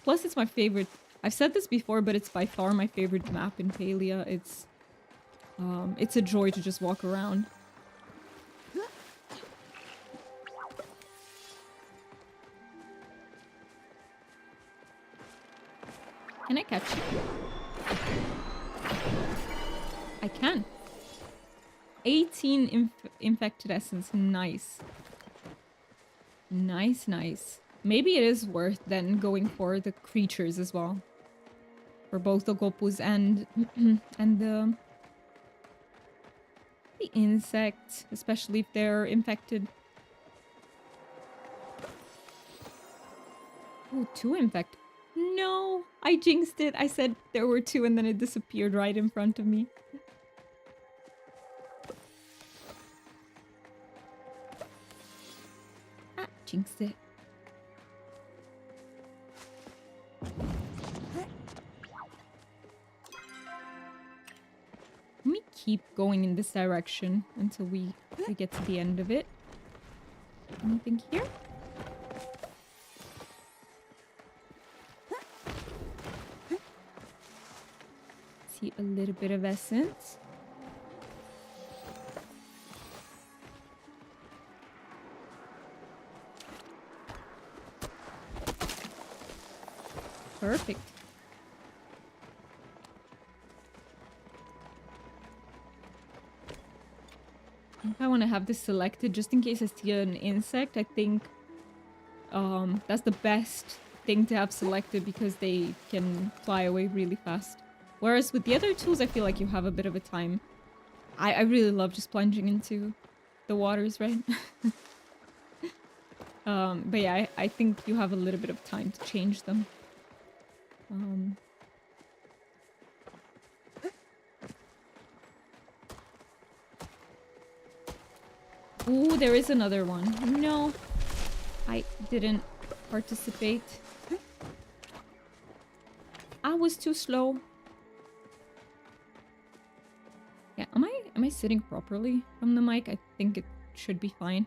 Plus, it's my favorite. I've said this before, but it's by far my favorite map in Palia. It's a joy to just walk around. Can I catch it? I can. 18 infected essence. Nice. Nice, nice. Maybe it is worth then going for the creatures as well. For both the gopus and and the insects, especially if they're infected. Oh, 2 infected. No, I jinxed it. I said there were 2 and then it disappeared right in front of me. Ah, jinxed it. Let me keep going in this direction until we get to the end of it. Anything here? See a little bit of essence. Perfect. I want to have this selected just in case I see an insect. I think that's the best thing to have selected because they can fly away really fast. Whereas with the other tools, I feel like you have a bit of a time. I really love just plunging into the waters, right? But yeah, I think you have a little bit of time to change them. Ooh, there is another one. No, I didn't participate. I was too slow. Yeah, am I sitting properly from the mic? I think it should be fine.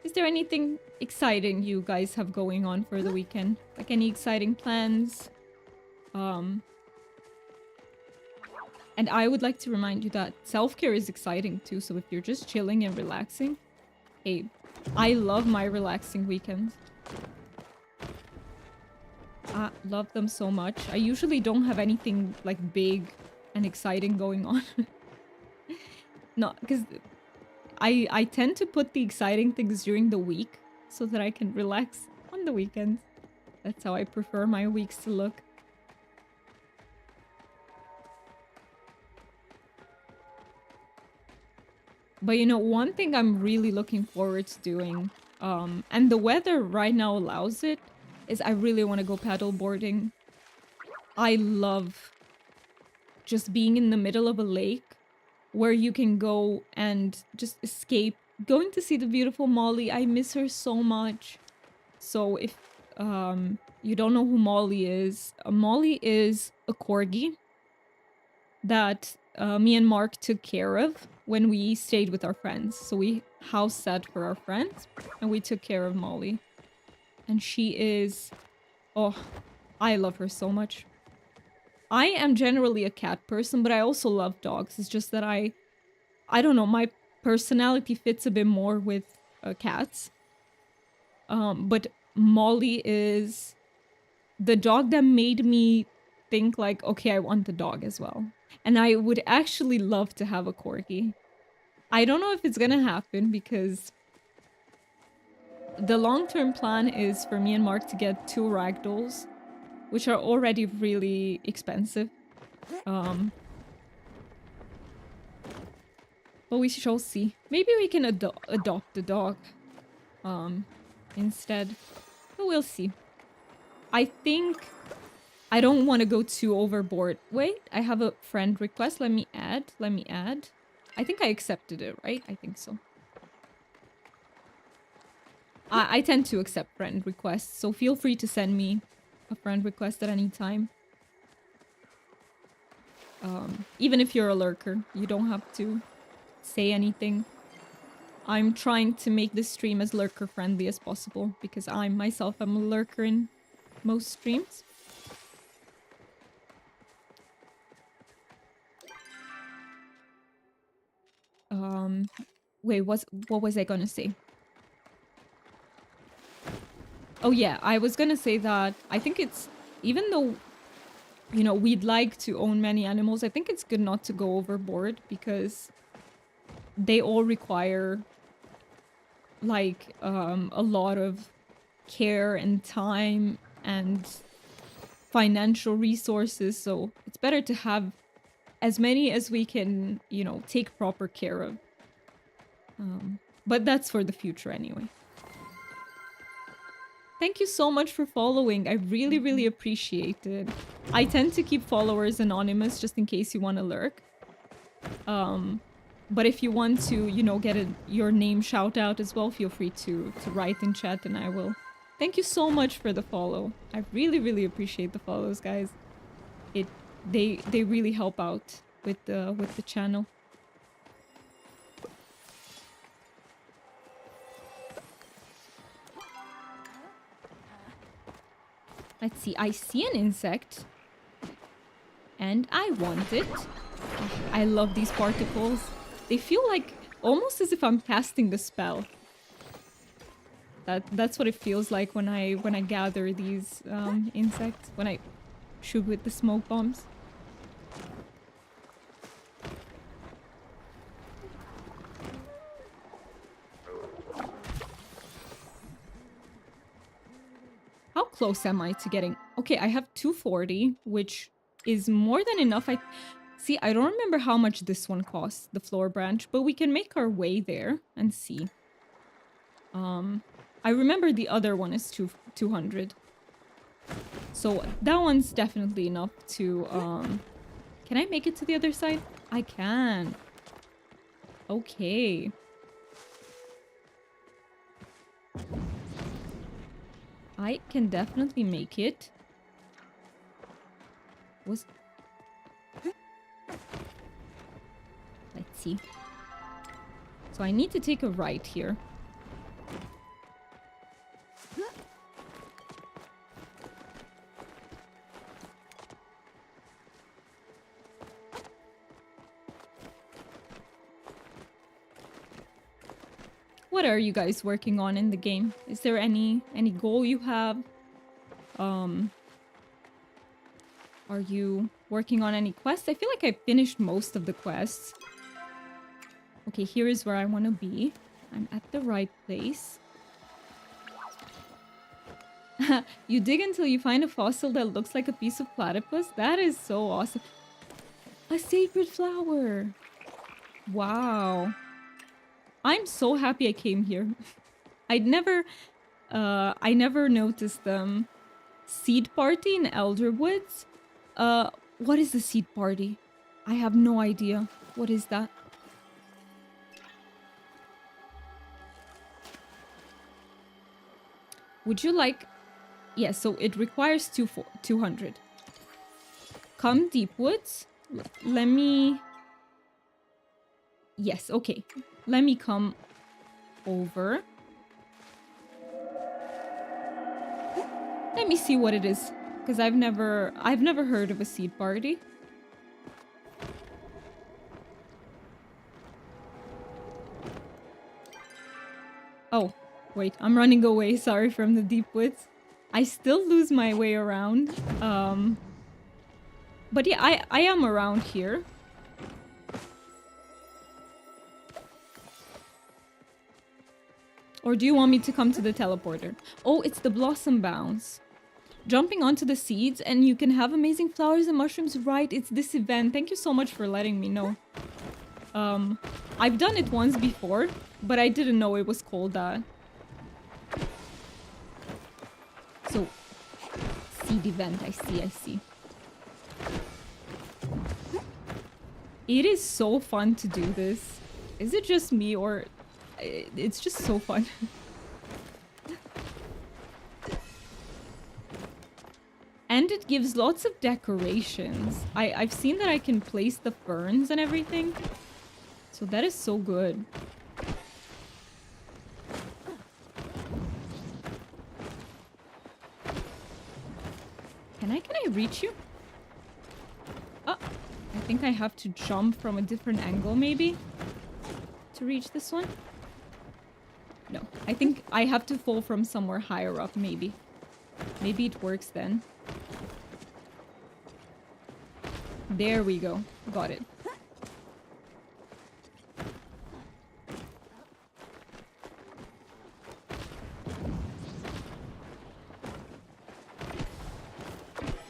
Is there anything exciting you guys have going on for the weekend? Like any exciting plans? And I would like to remind you that self-care is exciting too, so if you're just chilling and relaxing, hey, I love my relaxing weekends. I love them so much. I usually don't have anything like big and exciting going on. No, because I tend to put the exciting things during the week so that I can relax on the weekends. That's how I prefer my weeks to look. But you know, one thing I'm really looking forward to doing, and the weather right now allows it, is I really want to go paddle boarding. I love just being in the middle of a lake where you can go and just escape. Going to see the beautiful Molly. I miss her so much. So if you don't know who Molly is a corgi that me and Mark took care of when we stayed with our friends. So we house sat for our friends and we took care of Molly. And she is... oh, I love her so much. I am generally a cat person, but I also love dogs. It's just that I I don't know, my personality fits a bit more with cats. But Molly is the dog that made me think like, okay, I want a dog as well. And I would actually love to have a corgi. I don't know if it's gonna happen because the long-term plan is for me and Mark to get 2 ragdolls, which are already really expensive. But we shall see. Maybe we can adopt a dog instead. But we'll see. I think I don't want to go too overboard. Wait, I have a friend request. Let me add. Let me add. I think I accepted it, right? I think so. I tend to accept friend requests, so feel free to send me a friend request at any time. Even if you're a lurker, you don't have to say anything. I'm trying to make this stream as lurker friendly as possible because I myself am a lurker in most streams. Wait, what was I gonna say? Oh yeah, I was gonna say that I think it's, even though, you know, we'd like to own many animals, I think it's good not to go overboard because they all require like a lot of care and time and financial resources, so it's better to have as many as we can, you know, take proper care of. But that's for the future anyway. Thank you so much for following. I really, really appreciate it. I tend to keep followers anonymous just in case you want to lurk. But if you want to, you know, get your name shout out as well, feel free to write in chat and I will. Thank you so much for the follow. I really, really appreciate the follows, guys. They really help out with the channel. Let's see. I see an insect. And I want it. Oh, I love these particles. They feel like almost as if I'm casting the spell. That's what it feels like when I gather these insects. When I shoot with the smoke bombs. How close am I to getting... Okay, I have 240, which is more than enough. See, I don't remember how much this one costs, the floor branch, but we can make our way there and see. I remember the other one is 200. So that one's definitely enough to... Can I make it to the other side? I can. Okay. I can definitely make it. Let's see. So I need to take a right here. What are you guys working on in the game? Is there any goal you have? Are you working on any quests? I feel like I finished most of the quests. Okay, here is where I want to be. I'm at the right place. You dig until you find a fossil that looks like a piece of platypus? That is so awesome. A sacred flower. Wow. I'm so happy I came here. I never noticed seed party in Elderwoods. What is the seed party? I have no idea. What is that? Would you like... Yeah, so it requires 200. Come deep woods. Let me... Yes, okay. Let me come over. Let me see what it is, because I've never heard of a seed party. Wait, I'm running away. Sorry, from the deep woods. I still lose my way around. But yeah, I am around here. Or do you want me to come to the teleporter? Oh, it's the blossom bounce. Jumping onto the seeds and you can have amazing flowers and mushrooms. Right, it's this event. Thank you so much for letting me know. I've done it once before, but I didn't know it was called that. So, seed event, I see. It is so fun to do this. Is it just me or... It's just so fun. And it gives lots of decorations. I've seen that I can place the ferns and everything. So that is so good. Can I reach you? Oh, I think I have to jump from a different angle maybe to reach this one. No, I think I have to fall from somewhere higher up maybe. Maybe it works then. There we go. Got it.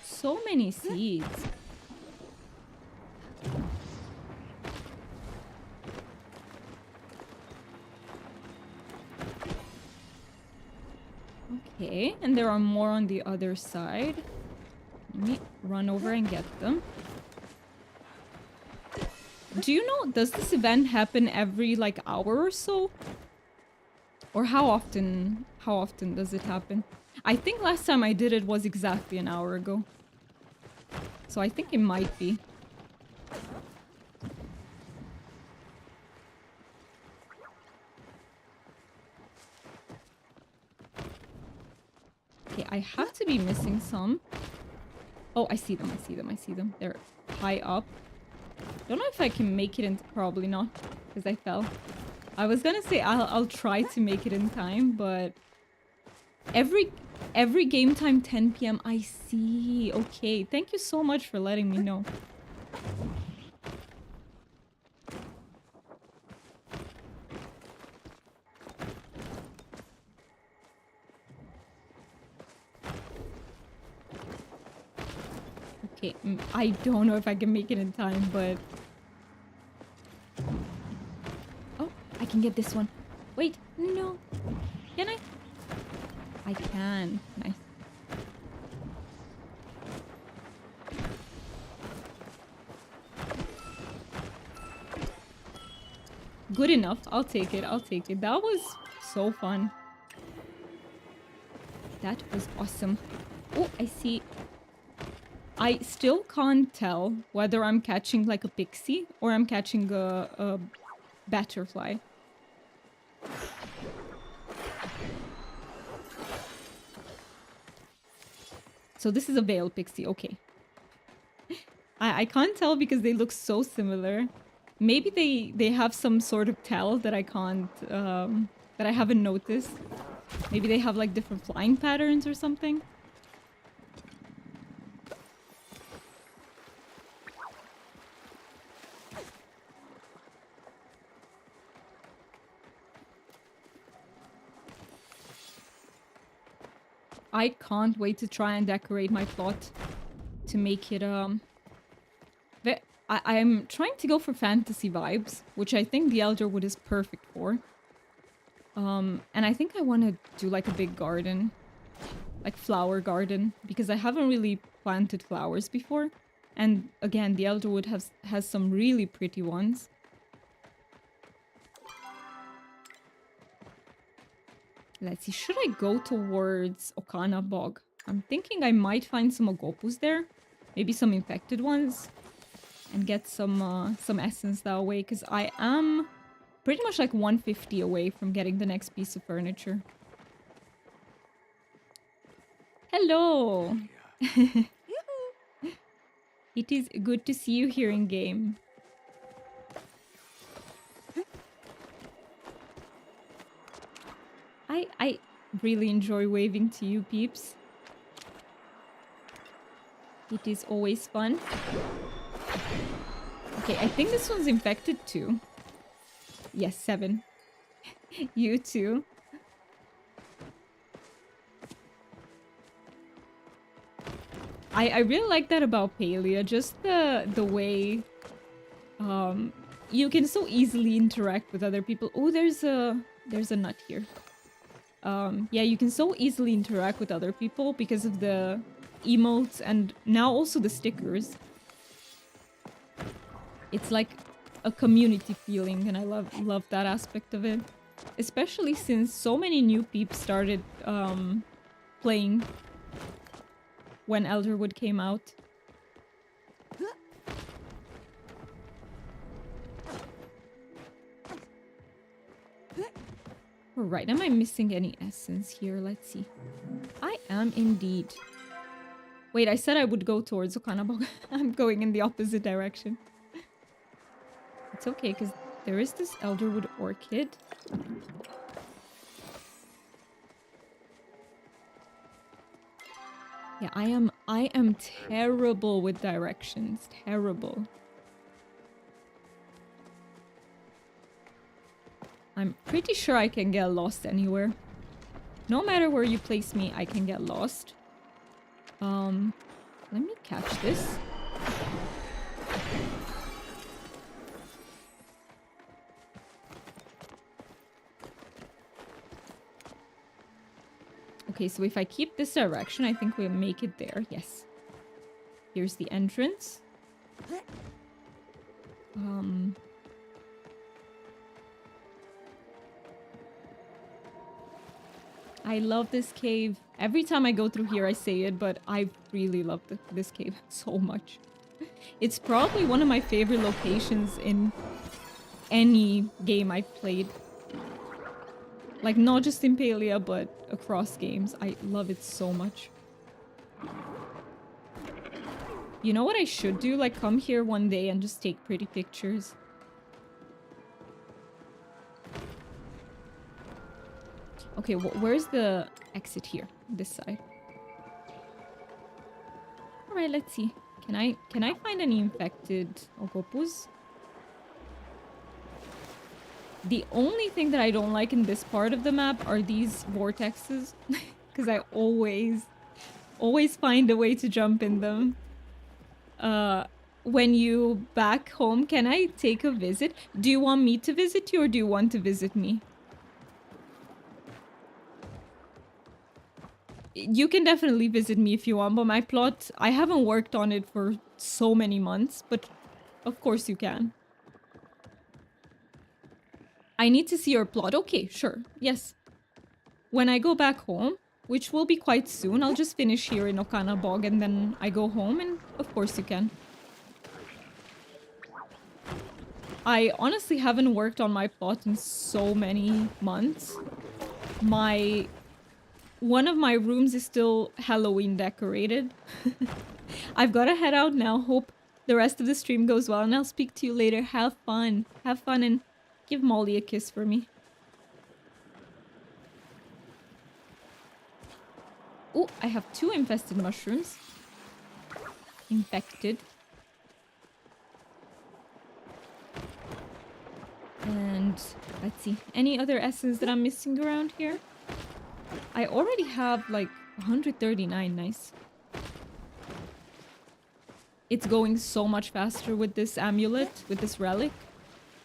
So many seeds. Okay, and there are more on the other side. Let me run over and get them. Do you know, does this event happen every like hour or so? Or how often does it happen? I think last time I did it was exactly an hour ago. So I think it might be. Okay, I have to be missing some. Oh, I see them. They're high up. Don't know if I can make it in. Probably not, because I fell. I was gonna say I'll try to make it in time, but every game time 10 p.m. I see. Okay, thank you so much for letting me know. Okay, I don't know if I can make it in time, but... Oh, I can get this one. Wait, no. Can I? I can. Nice. Good enough. I'll take it. That was so fun. That was awesome. Oh, I see. I still can't tell whether I'm catching like a pixie or I'm catching a butterfly. So this is a veil pixie, okay. I can't tell because they look so similar. Maybe they have some sort of tell that I can't, that I haven't noticed. Maybe they have like different flying patterns or something. I can't wait to try and decorate my plot to make it, I'm trying to go for fantasy vibes, which I think the Elderwood is perfect for. And I think I want to do like a big garden, like flower garden, because I haven't really planted flowers before. And again, the Elderwood has some really pretty ones. Let's see, should I go towards Okana Bog? I'm thinking I might find some Ogopus there. Maybe some infected ones. And get some essence that way, because I am pretty much like 150 away from getting the next piece of furniture. Hello! It is good to see you here in game. I really enjoy waving to you peeps. It is always fun. Okay, I think this one's infected too. Yes, 7. You too. I really like that about Palia, just the way you can so easily interact with other people. Oh, there's a nut here. Yeah, you can so easily interact with other people because of the emotes and now also the stickers. It's like a community feeling, and I love that aspect of it. Especially since so many new peeps started playing when Elderwood came out. Alright, am I missing any essence here? Let's see. I am indeed. Wait, I said I would go towards Okanabog. I'm going in the opposite direction. It's okay, because there is this Elderwood orchid. Yeah, I am terrible with directions. Terrible. I'm pretty sure I can get lost anywhere. No matter where you place me, I can get lost. Let me catch this. Okay, so if I keep this direction, I think we'll make it there. Yes. Here's the entrance. I love this cave. Every time I go through here, I say it, but I really love this cave so much. It's probably one of my favorite locations in any game I've played. Like, not just in Palia, but across games. I love it so much. You know what I should do? Like, come here one day and just take pretty pictures. Okay, where's the exit here? This side. Alright, let's see. Can I find any infected Ogopus? The only thing that I don't like in this part of the map are these vortexes. Because I always find a way to jump in them. When you back home, can I take a visit? Do you want me to visit you or do you want to visit me? You can definitely visit me if you want, but my plot, I haven't worked on it for so many months, but of course you can. I need to see your plot. Okay, sure. Yes. When I go back home, which will be quite soon, I'll just finish here in Okanabog and then I go home and of course you can. I honestly haven't worked on my plot in so many months. One of my rooms is still Halloween decorated. I've got to head out now. Hope the rest of the stream goes well and I'll speak to you later. Have fun. Have fun and give Molly a kiss for me. Oh, I have 2 infested mushrooms. Infected. And let's see. Any other essence that I'm missing around here? I already have like 139. Nice. It's going so much faster with this amulet, with this relic.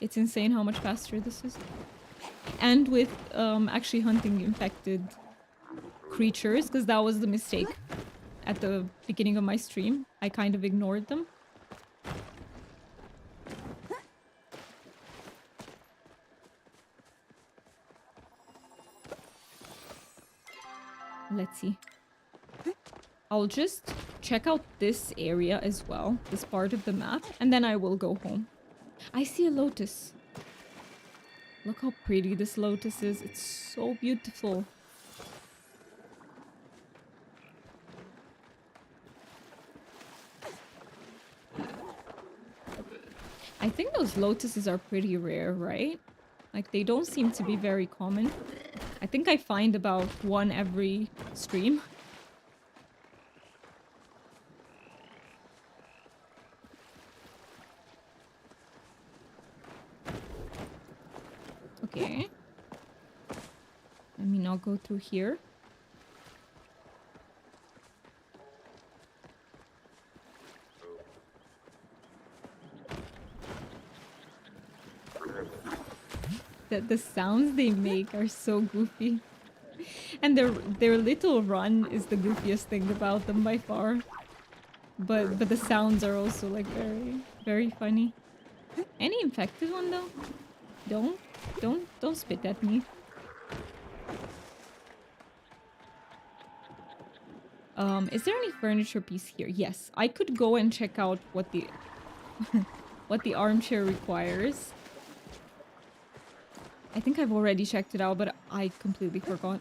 It's insane how much faster this is. And with actually hunting infected creatures, because that was the mistake at the beginning of my stream. I kind of ignored them. Let's see. I'll just check out this area as well, this part of the map, and then I will go home. I see a lotus. Look how pretty this lotus is. It's so beautiful. I think those lotuses are pretty rare, right? Like, they don't seem to be very common. I think I find about one every stream. Okay. Let me not go through here. The sounds they make are so goofy. And their little run is the goofiest thing about them by far. But the sounds are also like very funny. Any infected one though? Don't spit at me. Is there any furniture piece here? Yes, I could go and check out what the what the armchair requires. I think I've already checked it out, but I completely forgot.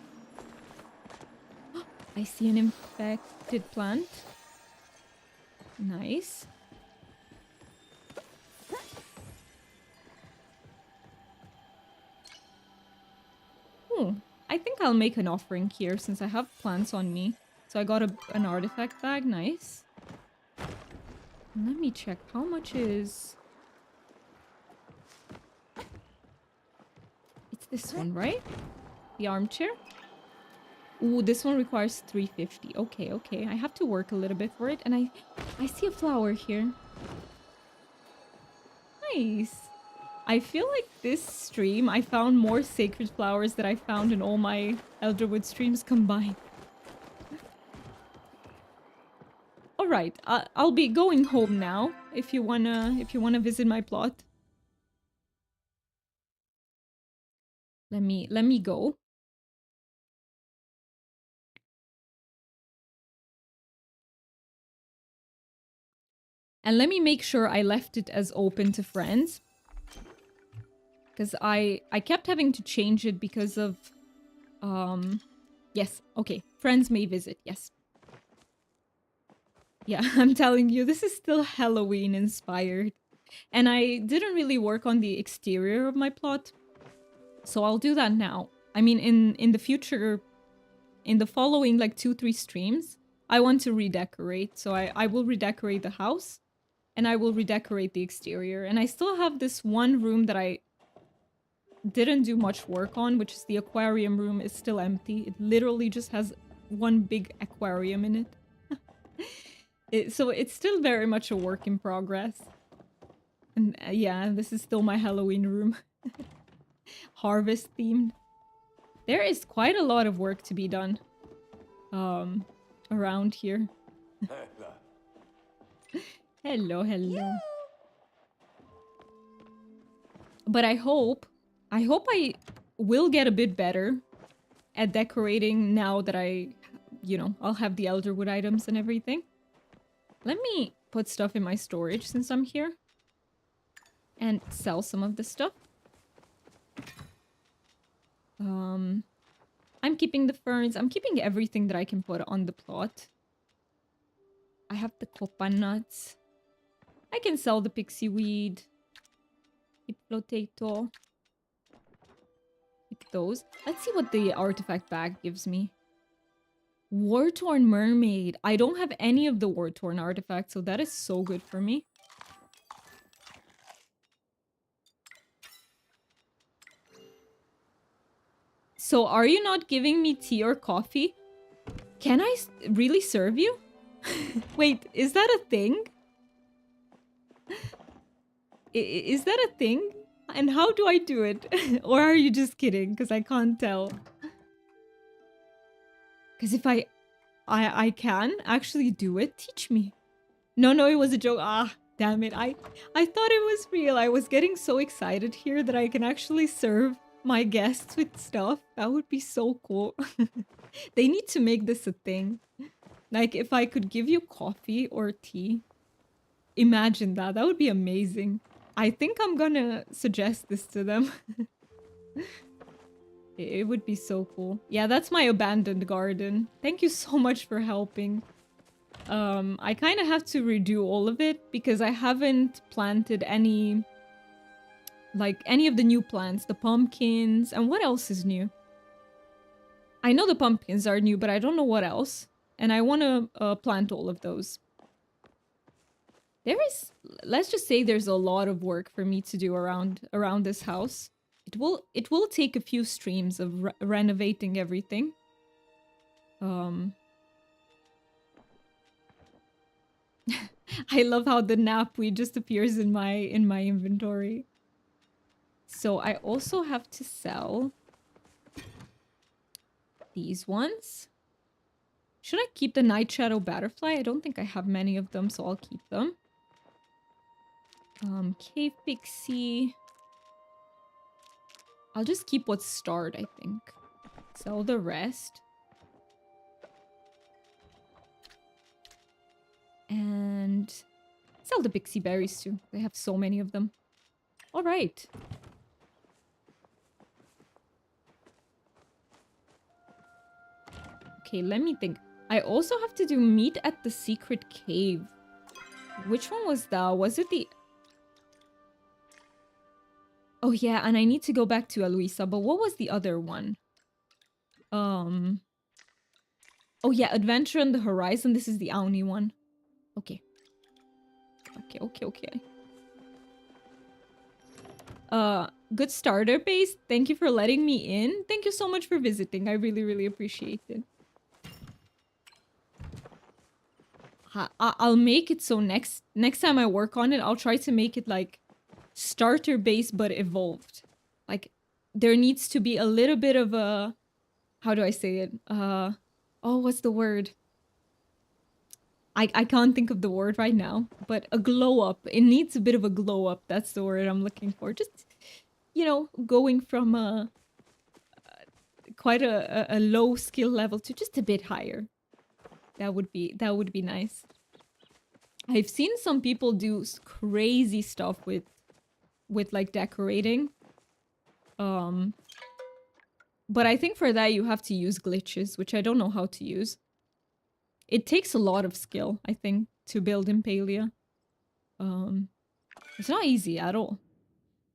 I see an infected plant. Nice. Oh, I think I'll make an offering here since I have plants on me. So I got an artifact bag. Nice. Let me check. How much is... It's this one, right? The armchair? Ooh, this one requires 350. Okay, okay. I have to work a little bit for it. And I see a flower here. Nice. I feel like this stream, I found more sacred flowers that I found in all my Elderwood streams combined. All right, I'll be going home now. If you wanna visit my plot, let me go. And let me make sure I left it as open to friends. Because I kept having to change it because of... Yes, okay. Friends may visit, yes. Yeah, I'm telling you, this is still Halloween inspired. And I didn't really work on the exterior of my plot. So I'll do that now. I mean, in the future, in the following like 2-3 streams, I want to redecorate. So I will redecorate the house. And I will redecorate the exterior. And I still have this one room that I didn't do much work on, which is the aquarium room is still empty. It literally just has one big aquarium in it. So it's still very much a work in progress. And yeah, this is still my Halloween room. Harvest themed. There is quite a lot of work to be done around here. Hello, hello. But I hope I will get a bit better at decorating now that I'll have the Elderwood items and everything. Let me put stuff in my storage since I'm here. And sell some of the stuff. I'm keeping the ferns. I'm keeping everything that I can put on the plot. I have the copa nuts. I can sell the pixie weed. Keep potato. Keep those. Let's see what the artifact bag gives me. War-torn mermaid. I don't have any of the war-torn artifacts, so that is so good for me. So are you not giving me tea or coffee? Can I really serve you? Wait, is that a thing? Is that a thing? And how do I do it? Or are you just kidding? Because I can't tell. Because if I can actually do it, teach me. No, it was a joke. Ah, damn it. I thought it was real. I was getting so excited here that I can actually serve my guests with stuff. That would be so cool. They need to make this a thing. Like, if I could give you coffee or tea. Imagine that. That would be amazing. I think I'm gonna suggest this to them. It would be so cool. Yeah, that's my abandoned garden. Thank you so much for helping. I kind of have to redo all of it because I haven't planted any of the new plants. The pumpkins. And what else is new? I know the pumpkins are new, but I don't know what else. And I want to plant all of those. There is, let's just say there's a lot of work for me to do around this house. It will take a few streams of renovating everything. I love how the knapweed just appears in my inventory. So I also have to sell these ones. Should I keep the night shadow butterfly? I don't think I have many of them, so I'll keep them. Cave pixie. I'll just keep what's starred, I think. Sell the rest. And sell the pixie berries too. They have so many of them. All right. Okay, let me think. I also have to do meet at the secret cave. Which one was that? Was it the... Oh yeah, and I need to go back to Eloisa, but what was the other one? Oh yeah, Adventure on the Horizon. This is the Auni one. Okay. Okay. Good starter base. Thank you for letting me in. Thank you so much for visiting. I really appreciate it. I'll make it so next time I work on it, I'll try to make it like starter base but evolved. Like there needs to be a little bit of a, how do I say it? Oh, what's the word? I can't think of the word right now, but a glow up. It needs a bit of a glow up. That's the word I'm looking for. Just, you know, going from quite a low skill level to just a bit higher. That would be nice. I've seen some people do crazy stuff with like decorating. But I think for that you have to use glitches, which I don't know how to use. It takes a lot of skill, I think, to build in Palia. It's not easy at all.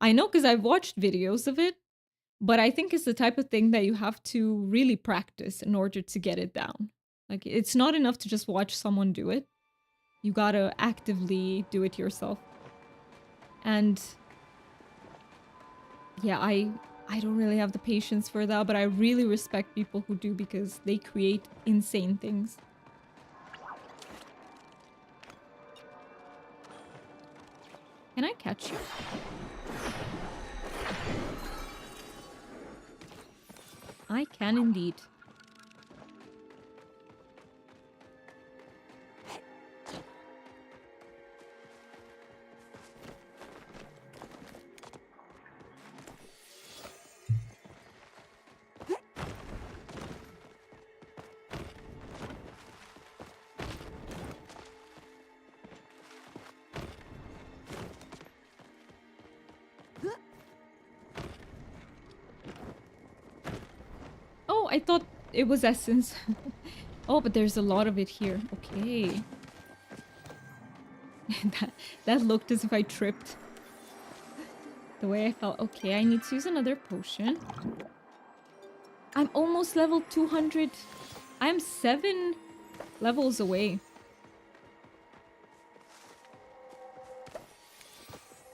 I know because I've watched videos of it, but I think it's the type of thing that you have to really practice in order to get it down. Like, it's not enough to just watch someone do it. You gotta actively do it yourself. And yeah, I don't really have the patience for that, but I really respect people who do because they create insane things. Can I catch you? I can indeed. Oh, I thought it was essence. Oh, but there's a lot of it here. Okay. that looked as if I tripped. The way I felt. Okay, I need to use another potion. I'm almost level 200. I'm 7 levels away.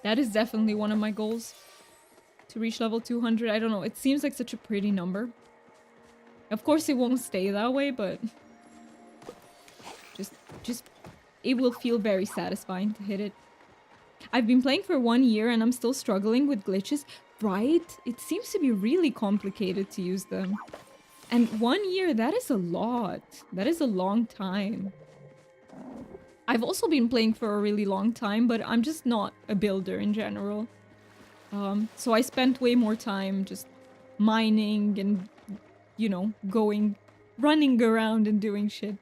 That is definitely one of my goals. To reach level 200. I don't know. It seems like such a pretty number. Of course it won't stay that way, but... Just... It will feel very satisfying to hit it. I've been playing for 1 year and I'm still struggling with glitches. Right? It seems to be really complicated to use them. And 1 year, that is a lot. That is a long time. I've also been playing for a really long time, but I'm just not a builder in general. So I spent way more time just mining and, you know, running around and doing shit.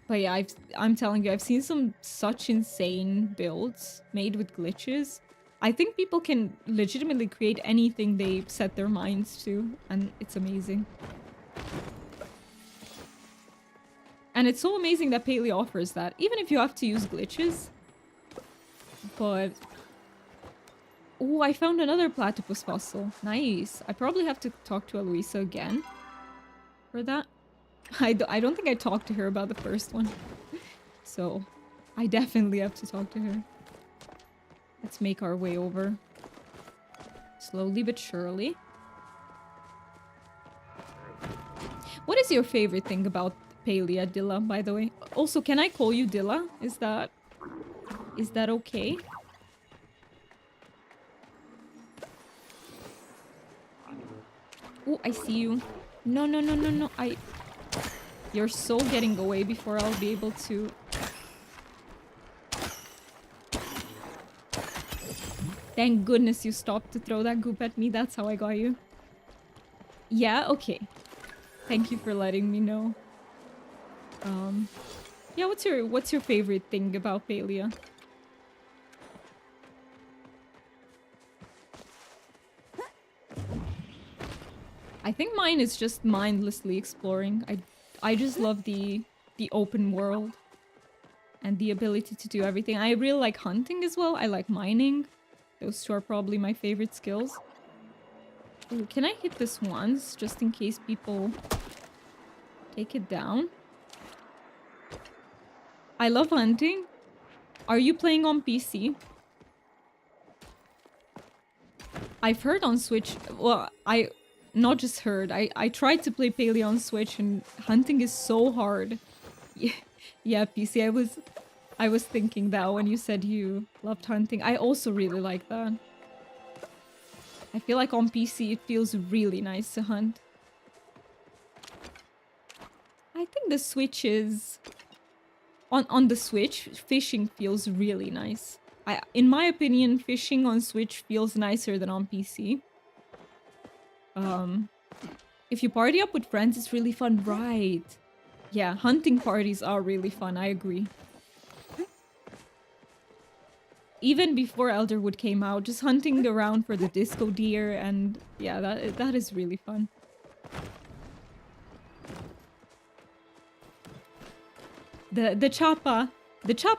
But yeah, I'm telling you, I've seen some such insane builds made with glitches. I think people can legitimately create anything they set their minds to, and it's amazing. And it's so amazing that Palia offers that, even if you have to use glitches. But Oh, I found another platypus fossil. Nice. I probably have to talk to Eloisa again for that. I don't think I talked to her about the first one. So, I definitely have to talk to her. Let's make our way over. Slowly but surely. What is your favorite thing about Palia, Dilla, by the way? Also, can I call you Dilla? Is that okay? Oh, I see you. No, no, no, no, no. You're so getting away before I'll be able to... Thank goodness you stopped to throw that goop at me. That's how I got you. Yeah, okay. Thank you for letting me know. Yeah, what's your favorite thing about Palia? I think mine is just mindlessly exploring. I just love the open world and the ability to do everything. I really like hunting as well. I like mining. Those two are probably my favorite skills. Ooh, can I hit this once just in case people take it down? I love hunting. Are you playing on PC? I've heard on Switch, well, not just heard, I tried to play Paleo on Switch and hunting is so hard. Yeah, PC, I was thinking that when you said you loved hunting. I also really like that. I feel like on PC it feels really nice to hunt. I think the Switch is... On the Switch, fishing feels really nice. In my opinion, fishing on Switch feels nicer than on PC. If you party up with friends, it's really fun, right? Yeah, hunting parties are really fun, I agree. Even before Elderwood came out, just hunting around for the disco deer and yeah, that is really fun. The chapa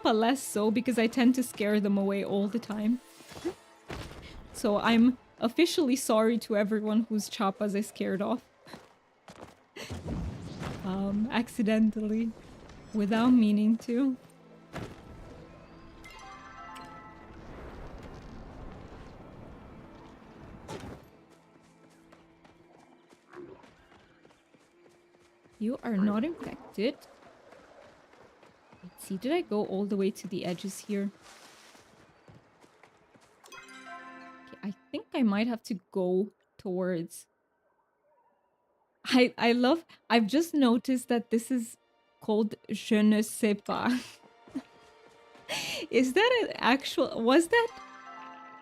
less so because I tend to scare them away all the time. So I'm officially sorry to everyone whose chappas I scared off. Accidentally, without meaning to. You are not infected. Let's see, did I go all the way to the edges here? Okay, I think I might have to go towards... I've just noticed that this is called Je ne sais pas. Is that an actual... Was that...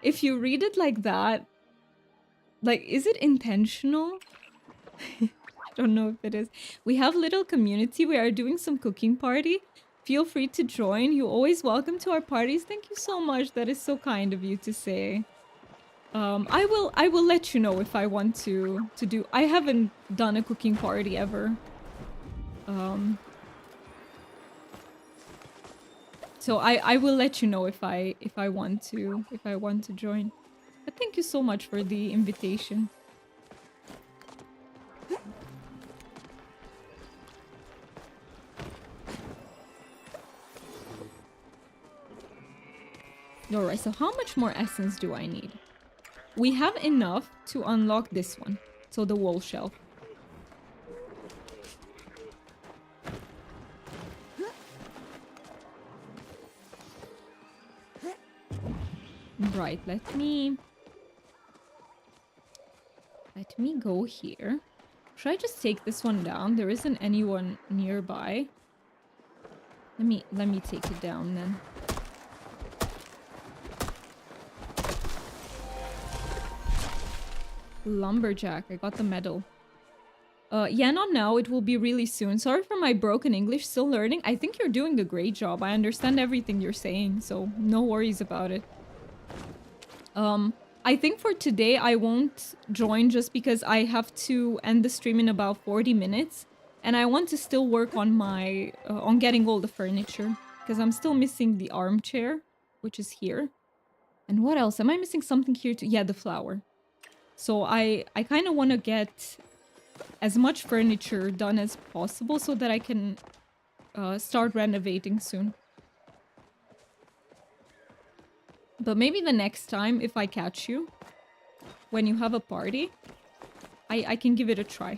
If you read it like that... Like, is it intentional? I don't know if it is. We have little community. We are doing some cooking party. Feel free to join. You're always welcome to our parties. Thank you so much. That is so kind of you to say. I will let you know if I want to do... I haven't done a cooking party ever. So I will let you know if I want to join. But thank you so much for the invitation. Alright, so how much more essence do I need? We have enough to unlock this one. So the wall shelf. Right, let me go here. Should I just take this one down? There isn't anyone nearby. Let me take it down then. Lumberjack, I got the medal. Yeah, not now. It will be really soon. Sorry for my broken English, still learning. I think you're doing a great job. I understand everything you're saying, so no worries about it. I think for today I won't join just because I have to end the stream in about 40 minutes. And I want to still work on my, on getting all the furniture. Because I'm still missing the armchair, which is here. And what else? Am I missing something here too? Yeah, the flower. So I kind of want to get as much furniture done as possible so that I can start renovating soon. But maybe the next time, if I catch you, when you have a party, I can give it a try.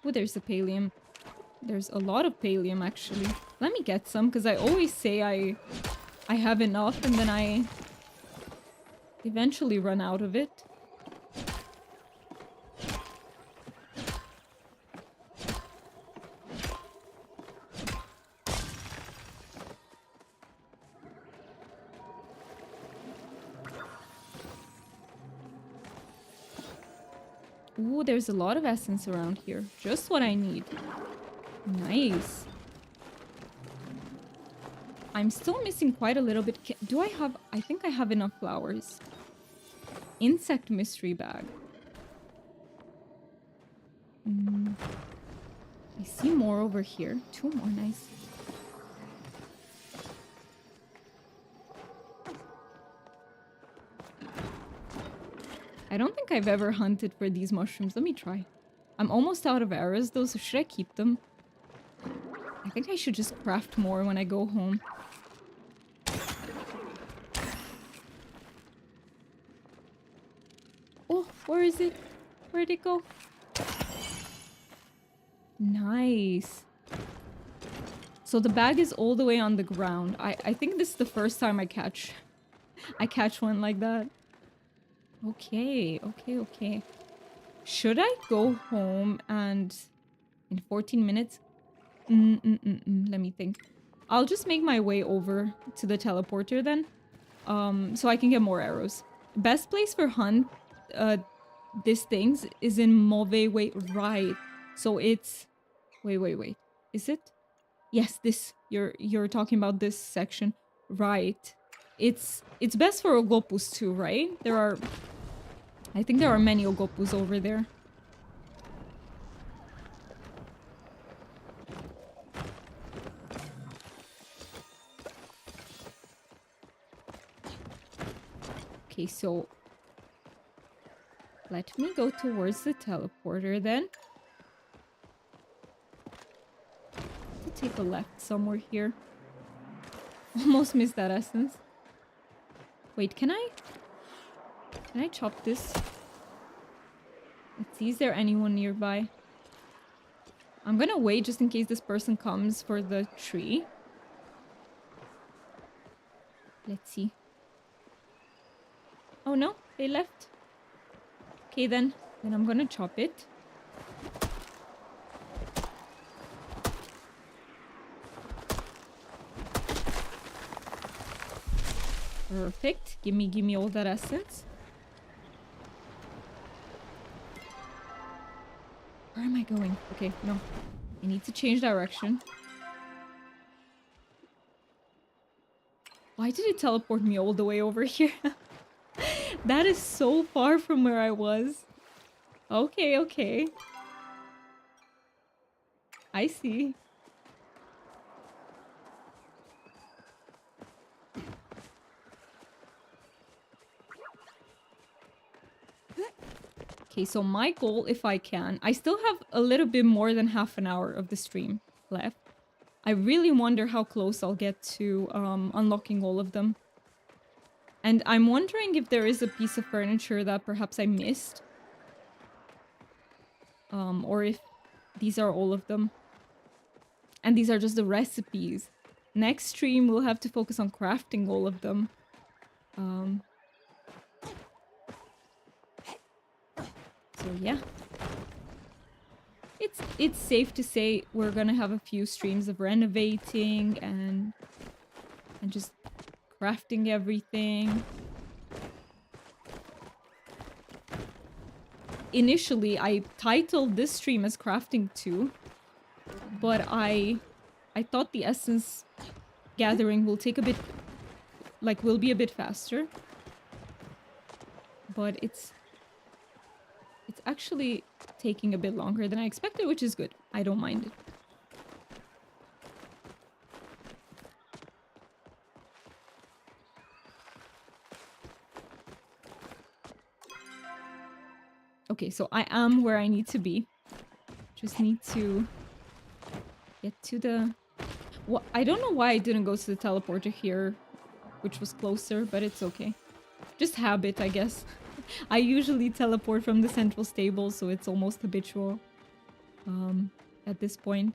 Oh, there's a pallium. There's a lot of pallium, actually. Let me get some, because I always say I have enough, and then I eventually run out of it. Ooh, there's a lot of essence around here. Just what I need. Nice. I'm still missing quite a little bit. Do I have... I think I have enough flowers. Insect mystery bag. I see more over here. 2 more, nice. I don't think I've ever hunted for these mushrooms. Let me try. I'm almost out of arrows though, so should I keep them? I think I should just craft more when I go home. Oh, where is it? Where'd it go? Nice. So the bag is all the way on the ground. I think this is the first time I catch one like that. Okay, okay. Should I go home and in 14 minutes? Let me think. I'll just make my way over to the teleporter then. So I can get more arrows. Best place for hunt these things is in Mauve. Wait, right. So it's wait. Is it? Yes, this you're talking about this section. Right. It's best for Ogopus too, right? I think there are many Ogopus over there. Okay, so let me go towards the teleporter then. To take a left somewhere here. Almost missed that essence. Wait, can I chop this? Let's see, is there anyone nearby? I'm gonna wait just in case this person comes for the tree. Let's see. Oh no, they left. Okay then I'm gonna chop it. Perfect. Give me all that essence. Where am I going? Okay, no. I need to change direction. Why did it teleport me all the way over here? That is so far from where I was. Okay. I see. Okay, so my goal, if I can... I still have a little bit more than half an hour of the stream left. I really wonder how close I'll get to unlocking all of them. And I'm wondering if there is a piece of furniture that perhaps I missed. Or if these are all of them. And these are just the recipes. Next stream, we'll have to focus on crafting all of them. So yeah. It's safe to say we're gonna have a few streams of renovating and just crafting everything. Initially, I titled this stream as crafting 2, but I thought the essence gathering will take a bit like, will be a bit faster. But it's actually taking a bit longer than I expected, which is good. I don't mind it. Okay, so I am where I need to be. Just need to get to the... Well, I don't know why I didn't go to the teleporter here, which was closer, but it's okay. Just habit, I guess. I usually teleport from the central stable, so it's almost habitual at this point.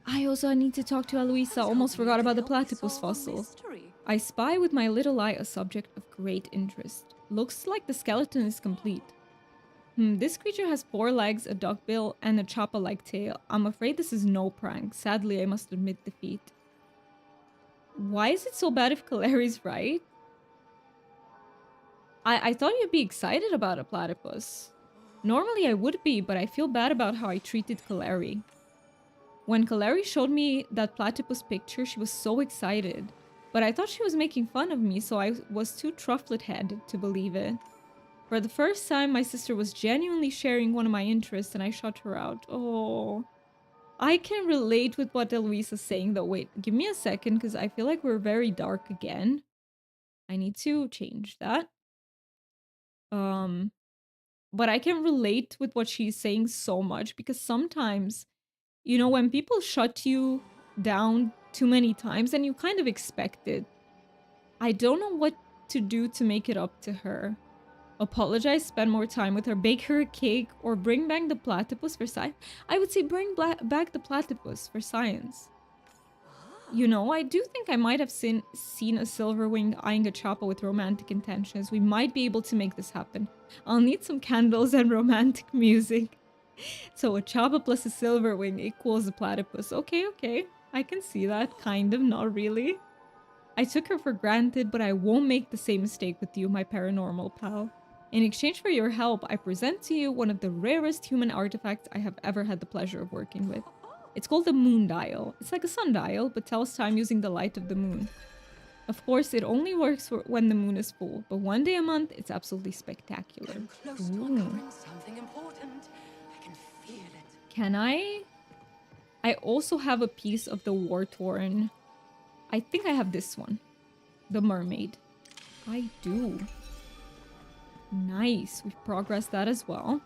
I also need to talk to Eloisa. Almost forgot about the platypus fossil. I spy with my little eye a subject of great interest. Looks like the skeleton is complete. This creature has 4 legs, a duckbill, and a chopper-like tail. I'm afraid this is no prank. Sadly, I must admit defeat. Why is it so bad if Kalari's right? I thought you'd be excited about a platypus. Normally I would be, but I feel bad about how I treated Kalari. When Kalari showed me that platypus picture, she was so excited. But I thought she was making fun of me, so I was too trufflet-headed to believe it. For the first time, my sister was genuinely sharing one of my interests, and I shut her out. Oh. I can relate with what Eloisa's saying, though. Wait, give me a second, because I feel like we're very dark again. I need to change that. But I can relate with what she's saying so much, because sometimes, you know, when people shut you down too many times and you kind of expect it, I don't know what to do to make it up to her. Apologize, spend more time with her, bake her a cake, or bring back the platypus for science. I would say bring back the platypus for science. You know, I do think I might have seen a silverwing eyeing a chopper with romantic intentions. We might be able to make this happen. I'll need some candles and romantic music. So a chopper plus a silverwing equals a platypus. Okay. I can see that. Kind of, not really. I took her for granted, but I won't make the same mistake with you, my paranormal pal. In exchange for your help, I present to you one of the rarest human artifacts I have ever had the pleasure of working with. It's called the moon dial. It's like a sundial, but tells time using the light of the moon. Of course, it only works when the moon is full, but one day a month, it's absolutely spectacular. Close to uncovering something important. I can feel it. Can I? I also have a piece of the war-torn. I think I have this one. The mermaid. I do. Nice. We've progressed that as well.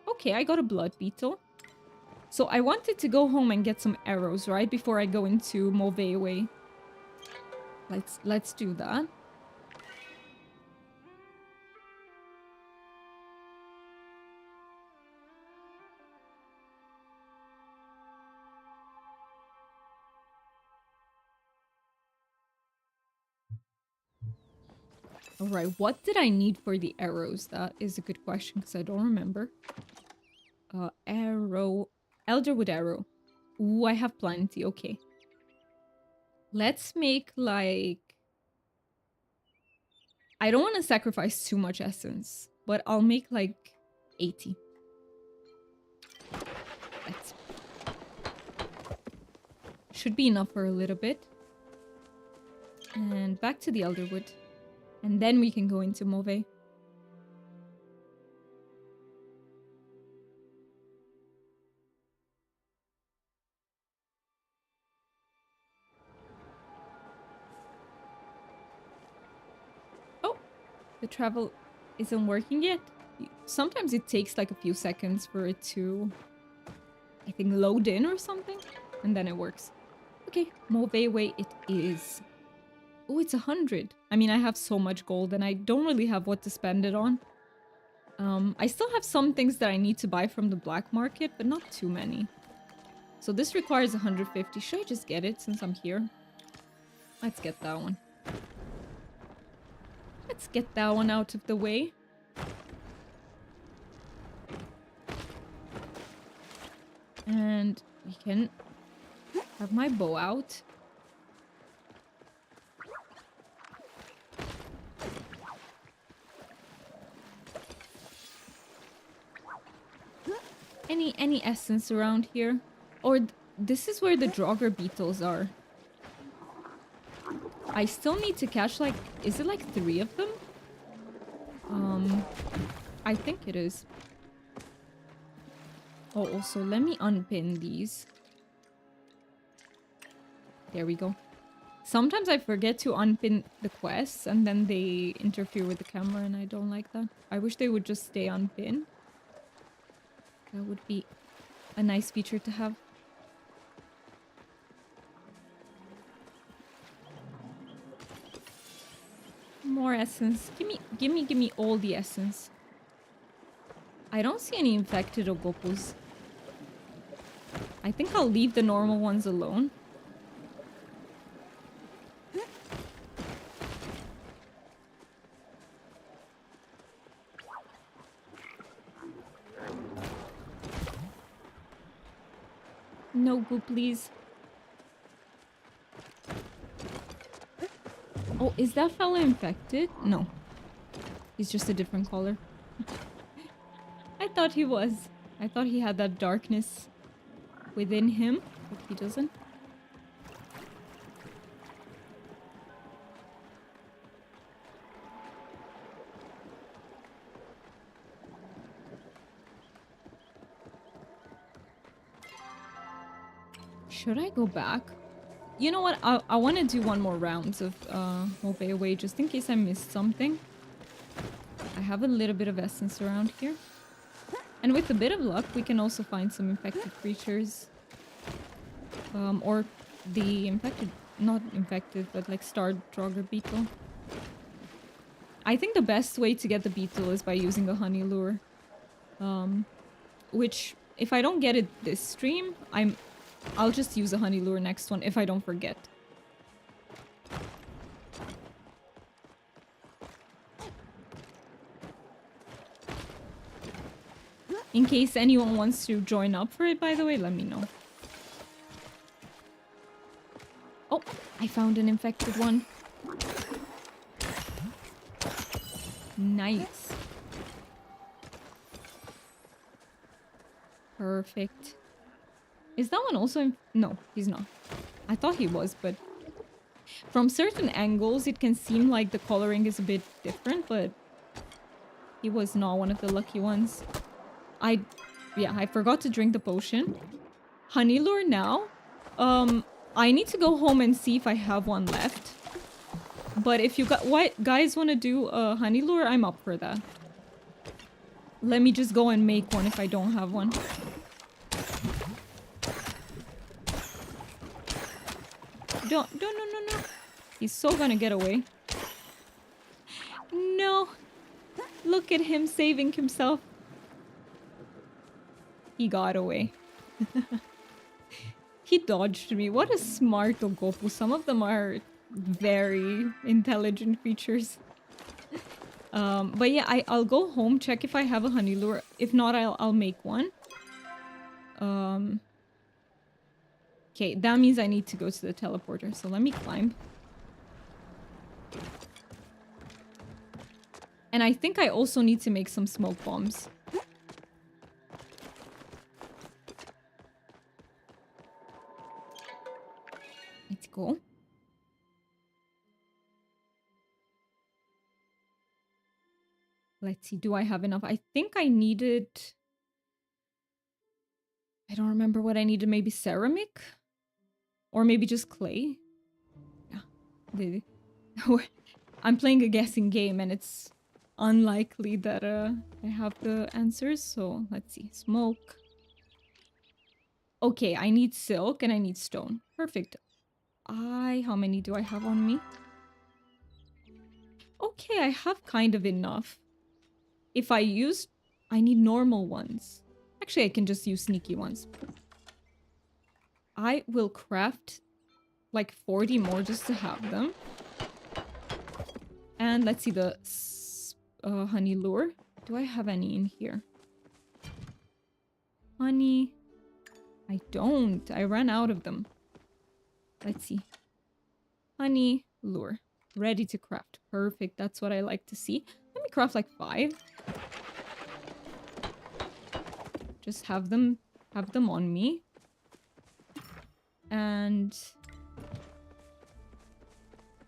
Okay, I got a blood beetle. So I wanted to go home and get some arrows, right? Before I go into Mauvais. Let's do that. Alright, what did I need for the arrows? That is a good question, because I don't remember. Arrow. Elderwood arrow. Ooh, I have plenty. Okay. Let's make, like... I don't want to sacrifice too much essence, but I'll make, like, 80. Let's... Should be enough for a little bit. And back to the Elderwood. And then we can go into Mauvais. Oh! The travel isn't working yet. Sometimes it takes like a few seconds for it to, I think, load in or something. And then it works. Okay, Mauvais way it is. Oh, it's 100. I mean, I have so much gold and I don't really have what to spend it on. I still have some things that I need to buy from the black market, but not too many. So this requires 150. Should I just get it since I'm here? Let's get that one. Let's get that one out of the way. And we can have my bow out. Any essence around here? Or this is where the Draugr beetles are. I still need to catch like, is it like 3 of them? I think it is. Oh, also let me unpin these. There we go. Sometimes I forget to unpin the quests and then they interfere with the camera and I don't like that. I wish they would just stay unpinned. That would be a nice feature to have. More essence. Give me all the essence. I don't see any infected ogopus. I think I'll leave the normal ones alone. No goo, please. Oh, is that fellow infected? No. He's just a different color. I thought he was. I thought he had that darkness within him, but he doesn't. Should I go back? You know what? I want to do one more rounds of Obey Away just in case I missed something. I have a little bit of essence around here. And with a bit of luck, we can also find some infected creatures. Or the infected... Not infected, but like starred Draugr beetle. I think the best way to get the beetle is by using a honey lure. Which, if I don't get it this stream, I'll just use a honey lure next one if I don't forget. In case anyone wants to join up for it, by the way, let me know. Oh, I found an infected one. Nice. Perfect. Is that one also no, he's not. I thought he was, but from certain angles it can seem like the coloring is a bit different, but he was not one of the lucky ones. I forgot to drink the potion. Honey lure now. I need to go home and see if I have one left. But if you guys want to do a honey lure, I'm up for that. Let me just go and make one if I don't have one. No. He's so gonna get away. No. Look at him saving himself. He got away. He dodged me. What a smart Ogopu. Some of them are very intelligent creatures. But yeah, I'll go home, check if I have a honey lure. If not, I'll make one. Okay, that means I need to go to the teleporter. So let me climb. And I think I also need to make some smoke bombs. Let's go. Let's see, do I have enough? I think I needed... I don't remember what I needed. Maybe ceramic? Or maybe just clay? Yeah. I'm playing a guessing game and it's unlikely that I have the answers. So let's see. Smoke. Okay, I need silk and I need stone. Perfect. How many do I have on me? Okay, I have kind of enough. If I use... I need normal ones. Actually, I can just use sneaky ones. I will craft like 40 more just to have them. And let's see the honey lure. Do I have any in here? Honey. I don't. I ran out of them. Let's see. Honey lure. Ready to craft. Perfect. That's what I like to see. Let me craft like 5. Just have them on me. And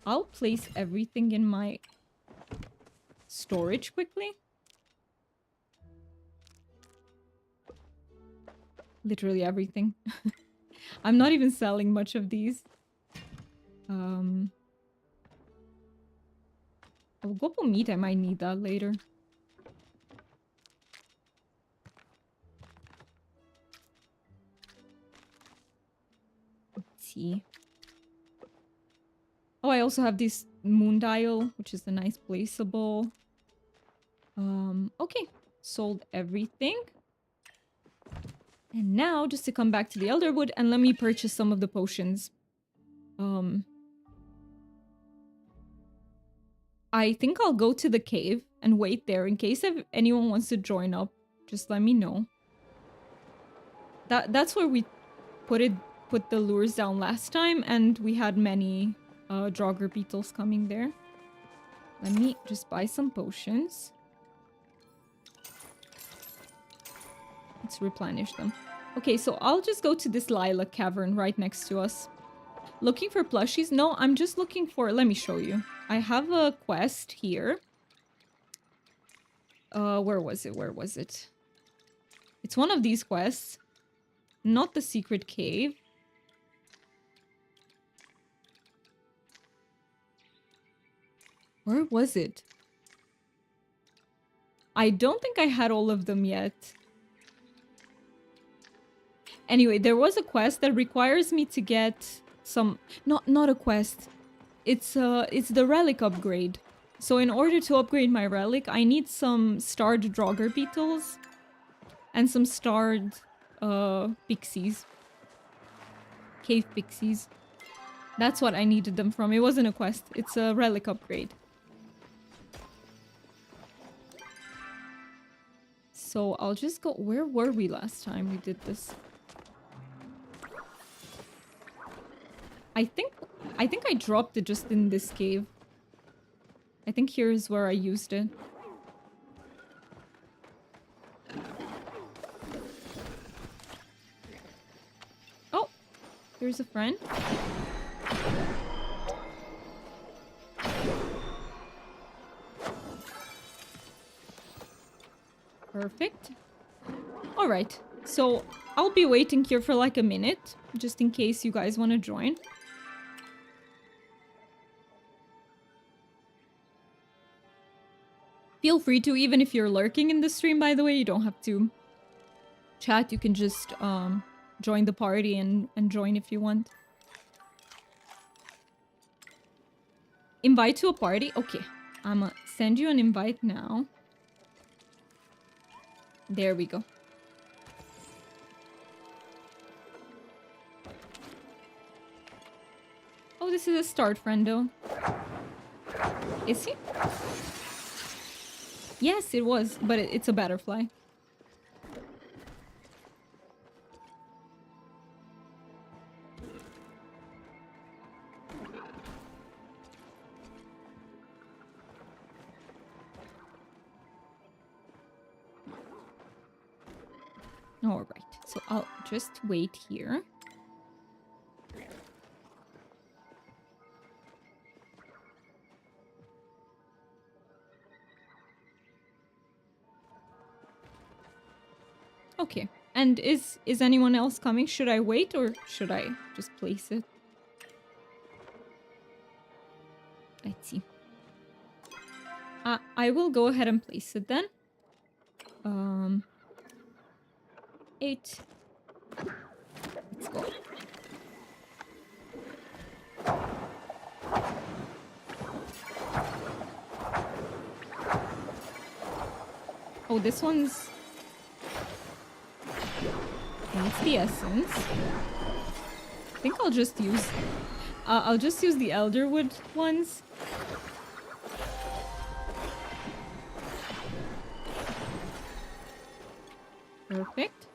I'll place everything in my storage quickly. Literally everything. I'm not even selling much of these. Oh, gopo meat, I might need that later. Let's see. Oh, I also have this moon dial, which is a nice placeable. Okay. Sold everything. And now, just to come back to the Elderwood, and let me purchase some of the potions. I think I'll go to the cave and wait there in case if anyone wants to join up. Just let me know. That's where we put the lures down last time, and we had many Draugr beetles coming there. Let me just buy some potions. Let's replenish them. Okay, so I'll just go to this lilac cavern right next to us. Looking for plushies? No, I'm just looking for... Let me show you. I have a quest here. Where was it? Where was it? It's one of these quests. Not the secret cave. Where was it? I don't think I had all of them yet. Anyway, there was a quest that requires me to get some... Not a quest. It's the relic upgrade. So in order to upgrade my relic, I need some starred Draugr beetles and some starred pixies. Cave pixies. That's what I needed them from. It wasn't a quest. It's a relic upgrade. So I'll just go... Where were we last time we did this? I think I dropped it just in this cave. I think here's where I used it. Oh, there's a friend. Perfect. All right. So I'll be waiting here for like a minute, just in case you guys want to join. Feel free to, even if you're lurking in the stream, by the way, you don't have to chat. You can just join the party and join if you want. Invite to a party? Okay. I'ma send you an invite now. There we go. Oh, this is a start friendo. Is he? Yes, it was, but it's a butterfly. All right, so I'll just wait here. Okay, and is anyone else coming? Should I wait or should I just place it? Let's see. I will go ahead and place it then. 8. Let's go. Oh, this one's... It's the essence. I think I'll just use the Elderwood ones. Perfect.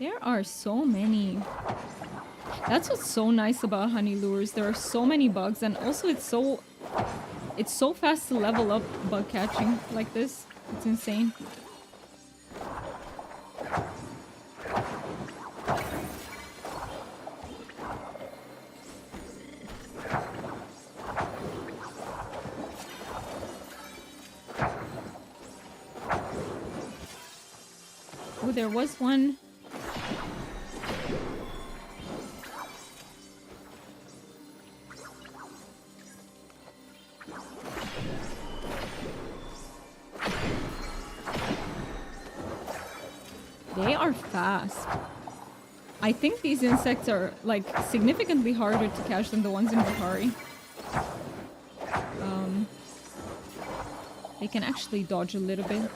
There are so many. That's what's so nice about honey lures. There are so many bugs, and also it's so fast to level up bug catching like this. It's insane. Oh, there was one. They are fast. I think these insects are like significantly harder to catch than the ones in Bahari. They can actually dodge a little bit.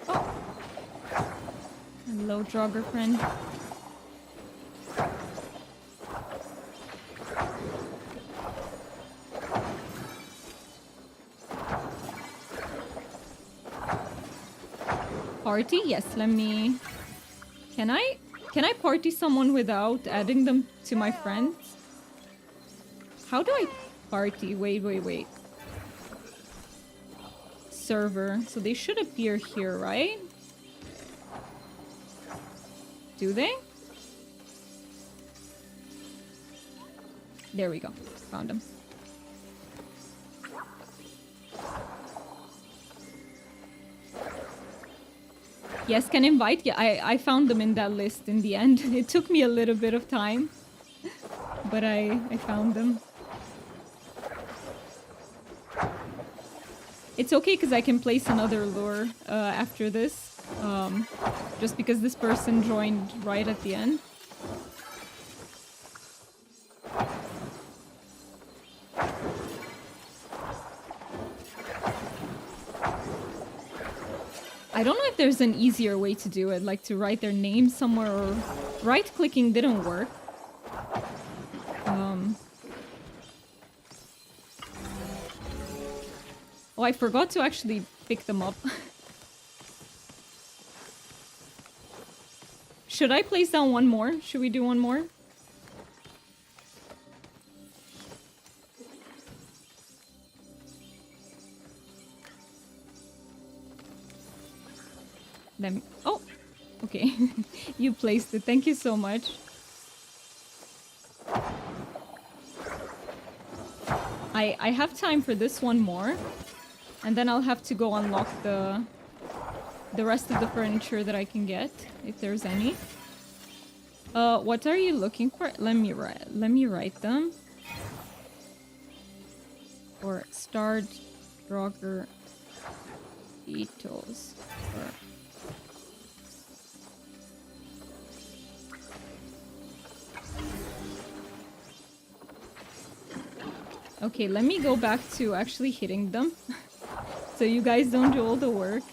Oh! Hello, jogger friend. Party? Yes, let me... Can I party someone without adding them to my friends? How do I party? Wait. Server. So they should appear here, right? Do they? There we go. Found them. Yes, can invite. Yeah, I found them in that list in the end. It took me a little bit of time, but I found them. It's okay because I can place another lure after this, just because this person joined right at the end. I don't know if there's an easier way to do it, like to write their name somewhere, or right-clicking didn't work. Oh, I forgot to actually pick them up. Should I place down one more? Should we do one more? Then, oh, okay. You placed it. Thank you so much. I have time for this one more, and then I'll have to go unlock the rest of the furniture that I can get, if there's any. What are you looking for? Let me write them. Or starred Drogger beetles. Or okay, let me go back to actually hitting them. So you guys don't do all the work.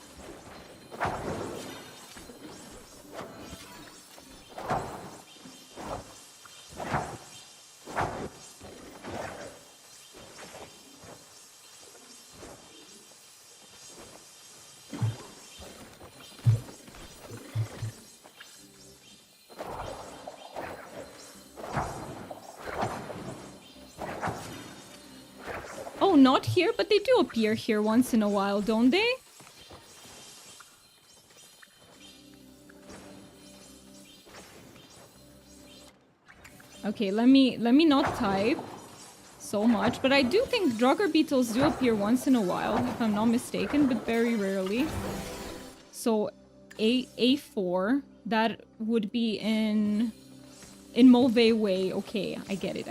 Oh, not here, but they do appear here once in a while, don't they? Okay, let me not type so much, but I do think Drogger beetles do appear once in a while, if I'm not mistaken, but very rarely. So A4, that would be in Mauve Way. Okay, I get it.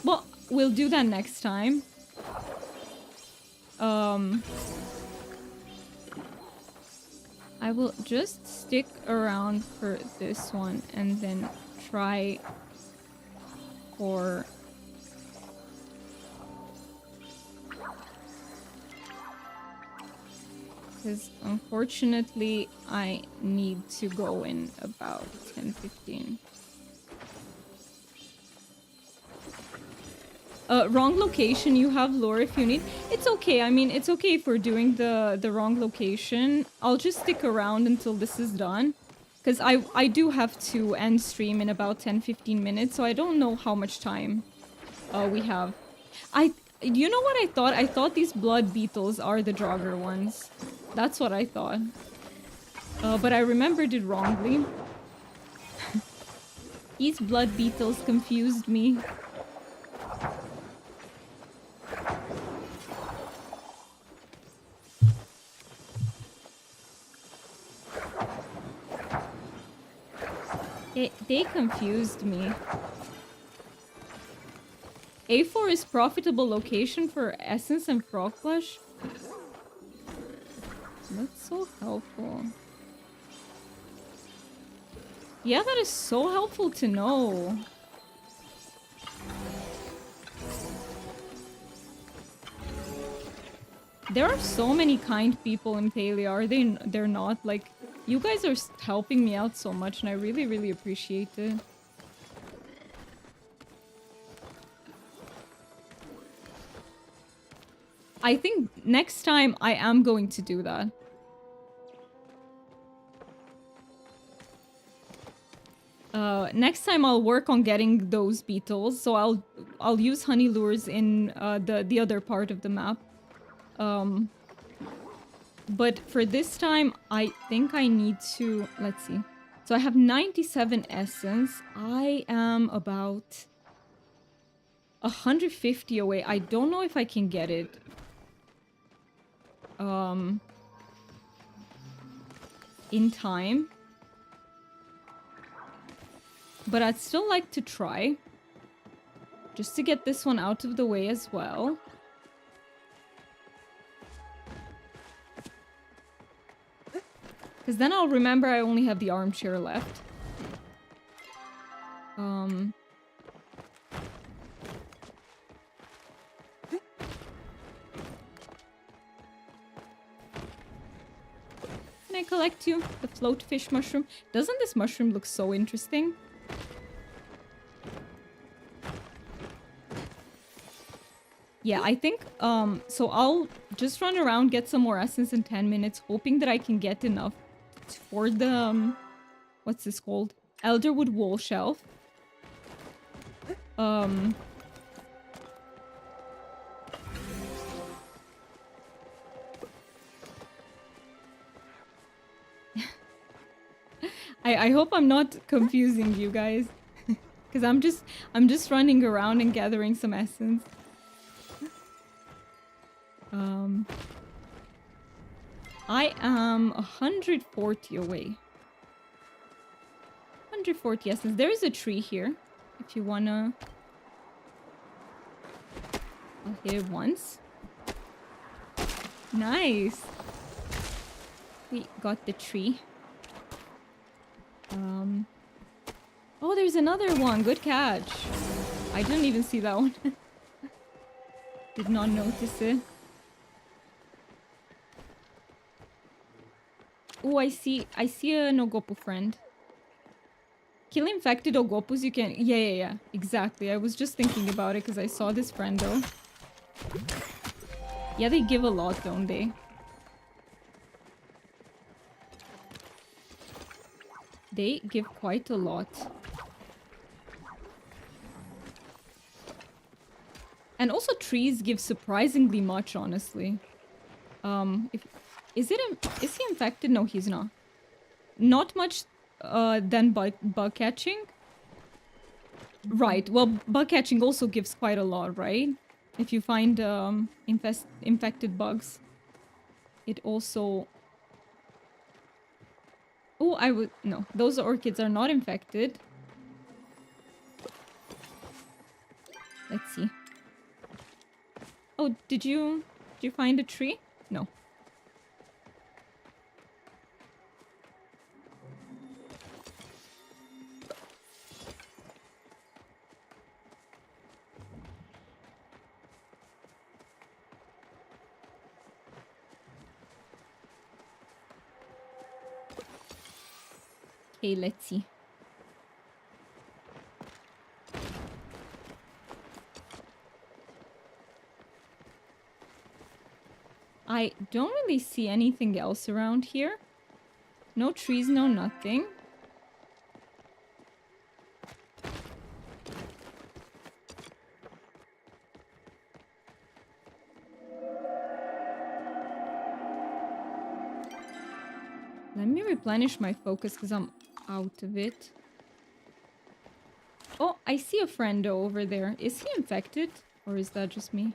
Well, we'll do that next time. I will just stick around for this one and then try for... Because unfortunately I need to go in about 10-15. Wrong location, you have lure if you need. It's okay. I mean, it's okay if we're doing the wrong location. I'll just stick around until this is done. Because I do have to end stream in about 10-15 minutes, so I don't know how much time we have. You know what I thought? I thought these blood beetles are the jogger ones. That's what I thought. But I remembered it wrongly. These blood beetles confused me. They confused me. A4 is profitable location for essence and frog flesh. That's so helpful. Yeah, that is so helpful to know. There are so many kind people in Palia, are they? They're not? Like, you guys are helping me out so much, and I really, really appreciate it. I think next time I am going to do that. Next time I'll work on getting those beetles, so I'll use honey lures in the other part of the map. But for this time, I think I need to... Let's see. So I have 97 essence. I am about 150 away. I don't know if I can get it. In time. But I'd still like to try. Just to get this one out of the way as well. Because then I'll remember I only have the armchair left. Can I collect you? The float fish mushroom. Doesn't this mushroom look so interesting? Yeah, I think, so I'll just run around, get some more essence in 10 minutes, hoping that I can get enough for the, what's this called? Elderwood wall shelf. I hope I'm not confusing you guys. Because I'm just running around and gathering some essence. I am 140 away. 140 essence. There is a tree here. If you wanna... I'll hit it once. Nice! We got the tree. Oh, there's another one. Good catch. I didn't even see that one. Did not notice it. Oh, I see a Nogopu friend. Kill infected Ogopus, you can... Yeah. Exactly. I was just thinking about it because I saw this friend though. Yeah, they give a lot, don't they? They give quite a lot. And also trees give surprisingly much, honestly. Is he infected? No, he's not. Not much than bug catching. Right. Well, bug catching also gives quite a lot, right? If you find infected bugs, it also... Oh, I would... No, those orchids are not infected. Let's see. Oh, did you find a tree? No. Okay, let's see. I don't really see anything else around here. No trees, no nothing. Let me replenish my focus because I'm out of it. Oh, I see a friendo over there. Is he infected? Or is that just me?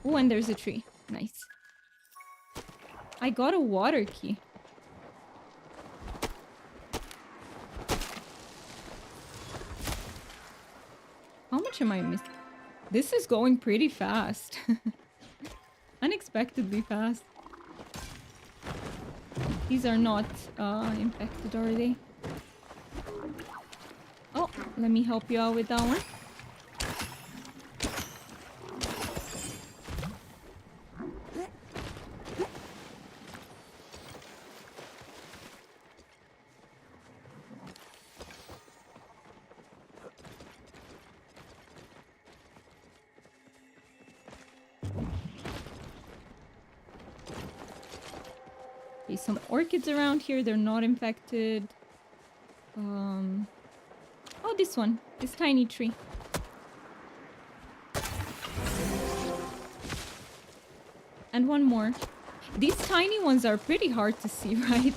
Oh, and there's a tree. Nice. I got a water key. How much am I missing? This is going pretty fast. Unexpectedly fast. These are not infected, are they? Oh, let me help you out with that one. Okay, some orchids around here. They're not infected. Oh, this one. This tiny tree. And one more. These tiny ones are pretty hard to see, right?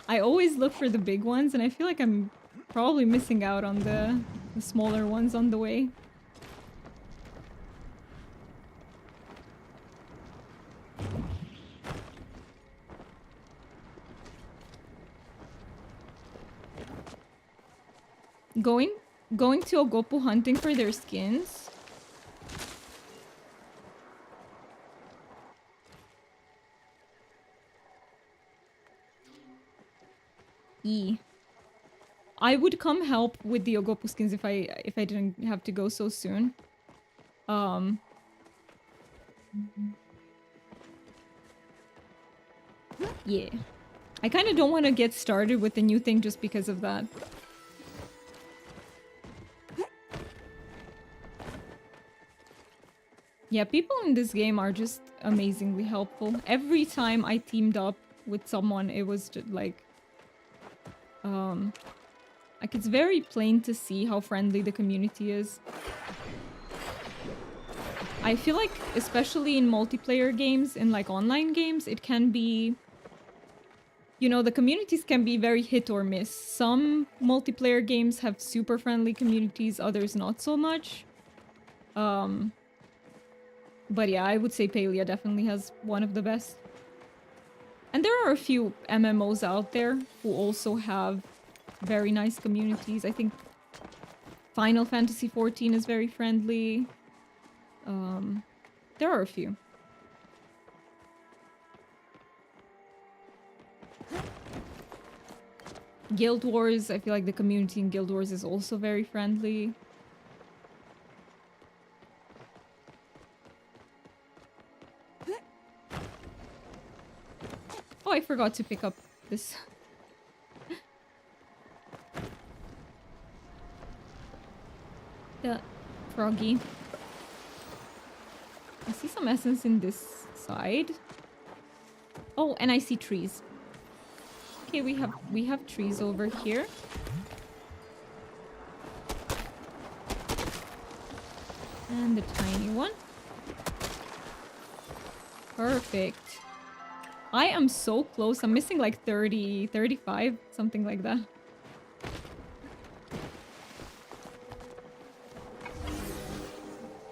I always look for the big ones, and I feel like I'm probably missing out on the smaller ones on the way. Going to Ogopu hunting for their skins. I would come help with the Ogopu skins if I didn't have to go so soon. Yeah. I kind of don't want to get started with the new thing just because of that. Yeah, people in this game are just amazingly helpful. Every time I teamed up with someone, it was just like it's very plain to see how friendly the community is. I feel like, especially in multiplayer games, in like online games, it can be... You know, the communities can be very hit or miss. Some multiplayer games have super friendly communities, others not so much. But yeah, I would say Palia definitely has one of the best. And there are a few MMOs out there who also have very nice communities. I think Final Fantasy XIV is very friendly. There are a few. Guild Wars, I feel like the community in Guild Wars is also very friendly. Oh, I forgot to pick up this. The froggy. I see some essence in this side. Oh, and I see trees. Okay, we have trees over here. And the tiny one. Perfect. I am so close. I'm missing like 30, 35, something like that.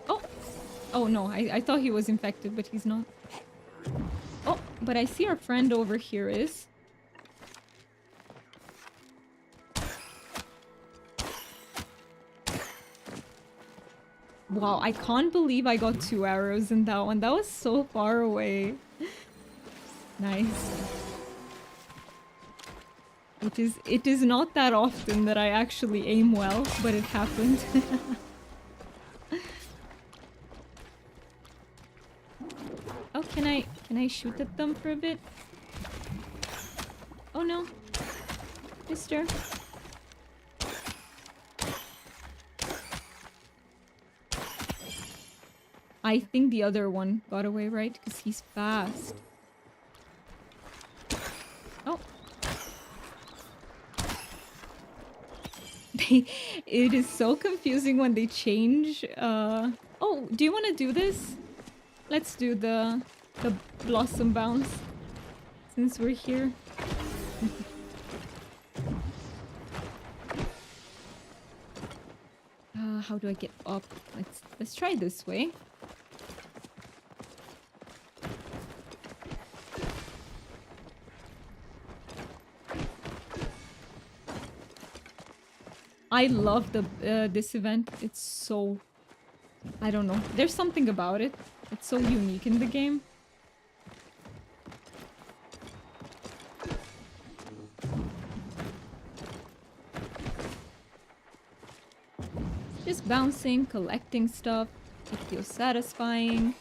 Oh! Oh no, I thought he was infected, but he's not. Oh, but I see our friend over here is. Wow, I can't believe I got 2 arrows in that one. That was so far away. Nice. It is not that often that I actually aim well, but it happened. Oh, can I shoot at them for a bit? Oh no. Mister. I think the other one got away, right? Because he's fast. Oh. It is so confusing when they change. Oh, do you want to do this? Let's do the blossom bounce since we're here. How do I get up? Let's try this way. I love the this event. It's so, I don't know. There's something about it. It's so unique in the game. Just bouncing, collecting stuff. It feels satisfying.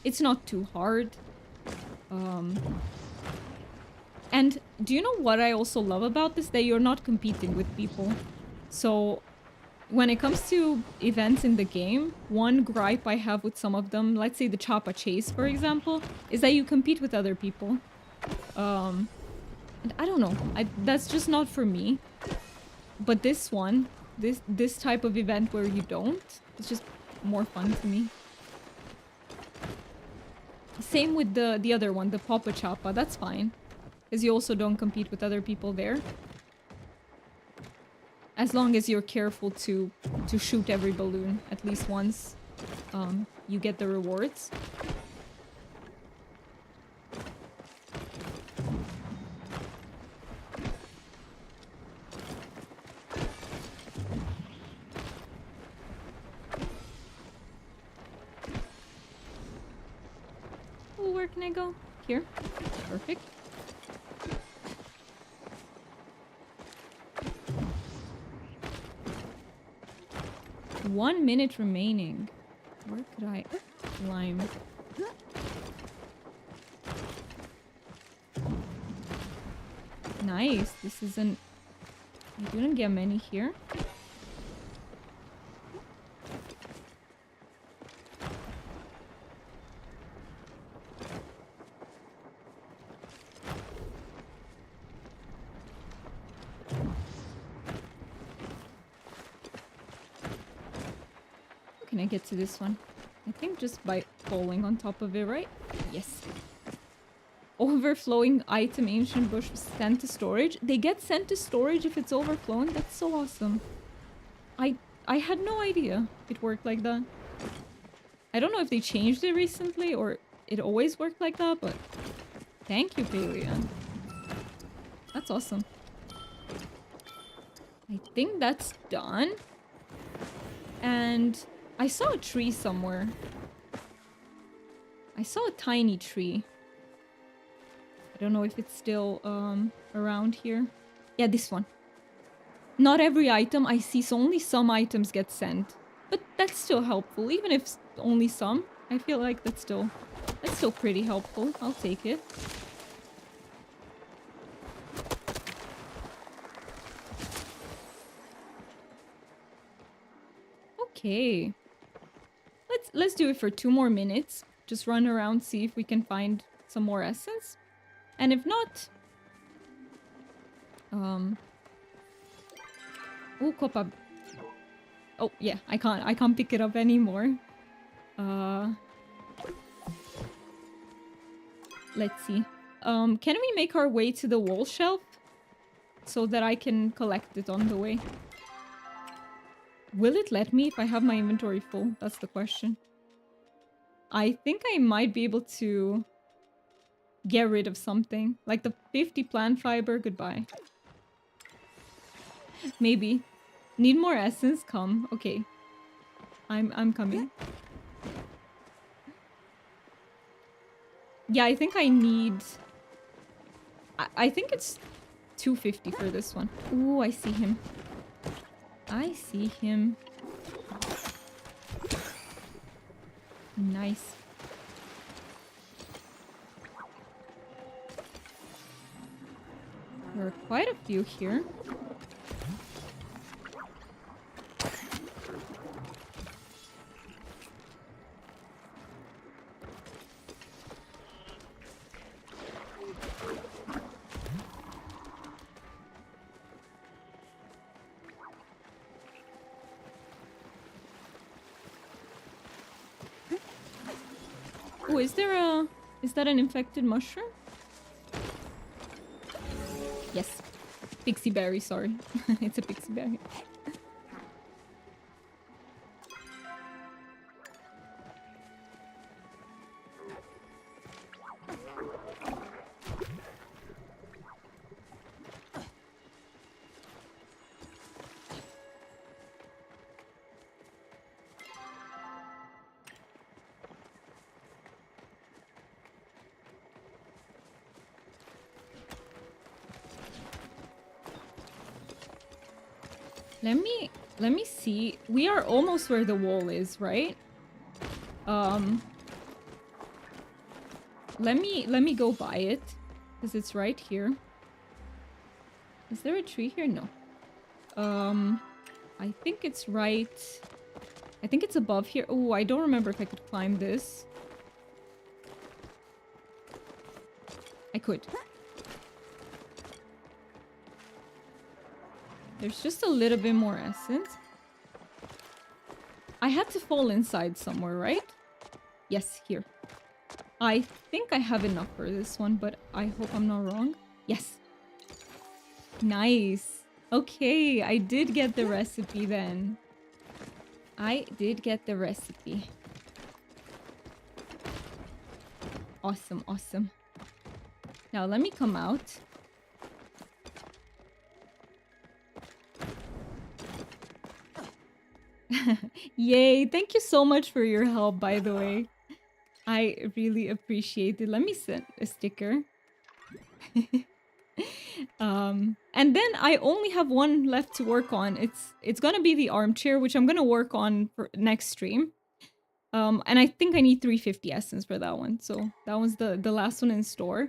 It's not too hard. And do you know what I also love about this? That you're not competing with people. So when it comes to events in the game, one gripe I have with some of them, let's say the Choppa Chase, for example, is that you compete with other people. And I don't know. That's just not for me. But this one, this type of event where you don't, it's just more fun to me. Same with the other one, the Papa Choppa. That's fine. Because you also don't compete with other people there. As long as you're careful to shoot every balloon at least once, you get the rewards. Oh, where can I go? Here. Perfect. One minute remaining. Where could I climb? Nice. This isn't... I didn't get many here. Can I get to this one? I think just by falling on top of it, right? Yes. Overflowing item ancient bush sent to storage. They get sent to storage if it's overflowing. That's so awesome. I had no idea it worked like that. I don't know if they changed it recently or it always worked like that, but thank you, Palia. That's awesome. I think that's done. And I saw a tree somewhere. I saw a tiny tree. I don't know if it's still around here. Yeah, this one. Not every item I see, so only some items get sent. But that's still helpful, even if only some. I feel like that's still pretty helpful. I'll take it. Okay. Let's do it for 2 more minutes. Just run around, see if we can find some more essence. And if not... Oh, Copa. Oh, yeah, I can't pick it up anymore. Let's see. Can we make our way to the wall shelf? So that I can collect it on the way. Will it let me if I have my inventory full? That's the question. I think I might be able to get rid of something. Like the 50 plant fiber. Goodbye. Maybe. Need more essence? Come. Okay. I'm coming. Yeah, I think I need... I think it's 250 for this one. Ooh, I see him. I see him. Nice. There are quite a few here. Oh, is there a... Is that an infected mushroom? Yes. Pixie berry, sorry. It's a pixie berry. Let me see. We are almost where the wall is, right? Let me go by it, because it's right here. Is there a tree here? No. I think it's right... I think it's above here. Oh, I don't remember if I could climb this. I could. There's just a little bit more essence. I had to fall inside somewhere, right? Yes, here. I think I have enough for this one, but I hope I'm not wrong. Yes. Nice. Okay, I did get the recipe then. I did get the recipe. Awesome, awesome. Now let me come out. Yay, thank you so much for your help, by the way. I really appreciate it. Let me send a sticker. And then I only have one left to work on. It's gonna be the armchair, which I'm gonna work on for next stream. And I think I need 350 essence for that one. So that one's the last one in store.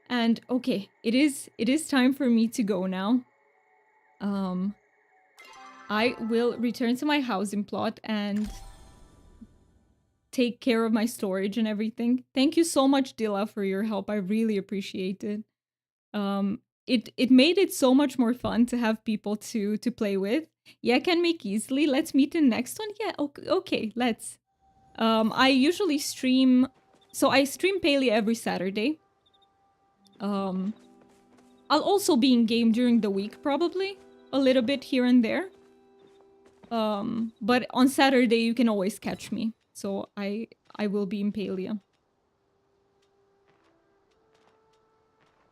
And okay, it is time for me to go now. I will return to my housing plot and take care of my storage and everything. Thank you so much, Dilla, for your help. I really appreciate it. It made it so much more fun to have people to play with. Yeah, can make easily. Let's meet in next one. Yeah, okay, let's. I usually stream, so I stream Palia every Saturday. I'll also be in game during the week, probably a little bit here and there. But on Saturday you can always catch me. So I will be in Palia.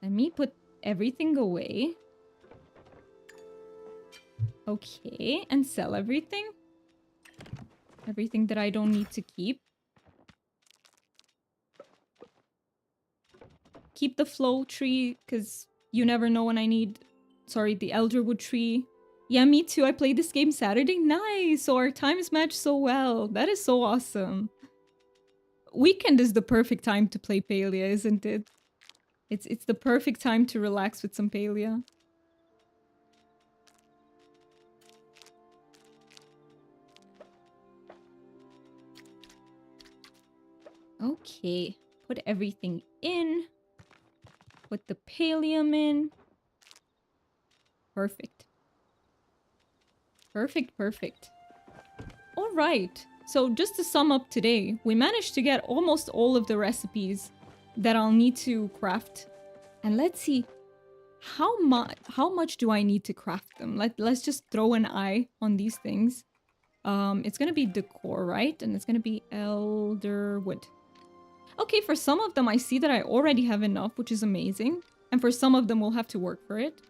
Let me put everything away. Okay, and sell everything. Everything that I don't need to keep. Keep the flow tree, because you never know when I need... Sorry, the Elderwood tree. Yeah, me too. I played this game Saturday. Nice! So our times match so well. That is so awesome. Weekend is the perfect time to play Palia, isn't it? It's the perfect time to relax with some Palia. Okay, put everything in. Put the pallium in. Perfect. Perfect, perfect. Alright, so just to sum up today, we managed to get almost all of the recipes that I'll need to craft. And let's see, how much do I need to craft them? Let's just throw an eye on these things. It's gonna be decor, right? And it's gonna be elderwood. Okay, for some of them I see that I already have enough, which is amazing. And for some of them we'll have to work for it.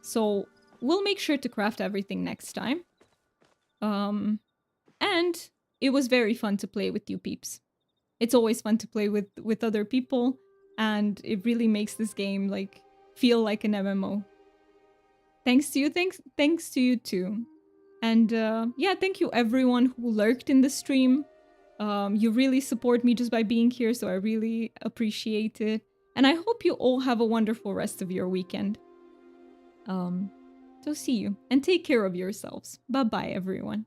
So we'll make sure to craft everything next time. And it was very fun to play with you peeps. It's always fun to play with other people, and it really makes this game like feel like an MMO. Thanks to you, thanks to you too. And yeah, thank you everyone who lurked in the stream. You really support me just by being here, so I really appreciate it. And I hope you all have a wonderful rest of your weekend. So see you, and take care of yourselves. Bye-bye, everyone.